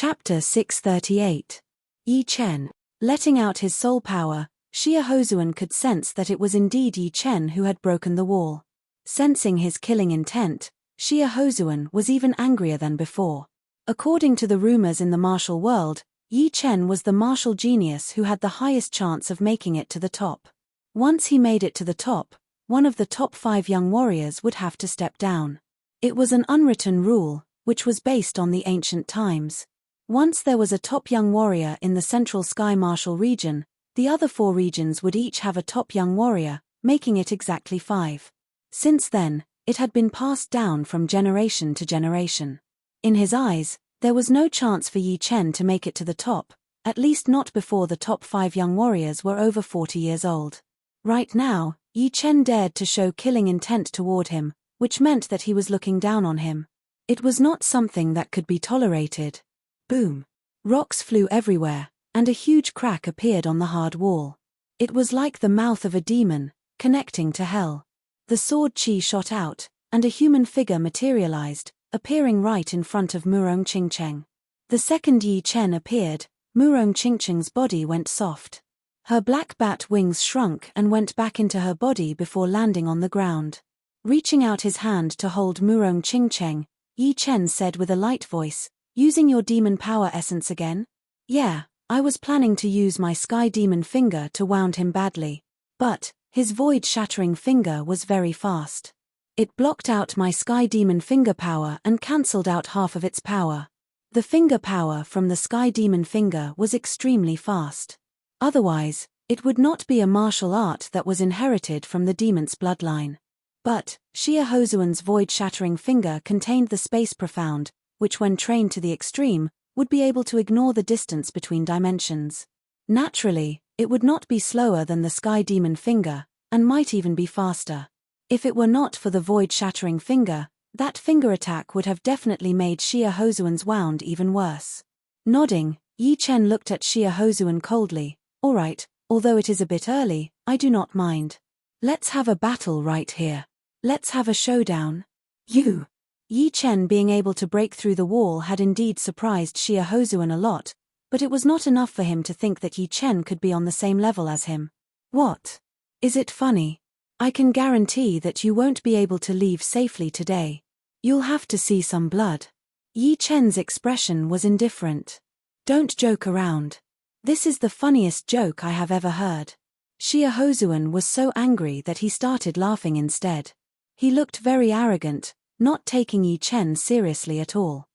Chapter 638. Yi Chen. Letting out his soul power, Xia Hozuan could sense that it was indeed Yi Chen who had broken the wall. Sensing his killing intent, Xia Hozuan was even angrier than before. According to the rumors in the martial world, Yi Chen was the martial genius who had the highest chance of making it to the top. Once he made it to the top, one of the top 5 young warriors would have to step down. It was an unwritten rule, which was based on the ancient times. Once there was a top young warrior in the Central Sky Martial region, the other 4 regions would each have a top young warrior, making it exactly 5. Since then, it had been passed down from generation to generation. In his eyes, there was no chance for Yi Chen to make it to the top, at least not before the top 5 young warriors were over 40 years old. Right now, Yi Chen dared to show killing intent toward him, which meant that he was looking down on him. It was not something that could be tolerated. Boom! Rocks flew everywhere, and a huge crack appeared on the hard wall. It was like the mouth of a demon, connecting to hell. The sword chi shot out, and a human figure materialized, appearing right in front of Murong Qingcheng. The second Yi Chen appeared, Murong Qingcheng's body went soft. Her black bat wings shrunk and went back into her body before landing on the ground. Reaching out his hand to hold Murong Qingcheng, Yi Chen said with a light voice, "Using your demon power essence again?" "Yeah, I was planning to use my sky demon finger to wound him badly. But his void-shattering finger was very fast. It blocked out my sky demon finger power and cancelled out half of its power. The finger power from the sky demon finger was extremely fast. Otherwise, it would not be a martial art that was inherited from the demon's bloodline. But Xia Hozuan's void-shattering finger contained the space profound, which when trained to the extreme, would be able to ignore the distance between dimensions. Naturally, it would not be slower than the sky demon finger, and might even be faster. If it were not for the void-shattering finger, that finger attack would have definitely made Xia Hozuan's wound even worse. Nodding, Yi Chen looked at Xia Hozuan coldly. "All right, although it is a bit early, I do not mind. Let's have a battle right here. Let's have a showdown." "You!" Yi Chen being able to break through the wall had indeed surprised Xia Hozuan a lot, but it was not enough for him to think that Yi Chen could be on the same level as him. "What? Is it funny? I can guarantee that you won't be able to leave safely today. You'll have to see some blood." Yi Chen's expression was indifferent. "Don't joke around. This is the funniest joke I have ever heard." Xia Hozuan was so angry that he started laughing instead. He looked very arrogant, not taking Yi Chen seriously at all.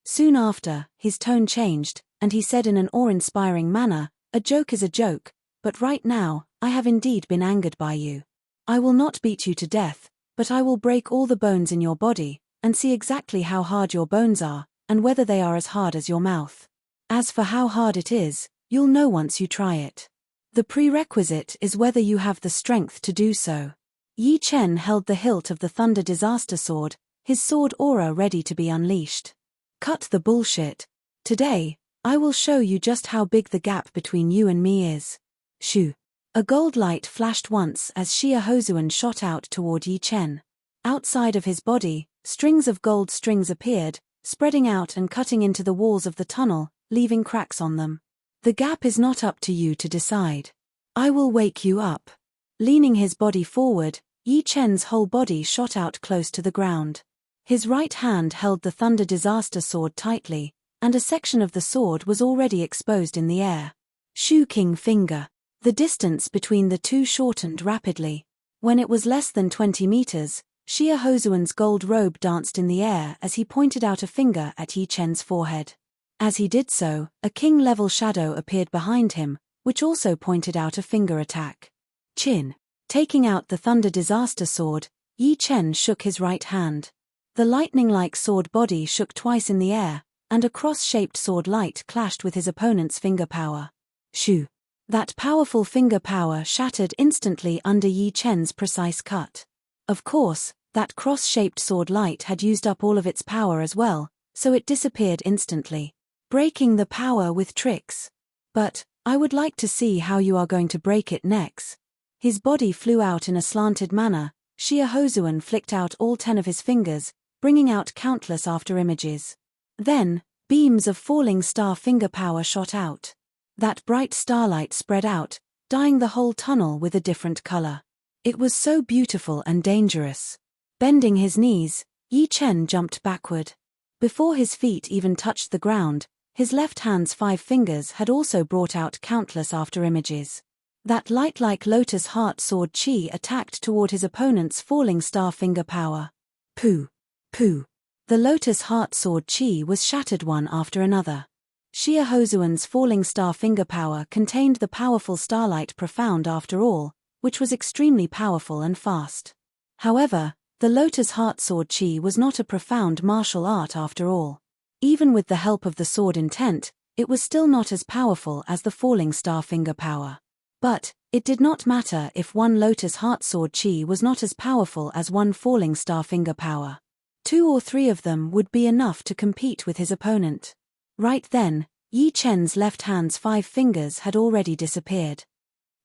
Soon after, his tone changed, and he said in an awe-inspiring manner, "A joke is a joke, but right now, I have indeed been angered by you. I will not beat you to death, but I will break all the bones in your body, and see exactly how hard your bones are, and whether they are as hard as your mouth. As for how hard it is, you'll know once you try it. The prerequisite is whether you have the strength to do so." Yi Chen held the hilt of the Thunder Disaster Sword, his sword aura ready to be unleashed. "Cut the bullshit. Today, I will show you just how big the gap between you and me is." Shoo! A gold light flashed once as Xia Hozuan shot out toward Yi Chen. Outside of his body, strings of gold strings appeared, spreading out and cutting into the walls of the tunnel, leaving cracks on them. "The gap is not up to you to decide. I will wake you up." Leaning his body forward, Yi Chen's whole body shot out close to the ground. His right hand held the Thunder Disaster Sword tightly, and a section of the sword was already exposed in the air. Shu King Finger. The distance between the two shortened rapidly. When it was less than 20 meters, Xia Hozuan's gold robe danced in the air as he pointed out a finger at Yi Chen's forehead. As he did so, a king-level shadow appeared behind him, which also pointed out a finger attack. Chin. Taking out the Thunder Disaster Sword, Yi Chen shook his right hand. The lightning-like sword body shook twice in the air, and a cross-shaped sword light clashed with his opponent's finger power. Shoo! That powerful finger power shattered instantly under Yi Chen's precise cut. Of course, that cross-shaped sword light had used up all of its power as well, so it disappeared instantly. Breaking the power with tricks. But I would like to see how you are going to break it next. His body flew out in a slanted manner. Xia Hozuan flicked out all 10 of his fingers, bringing out countless after-images. Then, Beams of falling star finger power shot out. That bright starlight spread out, dyeing the whole tunnel with a different color. It was so beautiful and dangerous. Bending his knees, Yi Chen jumped backward. Before his feet even touched the ground, his left hand's 5 fingers had also brought out countless afterimages. That light-like lotus heart sword chi attacked toward his opponent's falling star finger power. Pooh! Pooh! The lotus heart sword chi was shattered one after another. Xia Hozuan's falling star finger power contained the powerful starlight profound after all, which was extremely powerful and fast. However, the lotus heart sword chi was not a profound martial art after all. Even with the help of the sword intent, it was still not as powerful as the falling star finger power. But it did not matter if one lotus heart sword chi was not as powerful as one falling star finger power. 2 or 3 of them would be enough to compete with his opponent. Right then, Yi Chen's left hand's 5 fingers had already disappeared.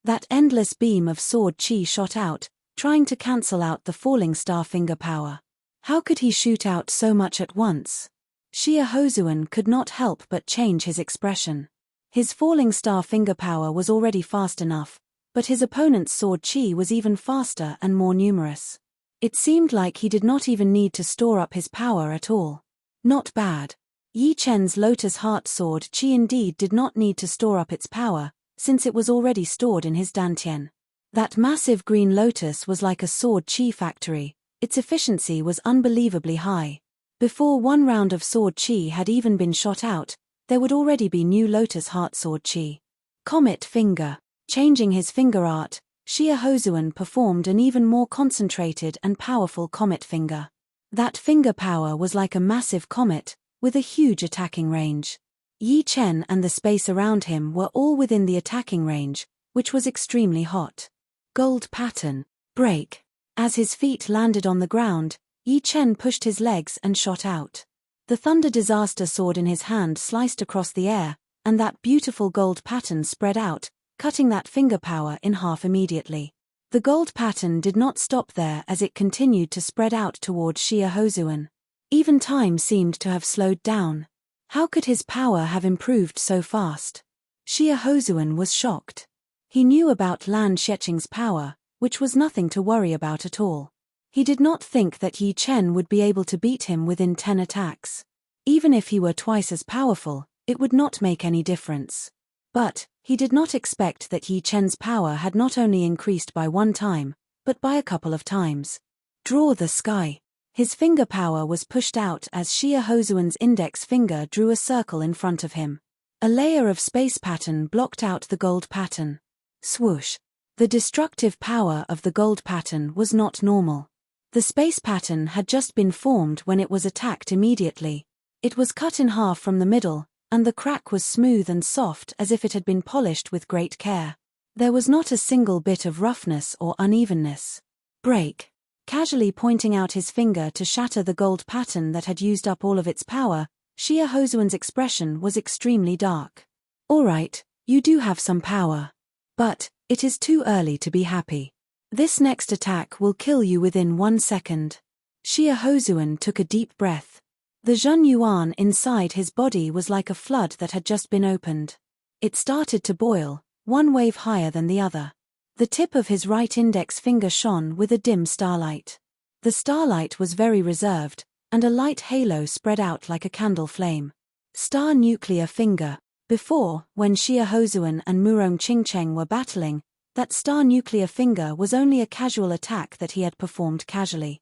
That endless beam of sword chi shot out, trying to cancel out the falling star finger power. How could he shoot out so much at once? Xia Hozuan could not help but change his expression. His falling star finger power was already fast enough, but his opponent's sword chi was even faster and more numerous. It seemed like he did not even need to store up his power at all. Not bad. Yi Chen's lotus heart sword chi indeed did not need to store up its power, since it was already stored in his dantian. That massive green lotus was like a sword chi factory, its efficiency was unbelievably high. Before one round of sword chi had even been shot out, there would already be new lotus heart sword chi. Comet finger. Changing his finger art, Xia Hozuan performed an even more concentrated and powerful comet finger. That finger power was like a massive comet, with a huge attacking range. Yi Chen and the space around him were all within the attacking range, which was extremely hot. Gold pattern. Break. As his feet landed on the ground, Yi Chen pushed his legs and shot out. The thunder disaster sword in his hand sliced across the air, and that beautiful gold pattern spread out, cutting that finger power in half immediately. The gold pattern did not stop there as it continued to spread out toward Xia Hozuan. Even time seemed to have slowed down. How could his power have improved so fast? Xia Hozuan was shocked. He knew about Lan Xiecheng's power, which was nothing to worry about at all. He did not think that Yi Chen would be able to beat him within 10 attacks. Even if he were twice as powerful, it would not make any difference. But he did not expect that Yi Chen's power had not only increased by 1 time, but by a couple of times. Draw the sky. His finger power was pushed out as Xia Hozuan's index finger drew a circle in front of him. A layer of space pattern blocked out the gold pattern. Swoosh. The destructive power of the gold pattern was not normal. The space pattern had just been formed when it was attacked immediately. It was cut in half from the middle, and the crack was smooth and soft as if it had been polished with great care. There was not a single bit of roughness or unevenness. Break. Casually pointing out his finger to shatter the gold pattern that had used up all of its power, Xia Hozuan's expression was extremely dark. All right, you do have some power. But it is too early to be happy. This next attack will kill you within 1 second. Xia Hozuan took a deep breath. The Zhen Yuan inside his body was like a flood that had just been opened. It started to boil, one wave higher than the other. The tip of his right index finger shone with a dim starlight. The starlight was very reserved, and a light halo spread out like a candle flame. Star nuclear finger. Before, when Xia Hozuan and Murong Qingcheng were battling, that star nuclear finger was only a casual attack that he had performed casually.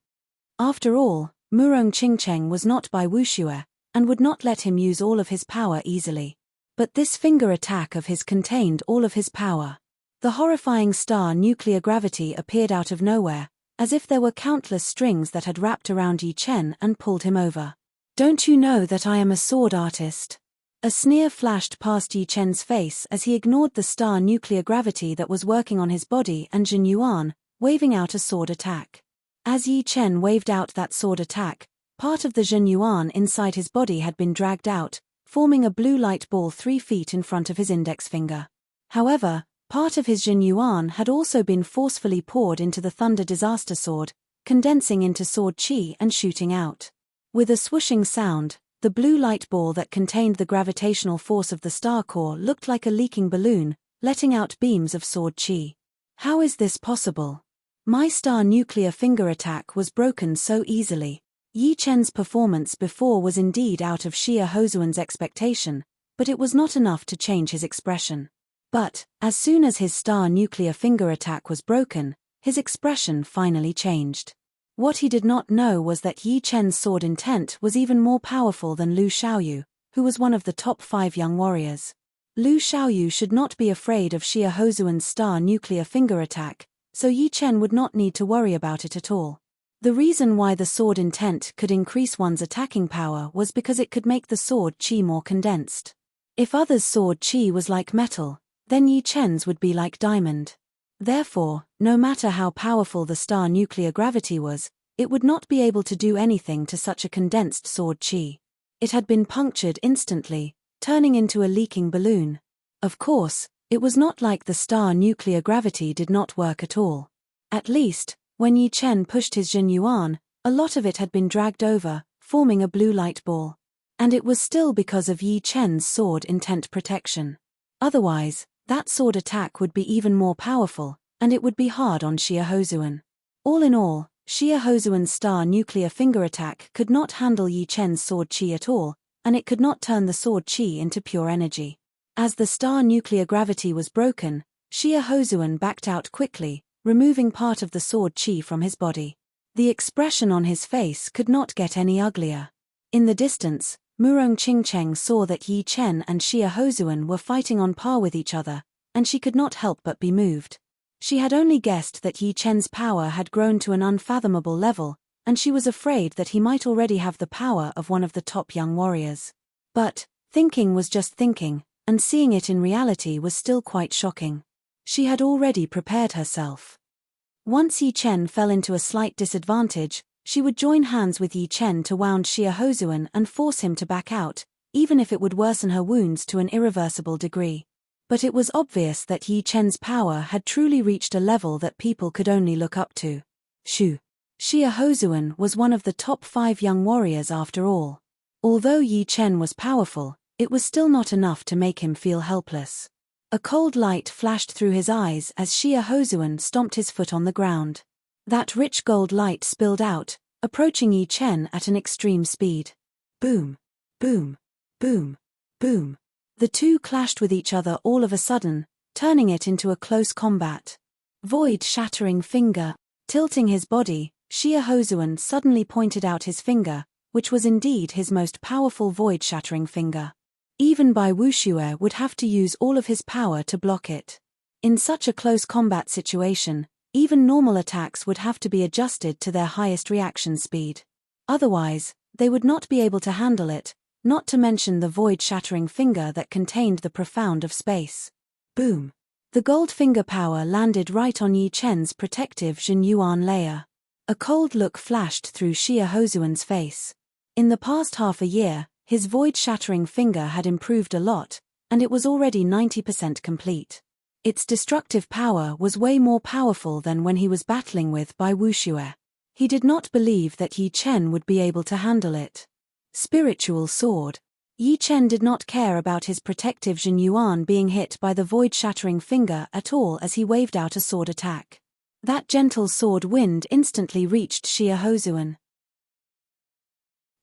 After all, Murong Qingcheng was not by Wuxue, and would not let him use all of his power easily. But this finger attack of his contained all of his power. The horrifying star nuclear gravity appeared out of nowhere, as if there were countless strings that had wrapped around Yi Chen and pulled him over. Don't you know that I am a sword artist? A sneer flashed past Yi Chen's face as he ignored the star nuclear gravity that was working on his body and Zhen Yuan, waving out a sword attack. As Yi Chen waved out that sword attack, part of the Zhen Yuan inside his body had been dragged out, forming a blue light ball 3 feet in front of his index finger. However, part of his Zhen Yuan had also been forcefully poured into the thunder disaster sword, condensing into sword chi and shooting out. With a swooshing sound, The blue light ball that contained the gravitational force of the star core looked like a leaking balloon, letting out beams of sword chi. How is this possible? My star nuclear finger attack was broken so easily. Yi Chen's performance before was indeed out of Xia Hozuan's expectation, but it was not enough to change his expression. But, as soon as his star nuclear finger attack was broken, his expression finally changed. What he did not know was that Yi Chen's sword intent was even more powerful than Lu Xiaoyu, who was one of the top 5 young warriors. Lu Xiaoyu should not be afraid of Xia Hozuan's star nuclear finger attack, so Yi Chen would not need to worry about it at all. The reason why the sword intent could increase one's attacking power was because it could make the sword chi more condensed. If others' sword chi was like metal, then Yi Chen's would be like diamond. Therefore, no matter how powerful the star nuclear gravity was, it would not be able to do anything to such a condensed sword chi. It had been punctured instantly, turning into a leaking balloon. Of course, it was not like the star nuclear gravity did not work at all. At least, when Yi Chen pushed his Jin Yuan, a lot of it had been dragged over, forming a blue light ball. And it was still because of Yi Chen's sword intent protection. Otherwise, that sword attack would be even more powerful, and it would be hard on Xia Hozuan. All in all, Xia Hozuan's star nuclear finger attack could not handle Yi Chen's sword chi at all, and it could not turn the sword chi into pure energy. As the star nuclear gravity was broken, Xia Hozuan backed out quickly, removing part of the sword chi from his body. The expression on his face could not get any uglier. In the distance, Murong Qingcheng saw that Yi Chen and Xia Hozuan were fighting on par with each other, and she could not help but be moved. She had only guessed that Yi Chen's power had grown to an unfathomable level, and she was afraid that he might already have the power of one of the top young warriors. But, thinking was just thinking, and seeing it in reality was still quite shocking. She had already prepared herself. Once Yi Chen fell into a slight disadvantage, she would join hands with Yi Chen to wound Xia Hozuan and force him to back out, even if it would worsen her wounds to an irreversible degree. But it was obvious that Yi Chen's power had truly reached a level that people could only look up to. Xia Hozuan was one of the top 5 young warriors after all. Although Yi Chen was powerful, it was still not enough to make him feel helpless. A cold light flashed through his eyes as Xia Hozuan stomped his foot on the ground. That rich gold light spilled out, approaching Yi Chen at an extreme speed. Boom, boom, boom, boom. The two clashed with each other all of a sudden, turning it into a close combat. Void-shattering finger. Tilting his body, Xia Hozuan suddenly pointed out his finger, which was indeed his most powerful void-shattering finger. Even Bai Wuxue would have to use all of his power to block it. In such a close combat situation, even normal attacks would have to be adjusted to their highest reaction speed. Otherwise, they would not be able to handle it, not to mention the void-shattering finger that contained the profound of space. Boom! The gold finger power landed right on Yi Chen's protective Jin Yuan layer. A cold look flashed through Xia Hozuan's face. In the past half a year, his void-shattering finger had improved a lot, and it was already 90% complete. Its destructive power was way more powerful than when he was battling with Bai Wuxue. He did not believe that Yi Chen would be able to handle it. Spiritual sword. Yi Chen did not care about his protective Jin Yuan being hit by the void-shattering finger at all as he waved out a sword attack. That gentle sword wind instantly reached Xia Hozuan.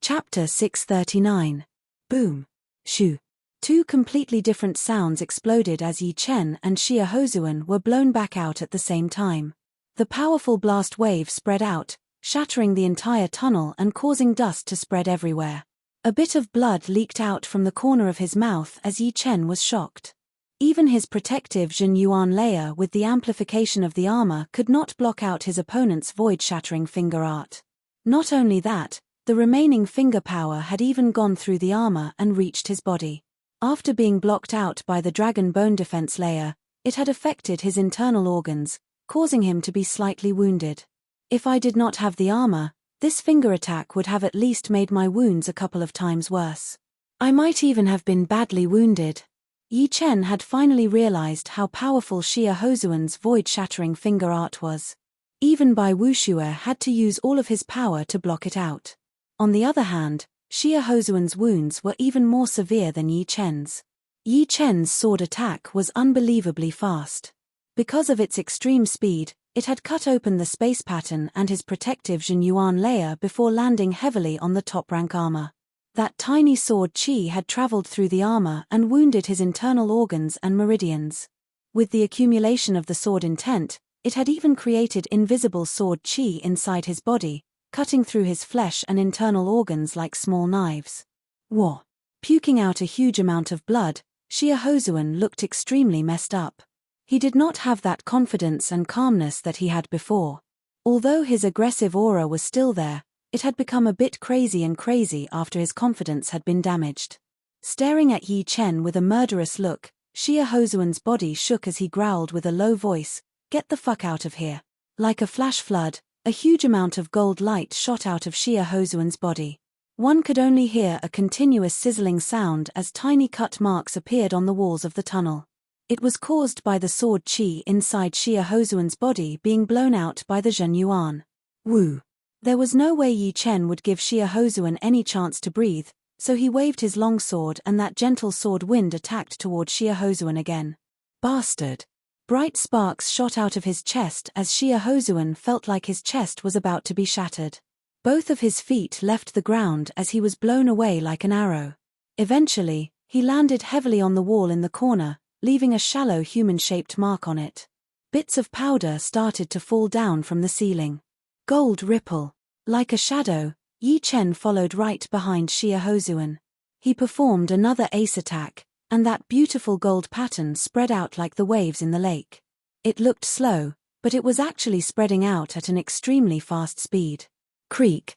Chapter 639. Boom. Shoo. Two completely different sounds exploded as Yi Chen and Xia Hozuan were blown back out at the same time. The powerful blast wave spread out, shattering the entire tunnel and causing dust to spread everywhere. A bit of blood leaked out from the corner of his mouth as Yi Chen was shocked. Even his protective Jin Yuan layer with the amplification of the armor could not block out his opponent's void-shattering finger art. Not only that, the remaining finger power had even gone through the armor and reached his body. After being blocked out by the dragon bone defense layer, it had affected his internal organs, causing him to be slightly wounded. If I did not have the armor, this finger attack would have at least made my wounds a couple of times worse. I might even have been badly wounded. Yi Chen had finally realized how powerful Xia Hozuan's void-shattering finger art was. Even Bai Wuxue had to use all of his power to block it out. On the other hand, Xia Hozuan's wounds were even more severe than Yi Chen's. Yi Chen's sword attack was unbelievably fast. Because of its extreme speed, it had cut open the space pattern and his protective Zhenyuan layer before landing heavily on the top-rank armor. That tiny sword qi had traveled through the armor and wounded his internal organs and meridians. With the accumulation of the sword intent, it had even created invisible sword qi inside his body, cutting through his flesh and internal organs like small knives. War. Puking out a huge amount of blood, Xia Hozuan looked extremely messed up. He did not have that confidence and calmness that he had before. Although his aggressive aura was still there, it had become a bit crazy after his confidence had been damaged. Staring at Yi Chen with a murderous look, Xia Hozuan's body shook as he growled with a low voice, "Get the fuck out of here." Like a flash flood, a huge amount of gold light shot out of Xia Hozuan's body. One could only hear a continuous sizzling sound as tiny cut marks appeared on the walls of the tunnel. It was caused by the sword qi inside Xia Hozuan's body being blown out by the Zhenyuan. Woo! There was no way Yi Chen would give Xia Hozuan any chance to breathe, so he waved his long sword and that gentle sword wind attacked toward Xia Hozuan again. Bastard! Bright sparks shot out of his chest as Xia Hozuan felt like his chest was about to be shattered. Both of his feet left the ground as he was blown away like an arrow. Eventually, he landed heavily on the wall in the corner, leaving a shallow human-shaped mark on it. Bits of powder started to fall down from the ceiling. Gold ripple. Like a shadow, Yi Chen followed right behind Xia Hozuan. He performed another ace attack, and that beautiful gold pattern spread out like the waves in the lake. It looked slow, but it was actually spreading out at an extremely fast speed. Creak.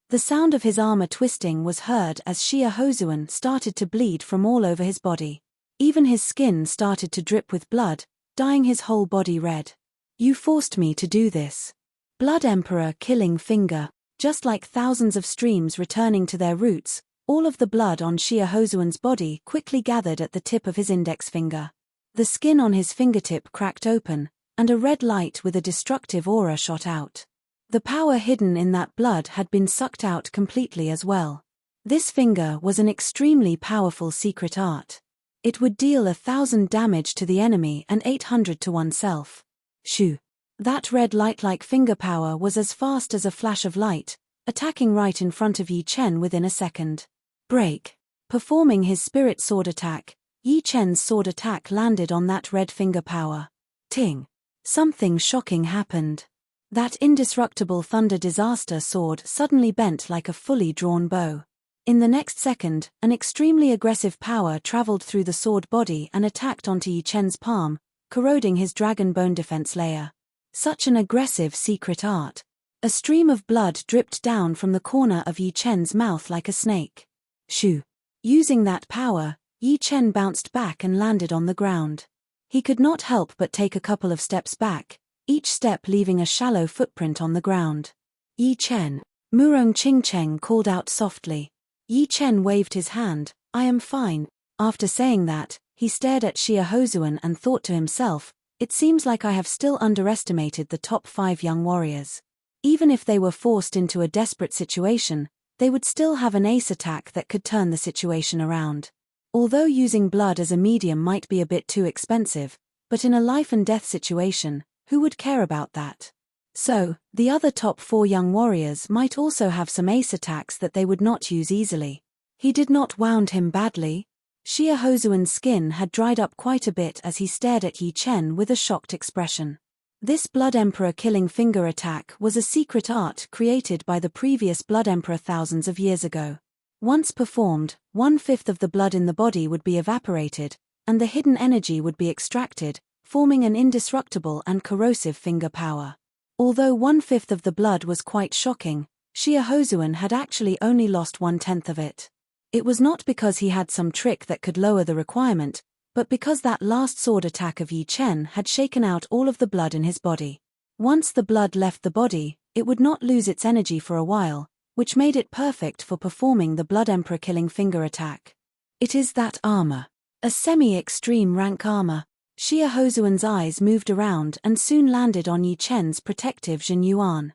The sound of his armor twisting was heard as Xia Hozuan started to bleed from all over his body. Even his skin started to drip with blood, dyeing his whole body red. "You forced me to do this." Blood Emperor killing finger. Just like thousands of streams returning to their roots, all of the blood on Xia Hozuan's body quickly gathered at the tip of his index finger. The skin on his fingertip cracked open, and a red light with a destructive aura shot out. The power hidden in that blood had been sucked out completely as well. This finger was an extremely powerful secret art. It would deal 1,000 damage to the enemy and 800 to oneself. Shoo! That red light-like finger power was as fast as a flash of light, attacking right in front of Yi Chen within a second. Break. Performing his spirit sword attack, Yi Chen's sword attack landed on that red finger power. Ting! Something shocking happened. That indestructible thunder disaster sword suddenly bent like a fully drawn bow. In the next second, an extremely aggressive power traveled through the sword body and attacked onto Yi Chen's palm, corroding his dragon bone defense layer. Such an aggressive secret art. A stream of blood dripped down from the corner of Yi Chen's mouth like a snake. Shoo! Using that power, Yi Chen bounced back and landed on the ground. He could not help but take a couple of steps back, each step leaving a shallow footprint on the ground. "Yi Chen," Murong Qingcheng called out softly. Yi Chen waved his hand, "I am fine." After saying that, he stared at Xia Hozuan and thought to himself, "It seems like I have still underestimated the top 5 young warriors. Even if they were forced into a desperate situation, they would still have an ace attack that could turn the situation around. Although using blood as a medium might be a bit too expensive, but in a life-and-death situation, who would care about that? So, the other top 4 young warriors might also have some ace attacks that they would not use easily. He did not wound him badly. Xia Hozuan's skin had dried up quite a bit as he stared at Yi Chen with a shocked expression. This Blood Emperor killing finger attack was a secret art created by the previous Blood Emperor thousands of years ago. Once performed, 1/5 of the blood in the body would be evaporated, and the hidden energy would be extracted, forming an indestructible and corrosive finger power. Although 1/5 of the blood was quite shocking, Xia Hozuan had actually only lost 1/10 of it. It was not because he had some trick that could lower the requirement, but because that last sword attack of Yi Chen had shaken out all of the blood in his body. Once the blood left the body, it would not lose its energy for a while, which made it perfect for performing the Blood Emperor killing finger attack. It is that armor. A semi-extreme rank armor. Xia Hozuan's eyes moved around and soon landed on Yi Chen's protective Zhenyuan.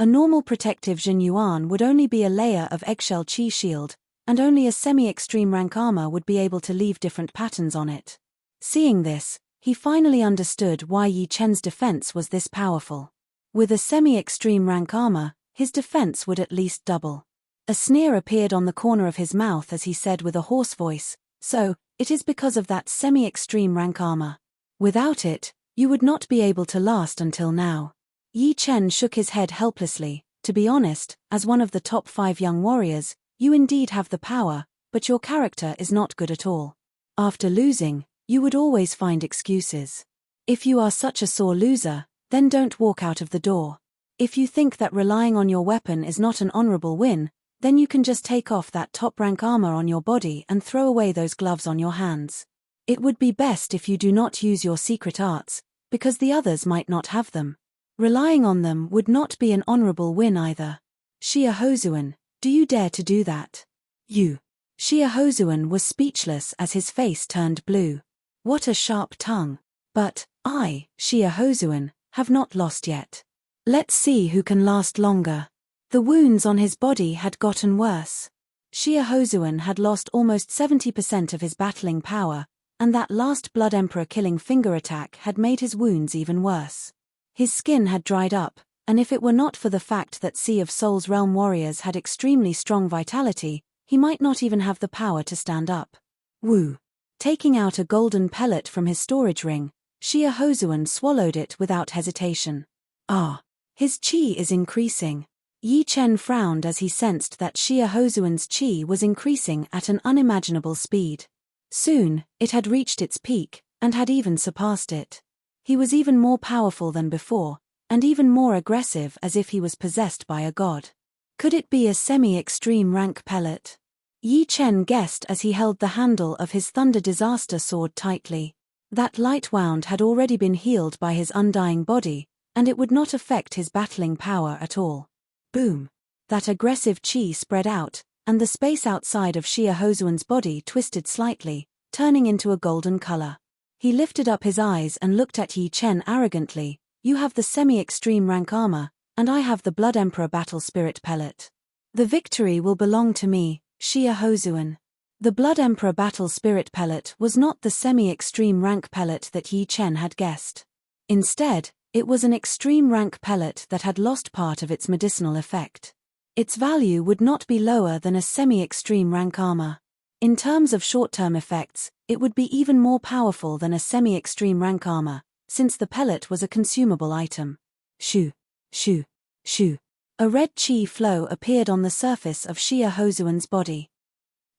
A normal protective Jin Yuan would only be a layer of eggshell chi shield, and only a semi-extreme rank armor would be able to leave different patterns on it. Seeing this, he finally understood why Yi Chen's defense was this powerful. With a semi-extreme rank armor, his defense would at least double. A sneer appeared on the corner of his mouth as he said with a hoarse voice, "So, it is because of that semi-extreme rank armor. Without it, you would not be able to last until now." Yi Chen shook his head helplessly. "To be honest, as one of the top 5 young warriors, you indeed have the power, but your character is not good at all. After losing, you would always find excuses. If you are such a sore loser, then don't walk out of the door. If you think that relying on your weapon is not an honorable win, then you can just take off that top-rank armor on your body and throw away those gloves on your hands. It would be best if you do not use your secret arts, because the others might not have them. Relying on them would not be an honorable win either. Xia Hozuan, do you dare to do that?" "You." Xia Hozuan was speechless as his face turned blue. What a sharp tongue. "But, I, Xia Hozuan, have not lost yet. Let's see who can last longer." The wounds on his body had gotten worse. Xia Hozuan had lost almost 70% of his battling power, and that last Blood Emperor killing finger attack had made his wounds even worse. His skin had dried up, and if it were not for the fact that Sea of Souls realm warriors had extremely strong vitality, he might not even have the power to stand up. Woo! Taking out a golden pellet from his storage ring, Xia Hozuan swallowed it without hesitation. Ah! His qi is increasing. Yi Chen frowned as he sensed that Xia Hozuan's qi was increasing at an unimaginable speed. Soon, it had reached its peak, and had even surpassed it. He was even more powerful than before, and even more aggressive as if he was possessed by a god. Could it be a semi-extreme rank pellet? Yi Chen guessed as he held the handle of his Thunder Disaster sword tightly. That light wound had already been healed by his undying body, and it would not affect his battling power at all. Boom! That aggressive qi spread out, and the space outside of Xia Hozuan's body twisted slightly, turning into a golden color. He lifted up his eyes and looked at Yi Chen arrogantly. "You have the semi-extreme rank armor, and I have the Blood Emperor battle spirit pellet. The victory will belong to me, Xia Hozuan." The Blood Emperor battle spirit pellet was not the semi-extreme rank pellet that Yi Chen had guessed. Instead, it was an extreme rank pellet that had lost part of its medicinal effect. Its value would not be lower than a semi-extreme rank armor. In terms of short-term effects, it would be even more powerful than a semi-extreme rank armor, since the pellet was a consumable item. Shoo! Shoo! Shoo! A red qi flow appeared on the surface of Xia Hozuan's body.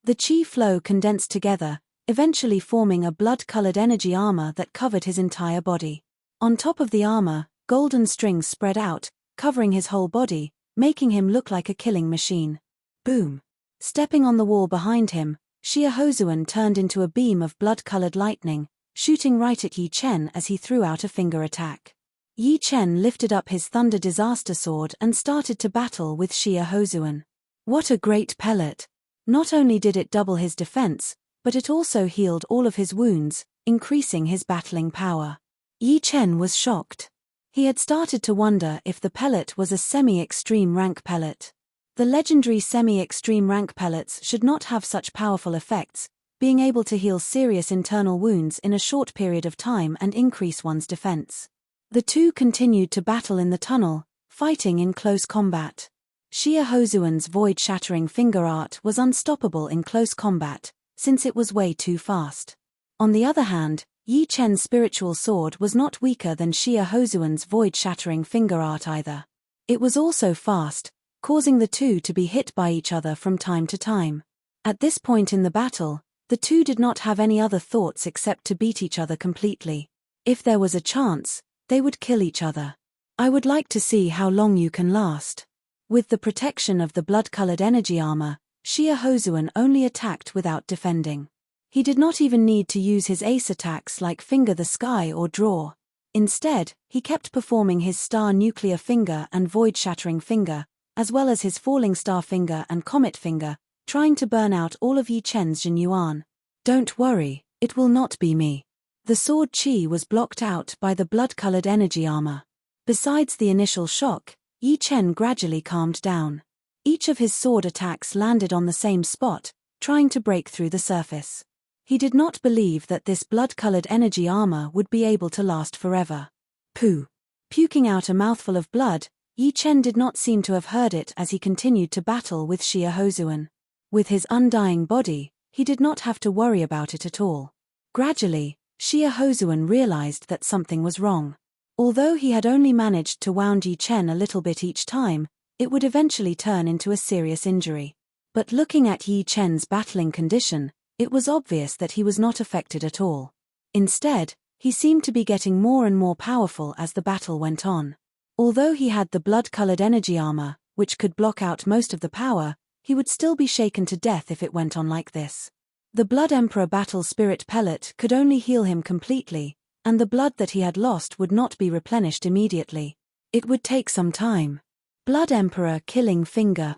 The qi flow condensed together, eventually forming a blood-colored energy armor that covered his entire body. On top of the armor, golden strings spread out, covering his whole body, making him look like a killing machine. Boom! Stepping on the wall behind him, Xia Hozuan turned into a beam of blood-colored lightning, shooting right at Yi Chen as he threw out a finger attack. Yi Chen lifted up his Thunder Disaster sword and started to battle with Xia Hozuan. What a great pellet! Not only did it double his defense, but it also healed all of his wounds, increasing his battling power. Yi Chen was shocked. He had started to wonder if the pellet was a semi-extreme rank pellet. The legendary semi-extreme rank pellets should not have such powerful effects, being able to heal serious internal wounds in a short period of time and increase one's defense. The two continued to battle in the tunnel, fighting in close combat. Xia Hozuan's void-shattering finger art was unstoppable in close combat, since it was way too fast. On the other hand, Yi Chen's spiritual sword was not weaker than Xia Hozuan's void-shattering finger art either. It was also fast, causing the two to be hit by each other from time to time. At this point in the battle, the two did not have any other thoughts except to beat each other completely. If there was a chance, they would kill each other. "I would like to see how long you can last." With the protection of the blood-colored energy armor, Xia Hozuan only attacked without defending. He did not even need to use his ace attacks like Finger the Sky or Draw. Instead, he kept performing his Star Nuclear Finger and Void-Shattering Finger, as well as his Falling Star Finger and Comet Finger, trying to burn out all of Yi Chen's Jin Yuan. "Don't worry, it will not be me." The sword qi was blocked out by the blood-colored energy armor. Besides the initial shock, Yi Chen gradually calmed down. Each of his sword attacks landed on the same spot, trying to break through the surface. He did not believe that this blood-colored energy armor would be able to last forever. Pooh! Puking out a mouthful of blood, Yi Chen did not seem to have heard it as he continued to battle with Xia Hozuan. With his undying body, he did not have to worry about it at all. Gradually, Xia Hozuan realized that something was wrong. Although he had only managed to wound Yi Chen a little bit each time, it would eventually turn into a serious injury. But looking at Yi Chen's battling condition, it was obvious that he was not affected at all. Instead, he seemed to be getting more and more powerful as the battle went on. Although he had the blood-colored energy armor, which could block out most of the power, he would still be shaken to death if it went on like this. The Blood Emperor Battle Spirit Pellet could only heal him completely, and the blood that he had lost would not be replenished immediately. It would take some time. Blood Emperor Killing Finger.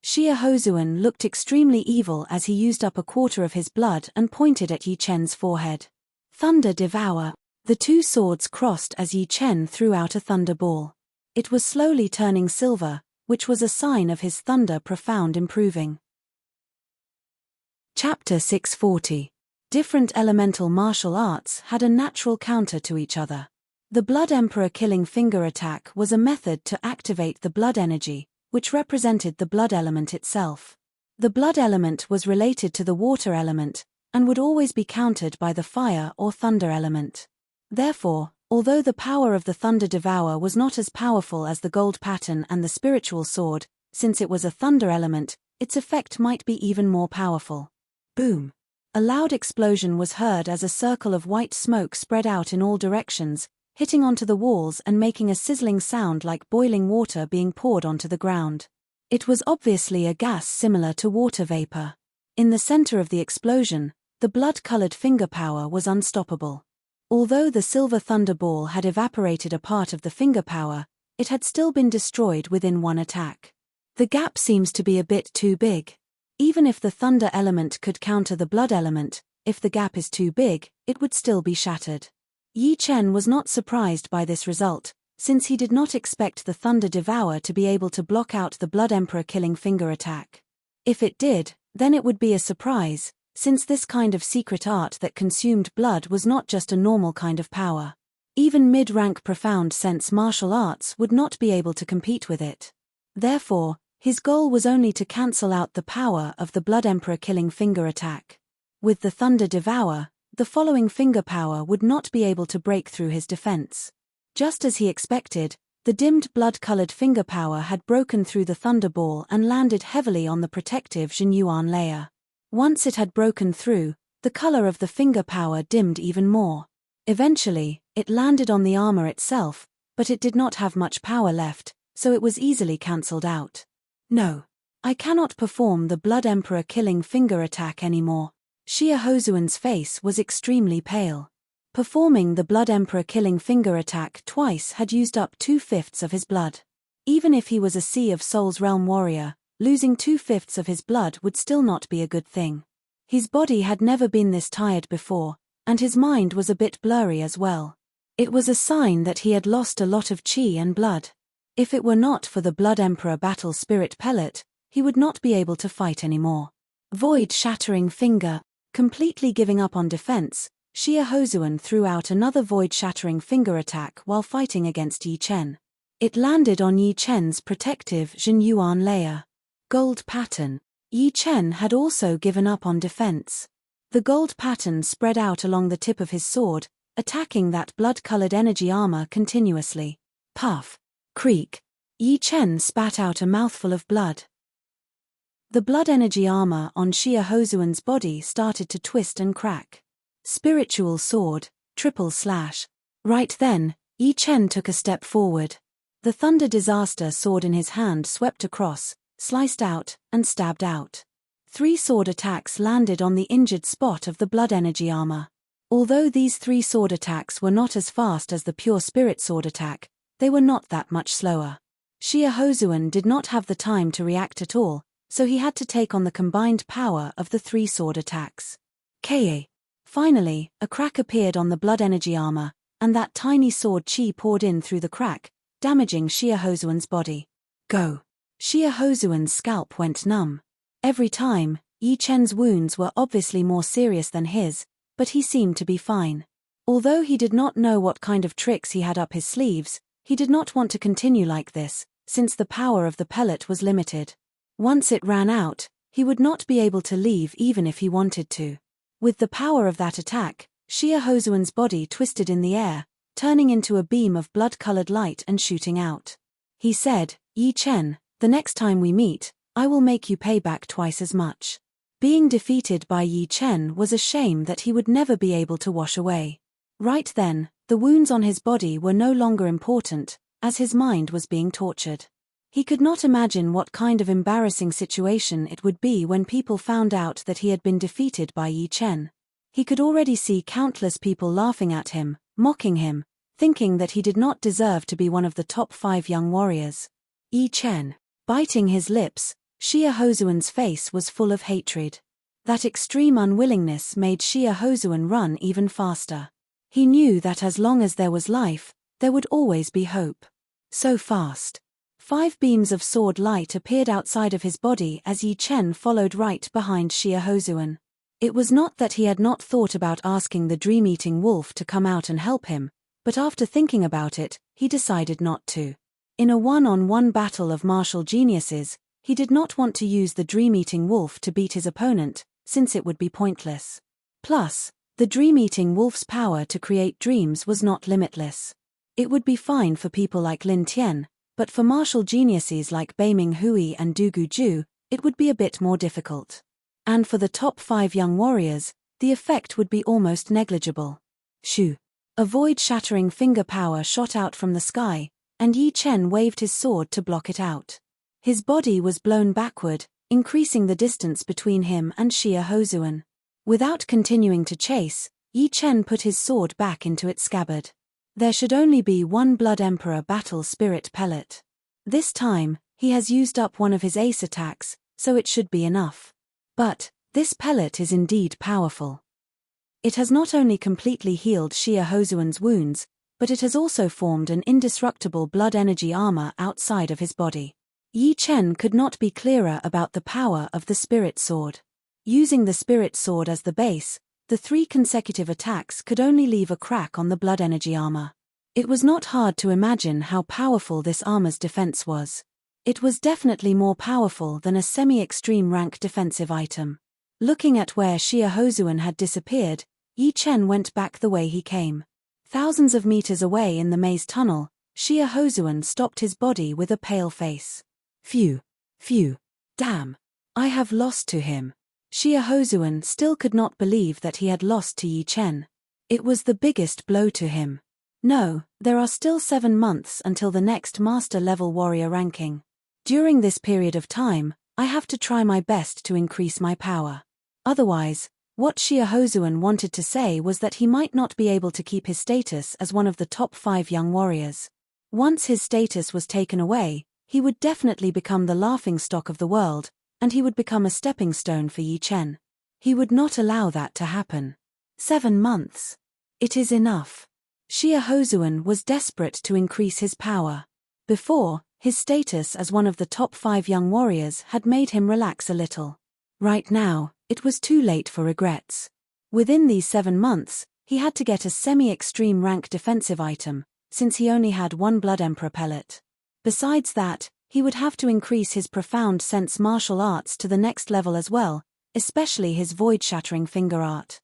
Xia Hozuan looked extremely evil as he used up a quarter of his blood and pointed at Yi Chen's forehead. Thunder Devour. The two swords crossed as Yi Chen threw out a thunder ball. It was slowly turning silver, which was a sign of his thunder profound improving. Chapter 640. Different elemental martial arts had a natural counter to each other. The Blood Emperor Killing Finger attack was a method to activate the blood energy, which represented the blood element itself. The blood element was related to the water element, and would always be countered by the fire or thunder element. Therefore, although the power of the Thunder Devourer was not as powerful as the gold pattern and the spiritual sword, since it was a thunder element, its effect might be even more powerful. Boom! A loud explosion was heard as a circle of white smoke spread out in all directions, hitting onto the walls and making a sizzling sound like boiling water being poured onto the ground. It was obviously a gas similar to water vapor. In the center of the explosion, the blood-colored finger power was unstoppable. Although the silver thunder ball had evaporated a part of the finger power, it had still been destroyed within one attack. The gap seems to be a bit too big. Even if the thunder element could counter the blood element, if the gap is too big, it would still be shattered. Yi Chen was not surprised by this result, since he did not expect the Thunder Devourer to be able to block out the Blood Emperor Killing Finger attack. If it did, then it would be a surprise, since this kind of secret art that consumed blood was not just a normal kind of power. Even mid-rank profound sense martial arts would not be able to compete with it. Therefore, his goal was only to cancel out the power of the Blood Emperor Killing Finger attack. With the Thunder Devourer, the following finger power would not be able to break through his defense. Just as he expected, the dimmed blood-colored finger power had broken through the thunder ball and landed heavily on the protective Jinyuan layer. Once it had broken through, the color of the finger power dimmed even more. Eventually, it landed on the armor itself, but it did not have much power left, so it was easily cancelled out. No. I cannot perform the Blood Emperor Killing Finger attack anymore. Xia Hozuan's face was extremely pale. Performing the Blood Emperor Killing Finger attack twice had used up 2/5 of his blood. Even if he was a Sea of Souls realm warrior, losing 2/5 of his blood would still not be a good thing. His body had never been this tired before, and his mind was a bit blurry as well. It was a sign that he had lost a lot of chi and blood. If it were not for the Blood Emperor Battle Spirit Pellet, he would not be able to fight anymore. Void Shattering Finger. Completely giving up on defense, Xia Hozuan threw out another void-shattering finger attack while fighting against Yi Chen. It landed on Yi Chen's protective Jinyuan layer. Gold Pattern. Yi Chen had also given up on defense. The gold pattern spread out along the tip of his sword, attacking that blood-colored energy armor continuously. Puff. Creak. Yi Chen spat out a mouthful of blood. The blood energy armor on Xia Hozuan's body started to twist and crack. Spiritual sword, triple slash. Right then, Yi Chen took a step forward. The Thunder Disaster sword in his hand swept across, sliced out, and stabbed out. 3 sword attacks landed on the injured spot of the blood energy armor. Although these 3 sword attacks were not as fast as the pure spirit sword attack, they were not that much slower. Xia Hozuan did not have the time to react at all, so he had to take on the combined power of the 3 sword attacks. Ka. Finally, a crack appeared on the blood energy armor, and that tiny sword chi poured in through the crack, damaging Xie Hozuan's body. Go! Xie Hozuan's scalp went numb. Every time, Yi Chen's wounds were obviously more serious than his, but he seemed to be fine. Although he did not know what kind of tricks he had up his sleeves, he did not want to continue like this, since the power of the pellet was limited. Once it ran out, he would not be able to leave even if he wanted to. With the power of that attack, Xie Hozuan's body twisted in the air, turning into a beam of blood-colored light and shooting out. He said, "Yi Chen, the next time we meet, I will make you pay back twice as much." Being defeated by Yi Chen was a shame that he would never be able to wash away. Right then, the wounds on his body were no longer important, as his mind was being tortured. He could not imagine what kind of embarrassing situation it would be when people found out that he had been defeated by Yi Chen. He could already see countless people laughing at him, mocking him, thinking that he did not deserve to be one of the top 5 young warriors. Yi Chen. Biting his lips, Xie Hozuan's face was full of hatred. That extreme unwillingness made Xie Hozuan run even faster. He knew that as long as there was life, there would always be hope. So fast. 5 beams of sword light appeared outside of his body as Yi Chen followed right behind Xie Hozuan. It was not that he had not thought about asking the dream-eating wolf to come out and help him, but after thinking about it, he decided not to. In a one-on-one battle of martial geniuses, he did not want to use the dream-eating wolf to beat his opponent, since it would be pointless. Plus, the dream-eating wolf's power to create dreams was not limitless. It would be fine for people like Lin Tian, but for martial geniuses like Beiming Hui and Du Guju, it would be a bit more difficult. And for the top 5 young warriors, the effect would be almost negligible. Shoo! A void-shattering finger power shot out from the sky, and Yi Chen waved his sword to block it out. His body was blown backward, increasing the distance between him and Xie Hozuan. Without continuing to chase, Yi Chen put his sword back into its scabbard. There should only be one Blood Emperor battle spirit pellet. This time, he has used up one of his ace attacks, so it should be enough. But, this pellet is indeed powerful. It has not only completely healed Xie Hozuan's wounds, but it has also formed an indestructible blood energy armor outside of his body. Yi Chen could not be clearer about the power of the spirit sword. Using the spirit sword as the base, the 3 consecutive attacks could only leave a crack on the blood energy armor. It was not hard to imagine how powerful this armor's defense was. It was definitely more powerful than a semi-extreme rank defensive item. Looking at where Xie Hozuan had disappeared, Yi Chen went back the way he came. Thousands of meters away in the maze tunnel, Xie Hozuan stopped his body with a pale face. Phew. Phew. Damn. I have lost to him. Xie Hozuan still could not believe that he had lost to Yi Chen. It was the biggest blow to him. No, there are still 7 months until the next master-level warrior ranking. During this period of time, I have to try my best to increase my power. Otherwise, what Xie Hozuan wanted to say was that he might not be able to keep his status as one of the top 5 young warriors. Once his status was taken away, he would definitely become the laughingstock of the world, and he would become a stepping stone for Yi Chen. He would not allow that to happen. 7 months. It is enough. Xie Hozuan was desperate to increase his power. Before, his status as one of the top 5 young warriors had made him relax a little. Right now, it was too late for regrets. Within these 7 months, he had to get a semi-extreme rank defensive item, since he only had 1 Blood Emperor pellet. Besides that, he would have to increase his profound sense martial arts to the next level as well, especially his void-shattering finger art.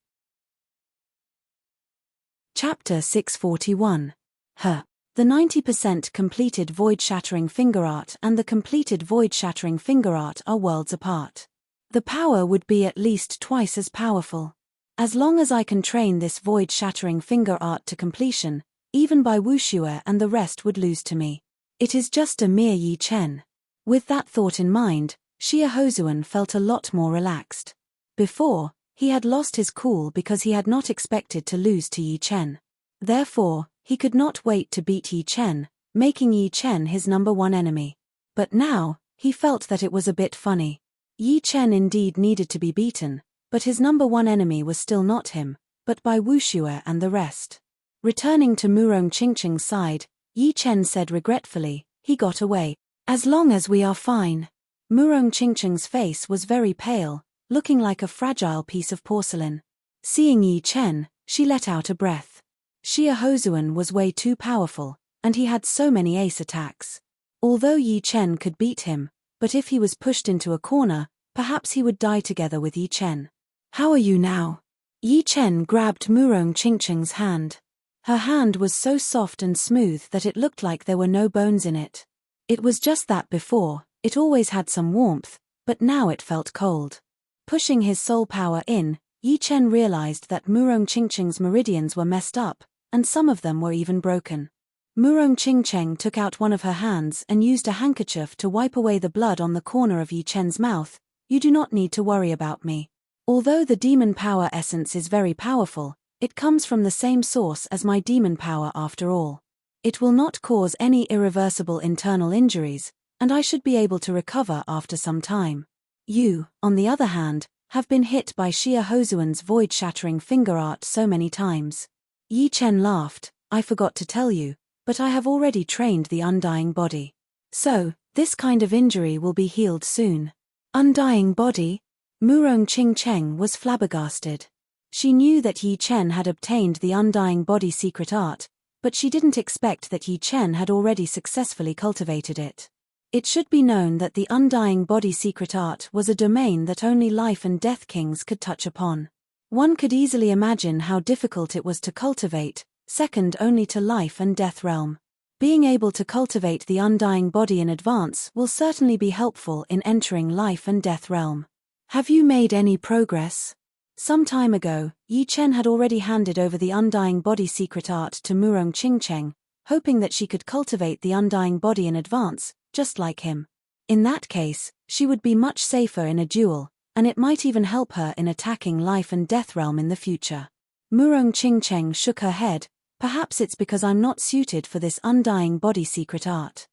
Chapter 641. The 90% completed void-shattering finger art and the completed void-shattering finger art are worlds apart. The power would be at least twice as powerful. As long as I can train this void-shattering finger art to completion, even by Wuxue and the rest would lose to me. It is just a mere Yi Chen. With that thought in mind, Xie Hozuan felt a lot more relaxed. Before, he had lost his cool because he had not expected to lose to Yi Chen. Therefore, he could not wait to beat Yi Chen, making Yi Chen his number 1 enemy. But now, he felt that it was a bit funny. Yi Chen indeed needed to be beaten, but his number 1 enemy was still not him, but by Wuxue and the rest. Returning to Murong Qingqing's side, Yi Chen said regretfully. He got away. As long as we are fine. Murong Qingqing's face was very pale, looking like a fragile piece of porcelain. Seeing Yi Chen, she let out a breath. Xia Hozuan was way too powerful, and he had so many ace attacks. Although Yi Chen could beat him, but if he was pushed into a corner, perhaps he would die together with Yi Chen. How are you now? Yi Chen grabbed Murong Qingqing's hand. Her hand was so soft and smooth that it looked like there were no bones in it. It was just that before, it always had some warmth, but now it felt cold. Pushing his soul power in, Yi Chen realized that Murong Qingqing's meridians were messed up, and some of them were even broken. Murong Qingqing took out one of her hands and used a handkerchief to wipe away the blood on the corner of Yi Chen's mouth. You do not need to worry about me. Although the demon power essence is very powerful, it comes from the same source as my demon power after all. It will not cause any irreversible internal injuries, and I should be able to recover after some time. You, on the other hand, have been hit by Xia Hozuan's void-shattering finger art so many times. Yi Chen laughed. I forgot to tell you, but I have already trained the undying body. So, this kind of injury will be healed soon. Undying body? Murong Qingqing was flabbergasted. She knew that Yi Chen had obtained the undying body secret art, but she didn't expect that Yi Chen had already successfully cultivated it. It should be known that the undying body secret art was a domain that only life and death kings could touch upon. One could easily imagine how difficult it was to cultivate, second only to life and death realm. Being able to cultivate the undying body in advance will certainly be helpful in entering life and death realm. Have you made any progress? Some time ago, Yi Chen had already handed over the undying body secret art to Murong Qingqing, hoping that she could cultivate the undying body in advance, just like him. In that case, she would be much safer in a duel, and it might even help her in attacking life and death realm in the future. Murong Qingqing shook her head. Perhaps it's because I'm not suited for this undying body secret art.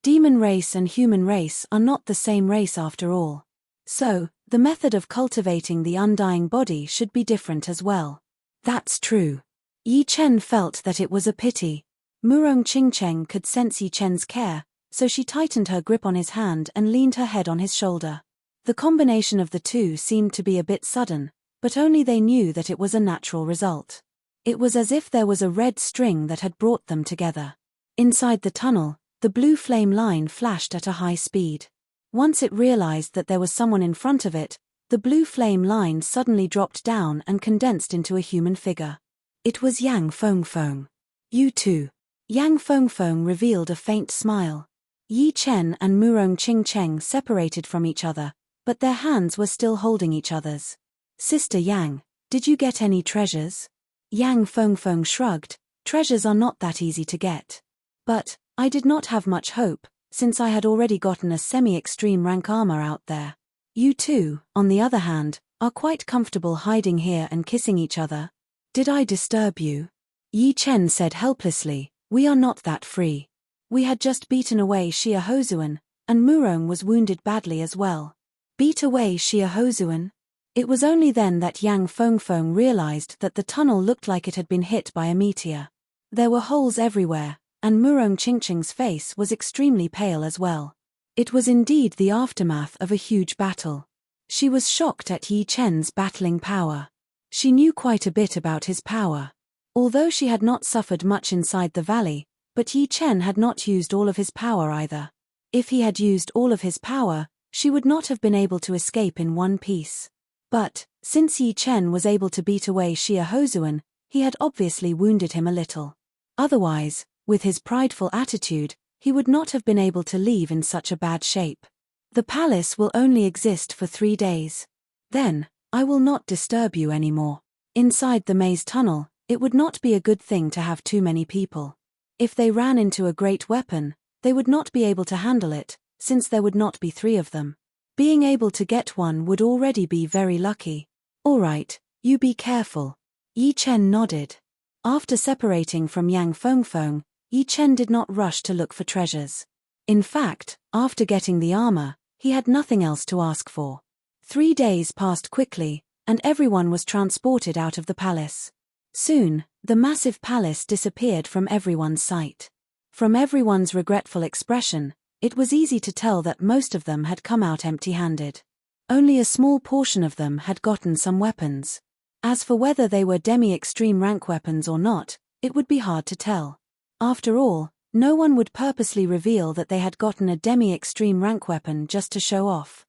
Demon race and human race are not the same race after all. So, the method of cultivating the undying body should be different as well. That's true. Yi Chen felt that it was a pity. Murong Qingqing could sense Yi Chen's care, so she tightened her grip on his hand and leaned her head on his shoulder. The combination of the two seemed to be a bit sudden, but only they knew that it was a natural result. It was as if there was a red string that had brought them together. Inside the tunnel, the blue flame line flashed at a high speed. Once it realized that there was someone in front of it, the blue flame line suddenly dropped down and condensed into a human figure. It was Yang Fengfeng. You too. Yang Fengfeng revealed a faint smile. Yi Chen and Murong Qingqing separated from each other, but their hands were still holding each other's. Sister Yang, did you get any treasures? Yang Fengfeng shrugged. Treasures are not that easy to get. But, I did not have much hope, since I had already gotten a semi-extreme rank armor out there. You two, on the other hand, are quite comfortable hiding here and kissing each other. Did I disturb you? Yi Chen said helplessly. We are not that free. We had just beaten away Xia Hozuan, and Murong was wounded badly as well. Beat away Xia Hozuan? It was only then that Yang Fengfeng realized that the tunnel looked like it had been hit by a meteor. There were holes everywhere, and Murong Qingqing's face was extremely pale as well. It was indeed the aftermath of a huge battle. She was shocked at Yi Chen's battling power. She knew quite a bit about his power. Although she had not suffered much inside the valley, but Yi Chen had not used all of his power either. If he had used all of his power, she would not have been able to escape in one piece. But, since Yi Chen was able to beat away Xia Hozuan, he had obviously wounded him a little. Otherwise, with his prideful attitude, he would not have been able to leave in such a bad shape. The palace will only exist for 3 days. Then, I will not disturb you anymore. Inside the maze tunnel, it would not be a good thing to have too many people. If they ran into a great weapon, they would not be able to handle it, since there would not be 3 of them. Being able to get one would already be very lucky. All right, you be careful. Yi Chen nodded. After separating from Yang Fengfeng, Yi Chen did not rush to look for treasures. In fact, after getting the armor, he had nothing else to ask for. 3 days passed quickly, and everyone was transported out of the palace. Soon, The massive palace disappeared from everyone's sight. From everyone's regretful expression, it was easy to tell that most of them had come out empty-handed. Only a small portion of them had gotten some weapons. As for whether they were demi-extreme rank weapons or not, it would be hard to tell. After all, no one would purposely reveal that they had gotten a demi-extreme rank weapon just to show off.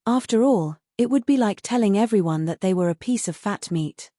After all, it would be like telling everyone that they were a piece of fat meat.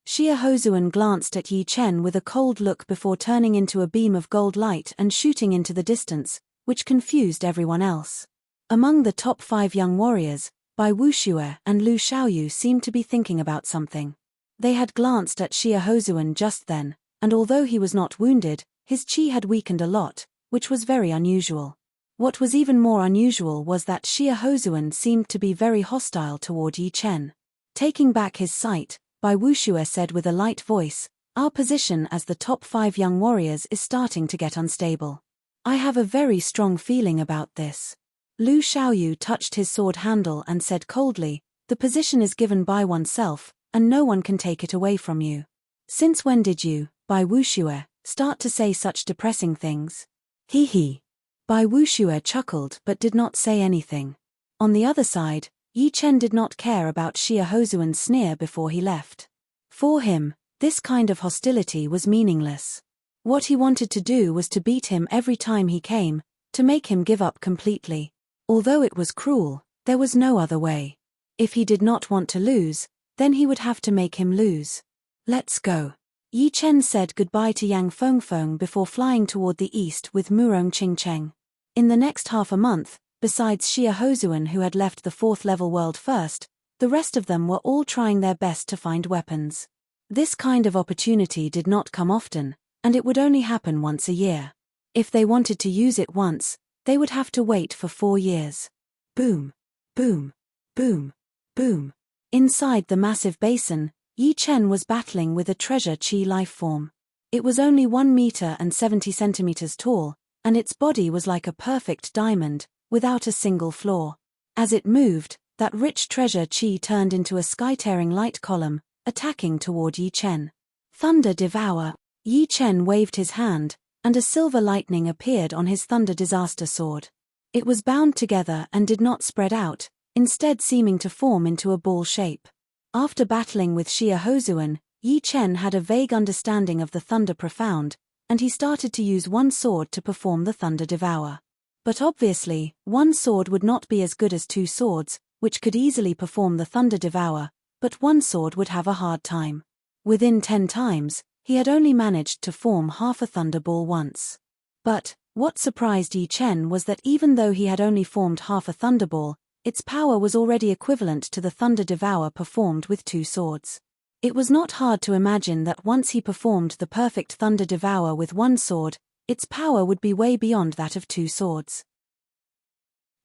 Xia Hozun glanced at Yi Chen with a cold look before turning into a beam of gold light and shooting into the distance, which confused everyone else. Among the top 5 young warriors, Bai Wuxue and Lu Xiaoyu seemed to be thinking about something. They had glanced at Xia Hozun just then, and although he was not wounded, his qi had weakened a lot, which was very unusual. What was even more unusual was that Xia Hozun seemed to be very hostile toward Yi Chen. Taking back his sight, Bai Wuxue said with a light voice, "Our position as the top 5 young warriors is starting to get unstable. I have a very strong feeling about this." Lu Xiaoyu touched his sword handle and said coldly, "The position is given by oneself, and no one can take it away from you. Since when did you, Bai Wuxue, start to say such depressing things?" He. Bai Wuxue chuckled but did not say anything. On the other side, Yi Chen did not care about Xia Hozun's sneer before he left. For him, this kind of hostility was meaningless. What he wanted to do was to beat him every time he came, to make him give up completely. Although it was cruel, there was no other way. If he did not want to lose, then he would have to make him lose. "Let's go." Yi Chen said goodbye to Yang Fengfeng before flying toward the east with Murong Qingcheng. In the next half a month, besides Xia Hozun who had left the 4th level world first, the rest of them were all trying their best to find weapons. This kind of opportunity did not come often, and it would only happen once a year. If they wanted to use it once, they would have to wait for 4 years. Boom, boom, boom, boom. Inside the massive basin, Yi Chen was battling with a treasure chi life form. It was only 1 meter and 70 centimeters tall, and its body was like a perfect diamond, without a single flaw. As it moved, that rich treasure chi turned into a sky-tearing light column, attacking toward Yi Chen. Thunder Devour. Yi Chen waved his hand, and a silver lightning appeared on his Thunder Disaster sword. It was bound together and did not spread out, instead seeming to form into a ball shape. After battling with Xia Hozun, Yi Chen had a vague understanding of the Thunder Profound, and he started to use one sword to perform the Thunder Devour. But obviously, one sword would not be as good as 2 swords, which could easily perform the Thunder Devour, but one sword would have a hard time. Within 10 times, he had only managed to form half a Thunder Ball once. But, what surprised Yi Chen was that even though he had only formed half a Thunder Ball, its power was already equivalent to the Thunder Devour performed with 2 swords. It was not hard to imagine that once he performed the perfect Thunder Devour with 1 sword, its power would be way beyond that of 2 swords.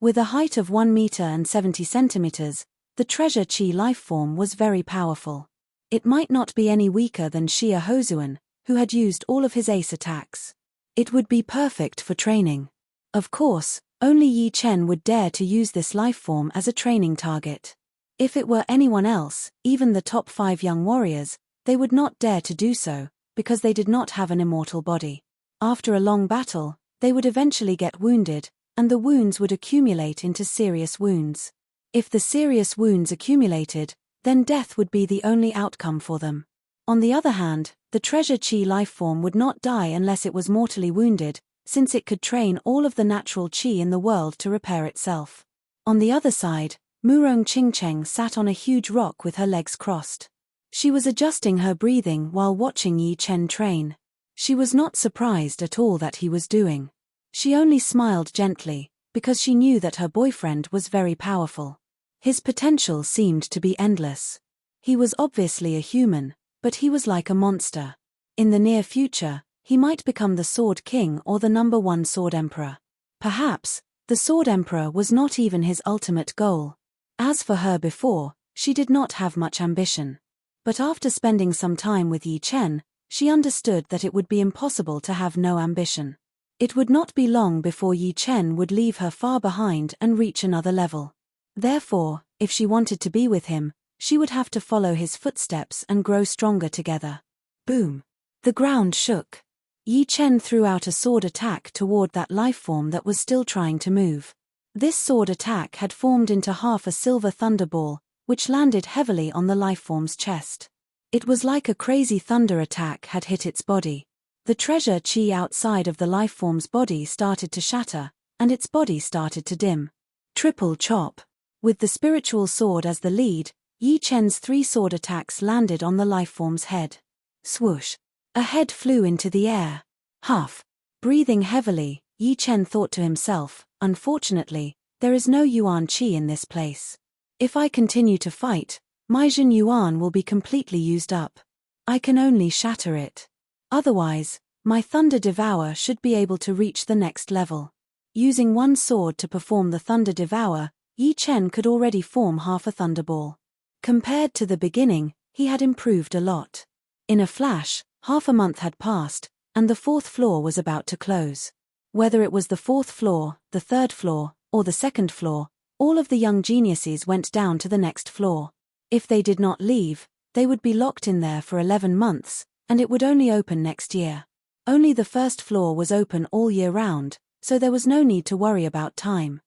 With a height of 1 meter and 70 centimeters, the treasure chi life form was very powerful. It might not be any weaker than Xia Hozun, who had used all of his ace attacks. It would be perfect for training. Of course, only Yi Chen would dare to use this life form as a training target. If it were anyone else, even the top 5 young warriors, they would not dare to do so, because they did not have an immortal body. After a long battle, they would eventually get wounded, and the wounds would accumulate into serious wounds. If the serious wounds accumulated, then death would be the only outcome for them. On the other hand, the treasure chi life form would not die unless it was mortally wounded, since it could train all of the natural chi in the world to repair itself. On the other side, Murong Qingcheng sat on a huge rock with her legs crossed. She was adjusting her breathing while watching Yi Chen train. She was not surprised at all that he was doing. She only smiled gently, because she knew that her boyfriend was very powerful. His potential seemed to be endless. He was obviously a human, but he was like a monster. In the near future, he might become the Sword King or the #1 Sword Emperor. Perhaps, the Sword Emperor was not even his ultimate goal. As for her before, she did not have much ambition. But after spending some time with Yi Chen, she understood that it would be impossible to have no ambition. It would not be long before Yi Chen would leave her far behind and reach another level. Therefore, if she wanted to be with him, she would have to follow his footsteps and grow stronger together. Boom! The ground shook. Yi Chen threw out a sword attack toward that lifeform that was still trying to move. This sword attack had formed into half a silver thunderball, which landed heavily on the lifeform's chest. It was like a crazy thunder attack had hit its body. The treasure chi outside of the lifeform's body started to shatter, and its body started to dim. Triple chop. With the spiritual sword as the lead, Yi Chen's 3 sword attacks landed on the lifeform's head. Swoosh. A head flew into the air. Huff. Breathing heavily, Yi Chen thought to himself, unfortunately, there is no Yuan Qi in this place. If I continue to fight, my Jin Yuan will be completely used up. I can only shatter it. Otherwise, my Thunder Devour should be able to reach the next level. Using one sword to perform the Thunder Devour, Yi Chen could already form half a thunderball. Compared to the beginning, he had improved a lot. In a flash, half a month had passed, and the 4th floor was about to close. Whether it was the 4th floor, the 3rd floor, or the 2nd floor, all of the young geniuses went down to the next floor. If they did not leave, they would be locked in there for 11 months, and it would only open next year. Only the 1st floor was open all year round, so there was no need to worry about time.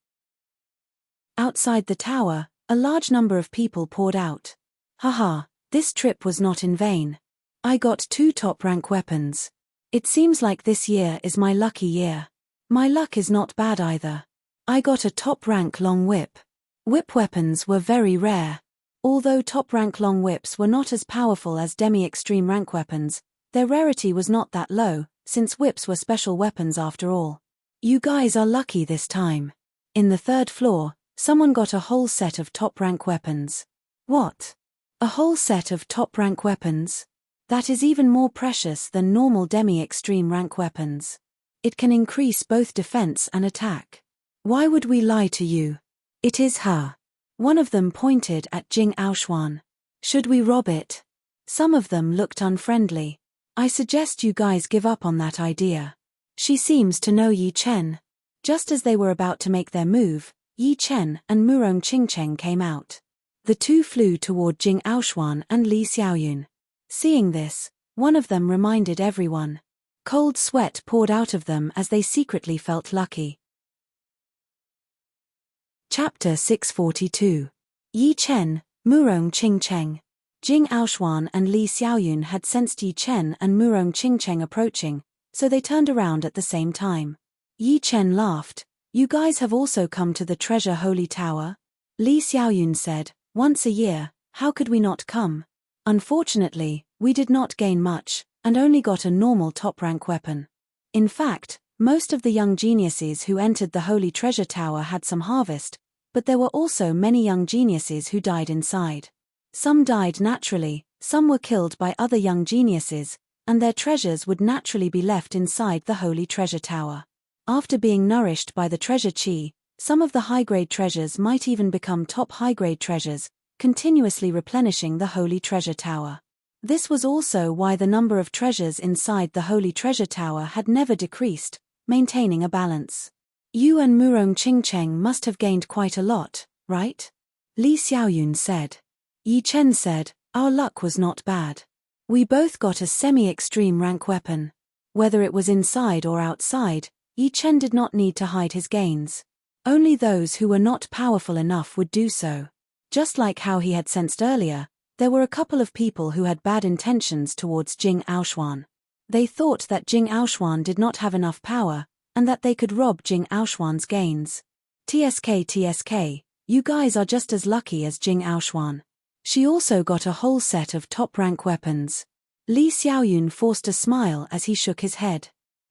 Outside the tower, a large number of people poured out. Haha, this trip was not in vain. I got 2 top-rank weapons. It seems like this year is my lucky year. My luck is not bad either. I got a top-rank long whip. Whip weapons were very rare. Although top-rank long whips were not as powerful as demi-extreme rank weapons, their rarity was not that low, since whips were special weapons after all. You guys are lucky this time. In the 3rd floor, someone got a whole set of top-rank weapons. What? A whole set of top-rank weapons? That is even more precious than normal demi-extreme rank weapons. It can increase both defense and attack. Why would we lie to you? It is her. One of them pointed at Jing Aoshuan. Should we rob it? Some of them looked unfriendly. I suggest you guys give up on that idea. She seems to know Yi Chen. Just as they were about to make their move, Yi Chen and Murong Qingcheng came out. The 2 flew toward Jing Aoshuan and Li Xiaoyun. Seeing this, one of them reminded everyone. Cold sweat poured out of them as they secretly felt lucky. Chapter 642. Yi Chen, Murong Qingcheng. Jing Aoshuan and Li Xiaoyun had sensed Yi Chen and Murong Qingcheng approaching, so they turned around at the same time. Yi Chen laughed. You guys have also come to the Treasure Holy Tower? Li Xiaoyun said, once a year, how could we not come? Unfortunately, we did not gain much, and only got a normal top-rank weapon. In fact, most of the young geniuses who entered the Holy Treasure Tower had some harvest, but there were also many young geniuses who died inside. Some died naturally, some were killed by other young geniuses, and their treasures would naturally be left inside the Holy Treasure Tower. After being nourished by the treasure chi, some of the high-grade treasures might even become top high-grade treasures, continuously replenishing the Holy Treasure Tower. This was also why the number of treasures inside the Holy Treasure Tower had never decreased, maintaining a balance. You and Murong Qingcheng must have gained quite a lot, right? Li Xiaoyun said. Yi Chen said, our luck was not bad. We both got a semi-extreme rank weapon. Whether it was inside or outside, Yi Chen did not need to hide his gains. Only those who were not powerful enough would do so. Just like how he had sensed earlier, there were a couple of people who had bad intentions towards Jing Aoshuan. They thought that Jing Aoshuan did not have enough power, and that they could rob Jing Aoshuan's gains. TSK, you guys are just as lucky as Jing Aoshuan. She also got a whole set of top-rank weapons. Li Xiaoyun forced a smile as he shook his head.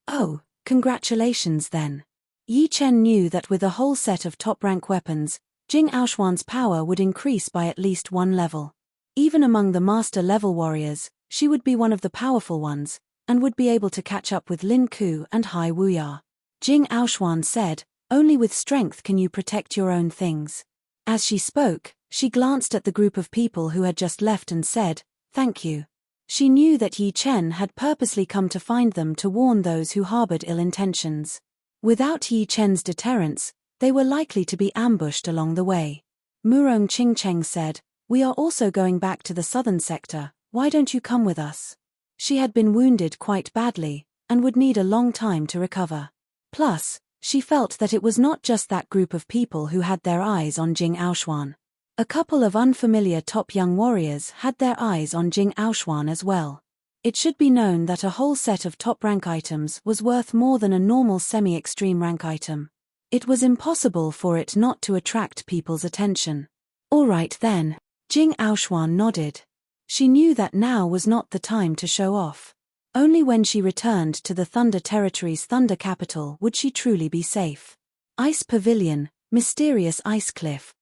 Oh, congratulations then. Yi Chen knew that with a whole set of top-rank weapons, Jing Aoshuan's power would increase by at least 1 level. Even among the master-level warriors, she would be one of the powerful ones, and would be able to catch up with Lin Ku and Hai Wuya. Jing Aoshuan said, only with strength can you protect your own things. As she spoke, she glanced at the group of people who had just left and said, thank you. She knew that Yi Chen had purposely come to find them to warn those who harbored ill intentions. Without Yi Chen's deterrence, they were likely to be ambushed along the way. Murong Qingcheng said, We are also going back to the southern sector, why don't you come with us? She had been wounded quite badly, and would need a long time to recover. Plus, she felt that it was not just that group of people who had their eyes on Jing Aoshuan. A couple of unfamiliar top young warriors had their eyes on Jing Aoshuan as well. It should be known that a whole set of top-rank items was worth more than a normal semi-extreme rank item. It was impossible for it not to attract people's attention. All right then. Jing Aoshuan nodded. She knew that now was not the time to show off. Only when she returned to the Thunder Territory's Thunder Capital would she truly be safe. Ice Pavilion, Mysterious Ice Cliff.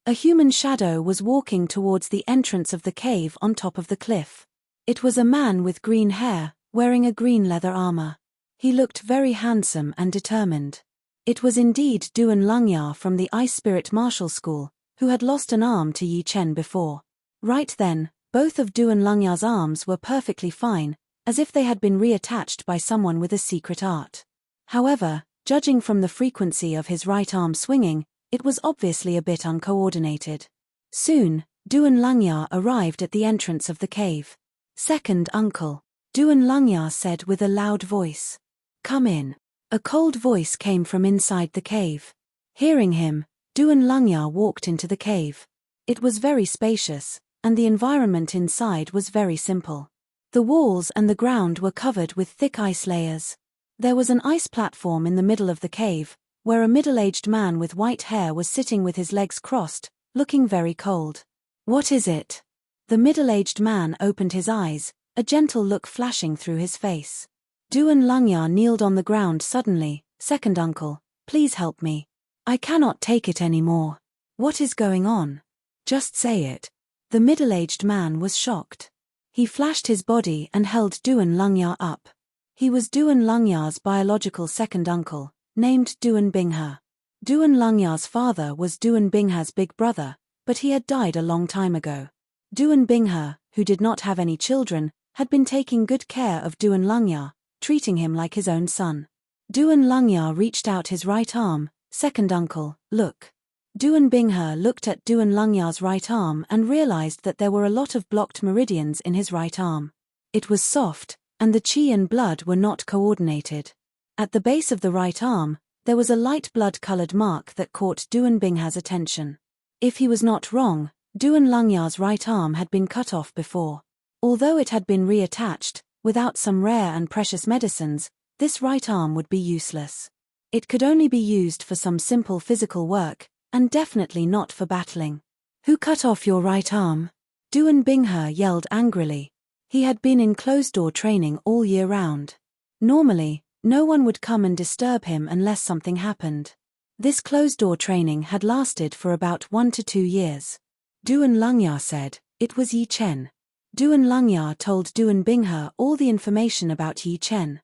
A human shadow was walking towards the entrance of the cave on top of the cliff. It was a man with green hair, wearing a green leather armor. He looked very handsome and determined. It was indeed Duan Lungya from the Ice Spirit Martial School, who had lost an arm to Yi Chen before. Right then, both of Duan Lungya's arms were perfectly fine, as if they had been reattached by someone with a secret art. However, judging from the frequency of his right arm swinging, it was obviously a bit uncoordinated. Soon, Duan Lungya arrived at the entrance of the cave. Second uncle, Duan Lungya said with a loud voice. Come in. A cold voice came from inside the cave. Hearing him, Duan Lungya walked into the cave. It was very spacious, and the environment inside was very simple. The walls and the ground were covered with thick ice layers. There was an ice platform in the middle of the cave, where a middle-aged man with white hair was sitting with his legs crossed, looking very cold. What is it? The middle-aged man opened his eyes, a gentle look flashing through his face. Duan Lungya kneeled on the ground suddenly. Second uncle, please help me. I cannot take it anymore. What is going on? Just say it. The middle-aged man was shocked. He flashed his body and held Duan Lungya up. He was Duan Lungya's biological second uncle, named Duan Binghe. Duan Lungya's father was Duan Binghe's big brother, but he had died a long time ago. Duan Binghe, who did not have any children, had been taking good care of Duan Lungya, treating him like his own son. Duan Lungya reached out his right arm. Second uncle, look. Duan Binghe looked at Duan Lungya's right arm and realized that there were a lot of blocked meridians in his right arm. It was soft, and the qi and blood were not coordinated. At the base of the right arm, there was a light blood-colored mark that caught Duan Binghe's attention. If he was not wrong, Duan Lungya's right arm had been cut off before. Although it had been reattached, without some rare and precious medicines, this right arm would be useless. It could only be used for some simple physical work, and definitely not for battling. Who cut off your right arm? Duan Binghe yelled angrily. He had been in closed-door training all year round. Normally, no one would come and disturb him unless something happened. This closed-door training had lasted for about 1 to 2 years. Duan Lungya said, it was Yi Chen. Duan Lungya told Duan Binghe all the information about Yi Chen.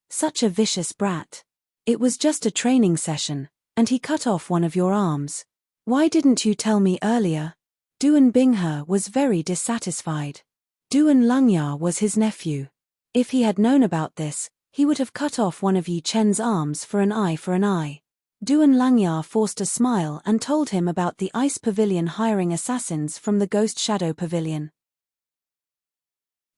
Such a vicious brat. It was just a training session, and he cut off one of your arms. Why didn't you tell me earlier? Duan Binghe was very dissatisfied. Duan Lungya was his nephew. If he had known about this, he would have cut off one of Yi Chen's arms for an eye for an eye. Duan Lungya forced a smile and told him about the Ice Pavilion hiring assassins from the Ghost Shadow Pavilion.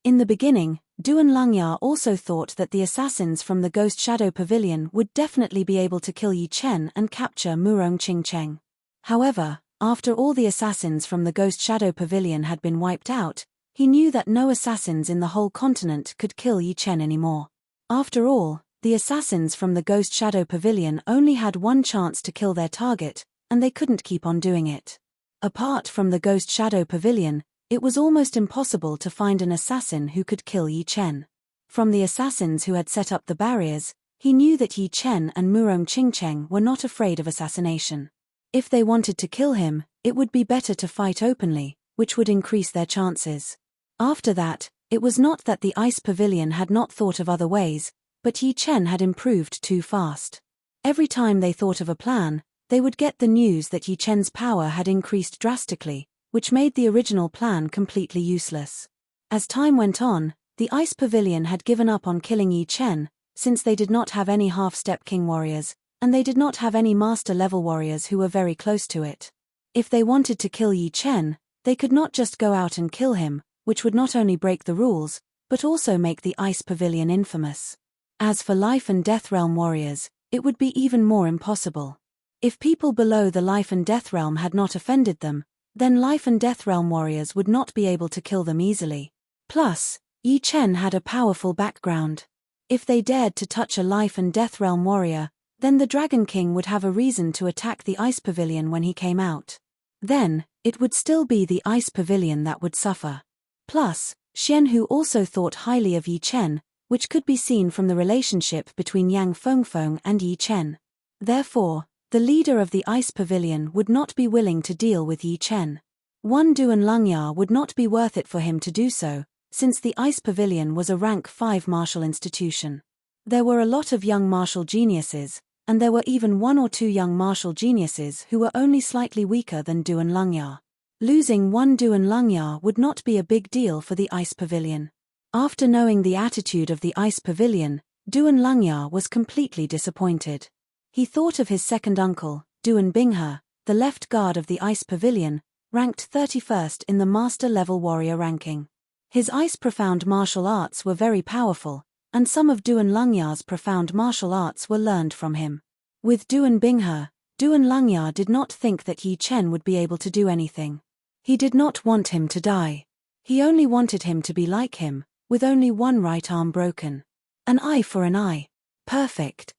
In the beginning, Duan Lungya also thought that the assassins from the Ghost Shadow Pavilion would definitely be able to kill Yi Chen and capture Murong Qingcheng. However, after all the assassins from the Ghost Shadow Pavilion had been wiped out, he knew that no assassins in the whole continent could kill Yi Chen anymore. After all, the assassins from the Ghost Shadow Pavilion only had one chance to kill their target, and they couldn't keep on doing it. Apart from the Ghost Shadow Pavilion, it was almost impossible to find an assassin who could kill Yi Chen. From the assassins who had set up the barriers, he knew that Yi Chen and Murong Qingcheng were not afraid of assassination. If they wanted to kill him, it would be better to fight openly, which would increase their chances. After that, it was not that the Ice Pavilion had not thought of other ways, but Yi Chen had improved too fast. Every time they thought of a plan, they would get the news that Yi Chen's power had increased drastically, which made the original plan completely useless. As time went on, the Ice Pavilion had given up on killing Yi Chen, since they did not have any half-step king warriors, and they did not have any master-level warriors who were very close to it. If they wanted to kill Yi Chen, they could not just go out and kill him, which would not only break the rules, but also make the Ice Pavilion infamous. As for Life and Death Realm warriors, it would be even more impossible. If people below the Life and Death Realm had not offended them, then Life and Death Realm warriors would not be able to kill them easily. Plus, Yi Chen had a powerful background. If they dared to touch a Life and Death Realm warrior, then the Dragon King would have a reason to attack the Ice Pavilion when he came out. Then, it would still be the Ice Pavilion that would suffer. Plus, Xianhu also thought highly of Yi Chen, which could be seen from the relationship between Yang Fengfeng and Yi Chen. Therefore, the leader of the Ice Pavilion would not be willing to deal with Yi Chen. One Duan Longya would not be worth it for him to do so, since the Ice Pavilion was a rank 5 martial institution. There were a lot of young martial geniuses, and there were even 1 or 2 young martial geniuses who were only slightly weaker than Duan Longya. Losing 1 Duan Longya would not be a big deal for the Ice Pavilion. After knowing the attitude of the Ice Pavilion, Duan Longya was completely disappointed. He thought of his second uncle, Duan Binghe, the left guard of the Ice Pavilion, ranked 31st in the Master-level warrior ranking. His ice profound martial arts were very powerful, and some of Duan Longya's profound martial arts were learned from him. With Duan Binghe, Duan Longya did not think that Yi Chen would be able to do anything. He did not want him to die. He only wanted him to be like him, with only one right arm broken. An eye for an eye. Perfect.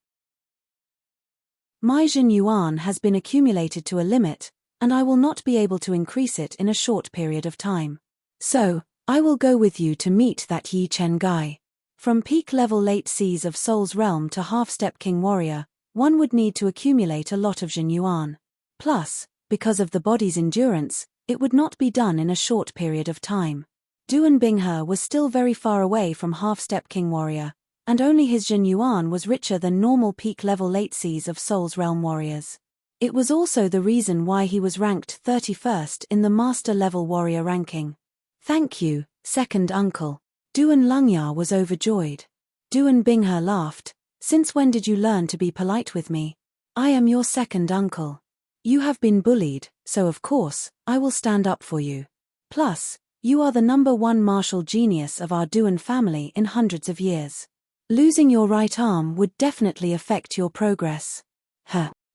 My Jin Yuan has been accumulated to a limit, and I will not be able to increase it in a short period of time. So, I will go with you to meet that Yi Chen guy. From peak level late seas of Soul's Realm to half-step King Warrior, one would need to accumulate a lot of Jin Yuan. Plus, because of the body's endurance, it would not be done in a short period of time. Duan Binghe was still very far away from half-step King Warrior, and only his Jin Yuan was richer than normal peak level late seas of Soul's Realm warriors. It was also the reason why he was ranked 31st in the Master level warrior ranking. Thank you, second uncle. Duan Longya was overjoyed. Duan Binghe laughed. Since when did you learn to be polite with me? I am your second uncle. You have been bullied, so of course, I will stand up for you. Plus, you are the number 1 martial genius of our Duan family in hundreds of years. Losing your right arm would definitely affect your progress.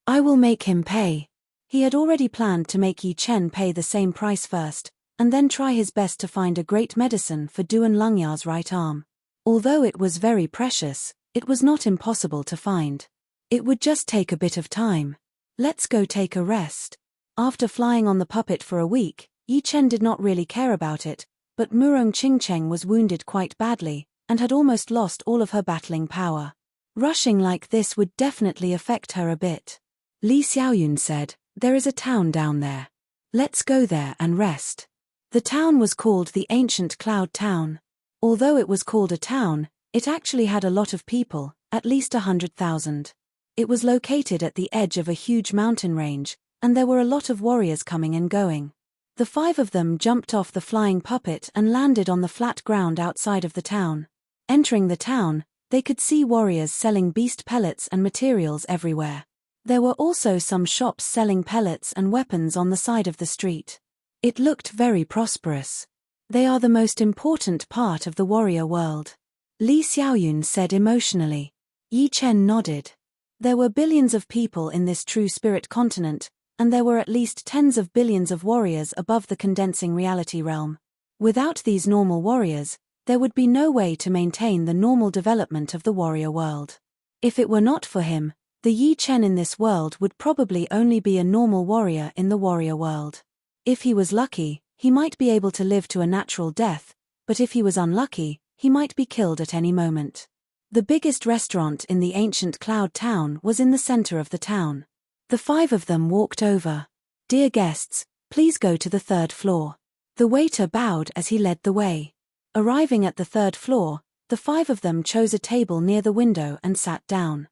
I will make him pay. He had already planned to make Yi Chen pay the same price first, and then try his best to find a great medicine for Duan Longya's right arm. Although it was very precious, it was not impossible to find. It would just take a bit of time. Let's go take a rest. After flying on the puppet for a week, Yi Chen did not really care about it, but Murong Qingcheng was wounded quite badly, and had almost lost all of her battling power. Rushing like this would definitely affect her a bit. Li Xiaoyun said, "There is a town down there. Let's go there and rest." The town was called the Ancient Cloud Town. Although it was called a town, it actually had a lot of people, at least 100,000. It was located at the edge of a huge mountain range, and there were a lot of warriors coming and going. The 5 of them jumped off the flying puppet and landed on the flat ground outside of the town. Entering the town, they could see warriors selling beast pellets and materials everywhere. There were also some shops selling pellets and weapons on the side of the street. It looked very prosperous. They are the most important part of the warrior world. Li Xiaoyun said emotionally. Yi Chen nodded. There were billions of people in this true spirit continent, and there were at least tens of billions of warriors above the condensing reality realm. Without these normal warriors, there would be no way to maintain the normal development of the warrior world. If it were not for him, the Yi Chen in this world would probably only be a normal warrior in the warrior world. If he was lucky, he might be able to live to a natural death, but if he was unlucky, he might be killed at any moment. The biggest restaurant in the ancient cloud town was in the center of the town. The 5 of them walked over. "Dear guests, please go to the 3rd floor." The waiter bowed as he led the way. Arriving at the 3rd floor, the 5 of them chose a table near the window and sat down.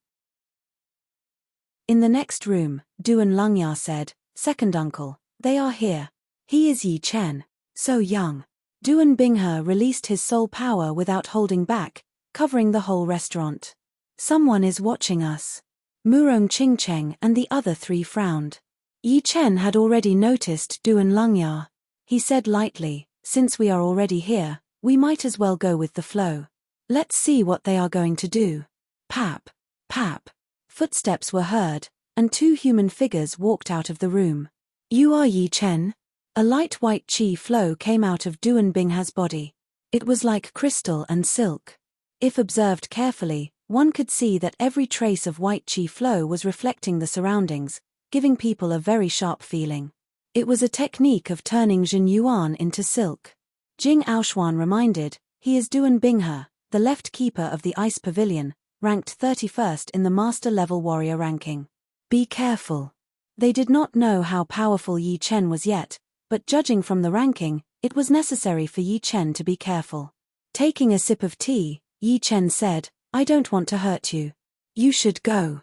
In the next room, Duan Longya said, "Second uncle, they are here. He is Yi Chen, so young." Duan Binghe released his soul power without holding back, covering the whole restaurant. "Someone is watching us." Murong Qingcheng and the other 3 frowned. Yi Chen had already noticed Duan Lungya. He said lightly, "Since we are already here, we might as well go with the flow. Let's see what they are going to do." Pap, pap. Footsteps were heard, and two human figures walked out of the room. "You are Yi Chen?" A light white qi flow came out of Duan Bingha's body. It was like crystal and silk. If observed carefully, one could see that every trace of white qi flow was reflecting the surroundings, giving people a very sharp feeling. It was a technique of turning Jin Yuan into silk. Jing Aoshuan reminded, "He is Duan Binghe, the left keeper of the Ice Pavilion, ranked 31st in the master-level warrior ranking. Be careful." They did not know how powerful Yi Chen was yet, but judging from the ranking, it was necessary for Yi Chen to be careful. Taking a sip of tea, Yi Chen said, "I don't want to hurt you. You should go."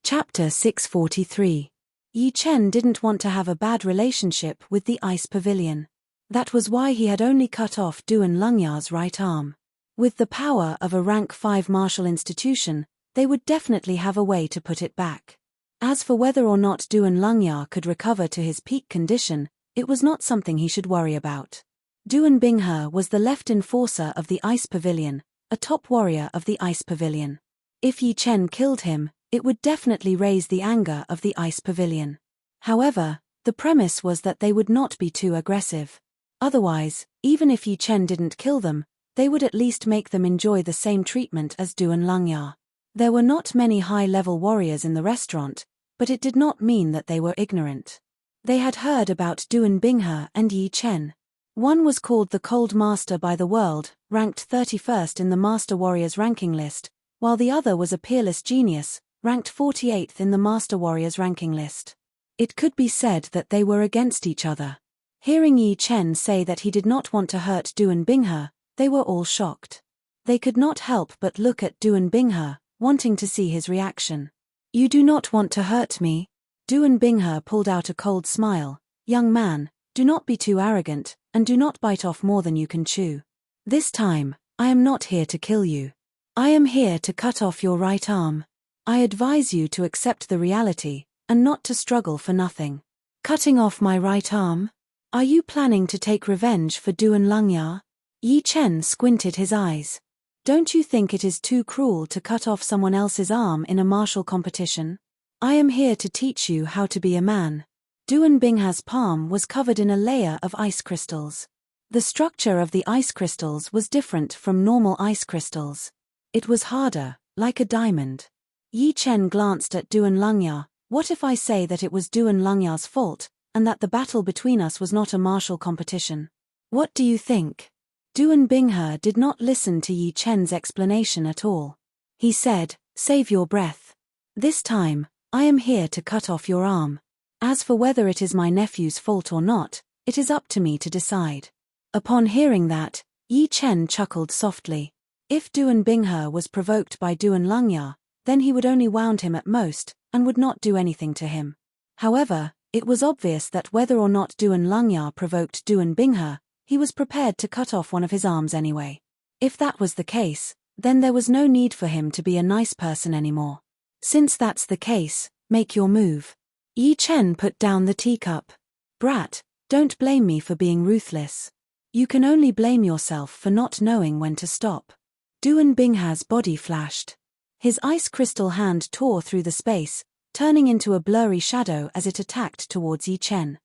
Chapter 643. Yi Chen didn't want to have a bad relationship with the Ice Pavilion. That was why he had only cut off Duan Lungya's right arm. With the power of a rank 5 martial institution, they would definitely have a way to put it back. As for whether or not Duan Lungya could recover to his peak condition, it was not something he should worry about. Duan Binghe was the left enforcer of the Ice Pavilion, a top warrior of the Ice Pavilion. If Yi Chen killed him, it would definitely raise the anger of the Ice Pavilion. However, the premise was that they would not be too aggressive. Otherwise, even if Yi Chen didn't kill them, they would at least make them enjoy the same treatment as Duan Lungya. There were not many high-level warriors in the restaurant, but it did not mean that they were ignorant. They had heard about Duan Binghe and Yi Chen. One was called the Cold Master by the world, ranked 31st in the Master Warriors ranking list, while the other was a peerless genius, ranked 48th in the Master Warriors ranking list. It could be said that they were against each other. Hearing Yi Chen say that he did not want to hurt Duan Binghe, they were all shocked. They could not help but look at Duan Binghe, wanting to see his reaction. "You do not want to hurt me?" Duan Binghe pulled out a cold smile. "Young man, do not be too arrogant, and do not bite off more than you can chew. This time, I am not here to kill you. I am here to cut off your right arm. I advise you to accept the reality, and not to struggle for nothing." "Cutting off my right arm? Are you planning to take revenge for Duan Lungya?" Yi Chen squinted his eyes. "Don't you think it is too cruel to cut off someone else's arm in a martial competition? I am here to teach you how to be a man." Duan Binghe's palm was covered in a layer of ice crystals. The structure of the ice crystals was different from normal ice crystals. It was harder, like a diamond. Yi Chen glanced at Duan Lungya. "What if I say that it was Duan Lungya's fault, and that the battle between us was not a martial competition? What do you think?" Duan Binghe did not listen to Yi Chen's explanation at all. He said, "Save your breath. This time, I am here to cut off your arm. As for whether it is my nephew's fault or not, it is up to me to decide." Upon hearing that, Yi Chen chuckled softly. If Duan Binghe was provoked by Duan Lungya, then he would only wound him at most, and would not do anything to him. However, it was obvious that whether or not Duan Lungya provoked Duan Binghe, he was prepared to cut off one of his arms anyway. If that was the case, then there was no need for him to be a nice person anymore. Since that's the case, make your move. Yi Chen put down the teacup. "Brat, don't blame me for being ruthless. You can only blame yourself for not knowing when to stop." Duan Binghe's body flashed. His ice crystal hand tore through the space, turning into a blurry shadow as it attacked towards Yi Chen.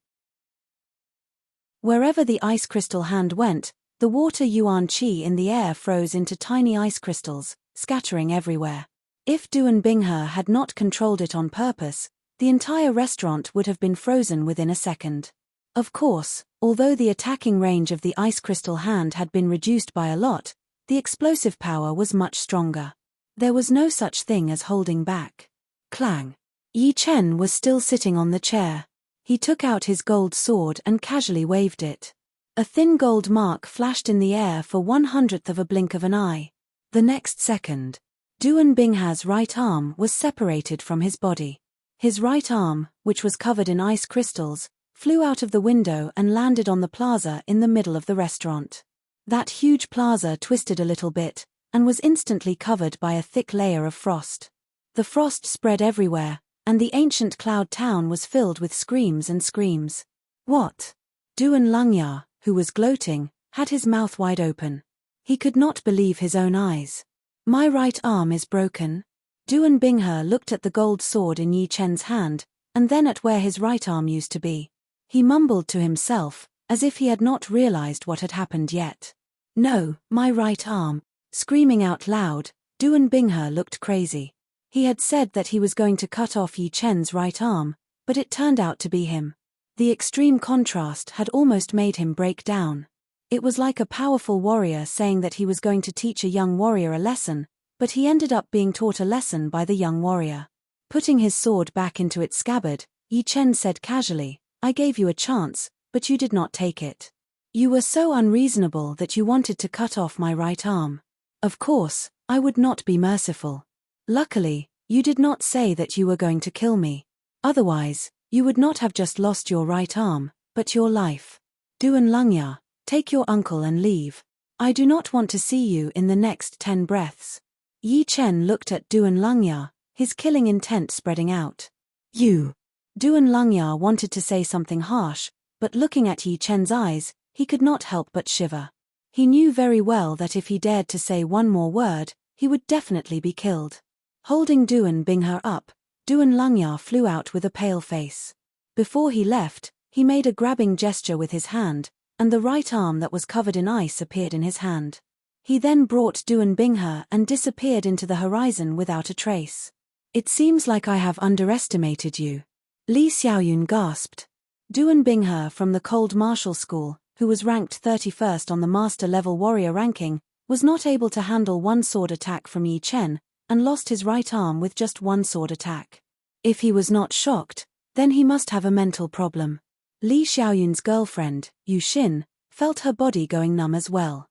Wherever the ice crystal hand went, the water yuan qi in the air froze into tiny ice crystals, scattering everywhere. If Duan Binghe had not controlled it on purpose, the entire restaurant would have been frozen within a second. Of course, although the attacking range of the ice crystal hand had been reduced by a lot, the explosive power was much stronger. There was no such thing as holding back. Clang. Yi Chen was still sitting on the chair. He took out his gold sword and casually waved it. A thin gold mark flashed in the air for 1/100th of a blink of an eye. The next second, Duan Binghe's right arm was separated from his body. His right arm, which was covered in ice crystals, flew out of the window and landed on the plaza in the middle of the restaurant. That huge plaza twisted a little bit, and was instantly covered by a thick layer of frost. The frost spread everywhere, and the ancient cloud town was filled with screams and screams. What? Duan Lungya, who was gloating, had his mouth wide open. He could not believe his own eyes. My right arm is broken. Duan Binghe looked at the gold sword in Yi Chen's hand, and then at where his right arm used to be. He mumbled to himself, as if he had not realized what had happened yet. No, my right arm. Screaming out loud, Duan Binghe looked crazy. He had said that he was going to cut off Yi Chen's right arm, but it turned out to be him. The extreme contrast had almost made him break down. It was like a powerful warrior saying that he was going to teach a young warrior a lesson, but he ended up being taught a lesson by the young warrior. Putting his sword back into its scabbard, Yi Chen said casually, I gave you a chance, but you did not take it. You were so unreasonable that you wanted to cut off my right arm. Of course, I would not be merciful. Luckily, you did not say that you were going to kill me. Otherwise, you would not have just lost your right arm, but your life. Duan Lungya, take your uncle and leave. I do not want to see you in the next 10 breaths. Yi Chen looked at Duan Lungya, his killing intent spreading out. You. Duan Lungya wanted to say something harsh, but looking at Yi Chen's eyes, he could not help but shiver. He knew very well that if he dared to say one more word, he would definitely be killed. Holding Duan Binghe up, Duan Lungya flew out with a pale face. Before he left, he made a grabbing gesture with his hand, and the right arm that was covered in ice appeared in his hand. He then brought Duan Binghe and disappeared into the horizon without a trace. It seems like I have underestimated you. Li Xiaoyun gasped. Duan Binghe from the Cold Martial School, who was ranked 31st on the Master-level warrior ranking, was not able to handle one sword attack from Yi Chen, and lost his right arm with just one sword attack. If he was not shocked, then he must have a mental problem. Li Xiaoyun's girlfriend, Yu Xin, felt her body going numb as well.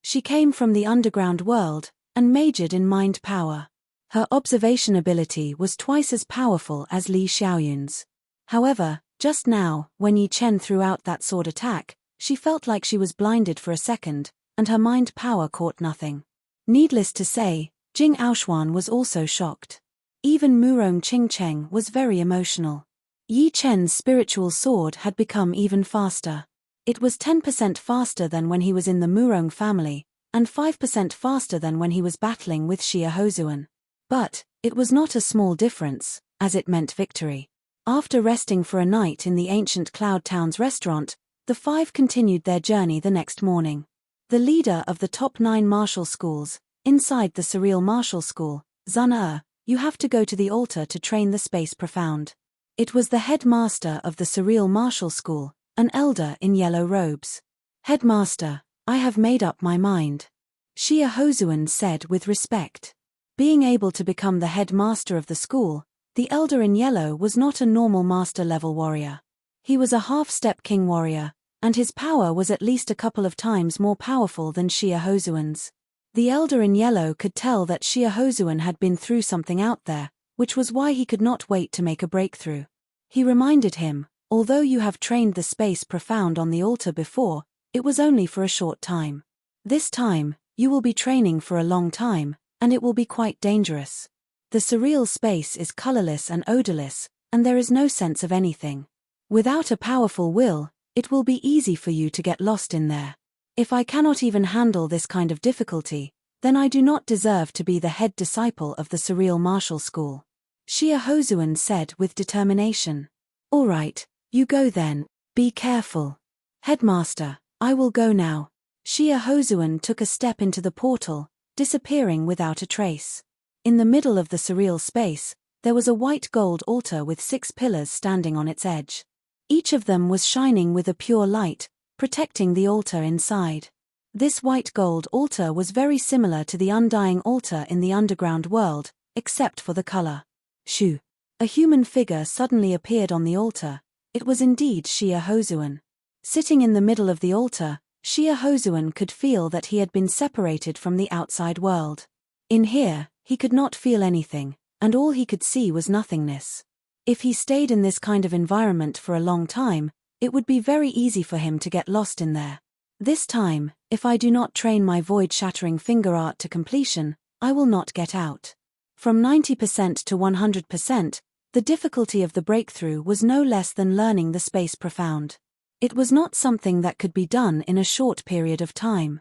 She came from the underground world, and majored in mind power. Her observation ability was twice as powerful as Li Xiaoyun's. However, just now, when Yi Chen threw out that sword attack, she felt like she was blinded for a second, and her mind power caught nothing. Needless to say, Jing Aoshuan was also shocked. Even Murong Qingcheng was very emotional. Yi Chen's spiritual sword had become even faster. It was 10% faster than when he was in the Murong family, and 5% faster than when he was battling with Xia Hozuan. But, it was not a small difference, as it meant victory. After resting for a night in the ancient Cloud Town's restaurant, the 5 continued their journey the next morning. The leader of the top 9 martial schools, inside the Surreal Martial School, Zun you have to go to the altar to train the Space Profound. It was the headmaster of the Surreal Martial School, an elder in yellow robes. Headmaster, I have made up my mind. Xia Hozuan said with respect. Being able to become the headmaster of the school, the elder in yellow was not a normal master-level warrior. He was a half-step king warrior, and his power was at least a couple of times more powerful than Xia Hozuan's. The elder in yellow could tell that Xia Hozuan had been through something out there, which was why he could not wait to make a breakthrough. He reminded him, although you have trained the Space Profound on the altar before, it was only for a short time. This time, you will be training for a long time, and it will be quite dangerous. The surreal space is colorless and odorless, and there is no sense of anything. Without a powerful will, it will be easy for you to get lost in there. If I cannot even handle this kind of difficulty, then I do not deserve to be the head disciple of the Surreal Martial School. Xia Hozuan said with determination. All right, you go then, be careful. Headmaster, I will go now. Xia Hozuan took a step into the portal, disappearing without a trace. In the middle of the surreal space, there was a white gold altar with 6 pillars standing on its edge. Each of them was shining with a pure light, protecting the altar inside. This white gold altar was very similar to the undying altar in the underground world, except for the color. Shoo! A human figure suddenly appeared on the altar. It was indeed Xia Hozuan. Sitting in the middle of the altar, Xia Hozuan could feel that he had been separated from the outside world. In here, he could not feel anything, and all he could see was nothingness. If he stayed in this kind of environment for a long time, it would be very easy for him to get lost in there. This time, if I do not train my void-shattering finger art to completion, I will not get out. From 90% to 100%, the difficulty of the breakthrough was no less than learning the space profound. It was not something that could be done in a short period of time.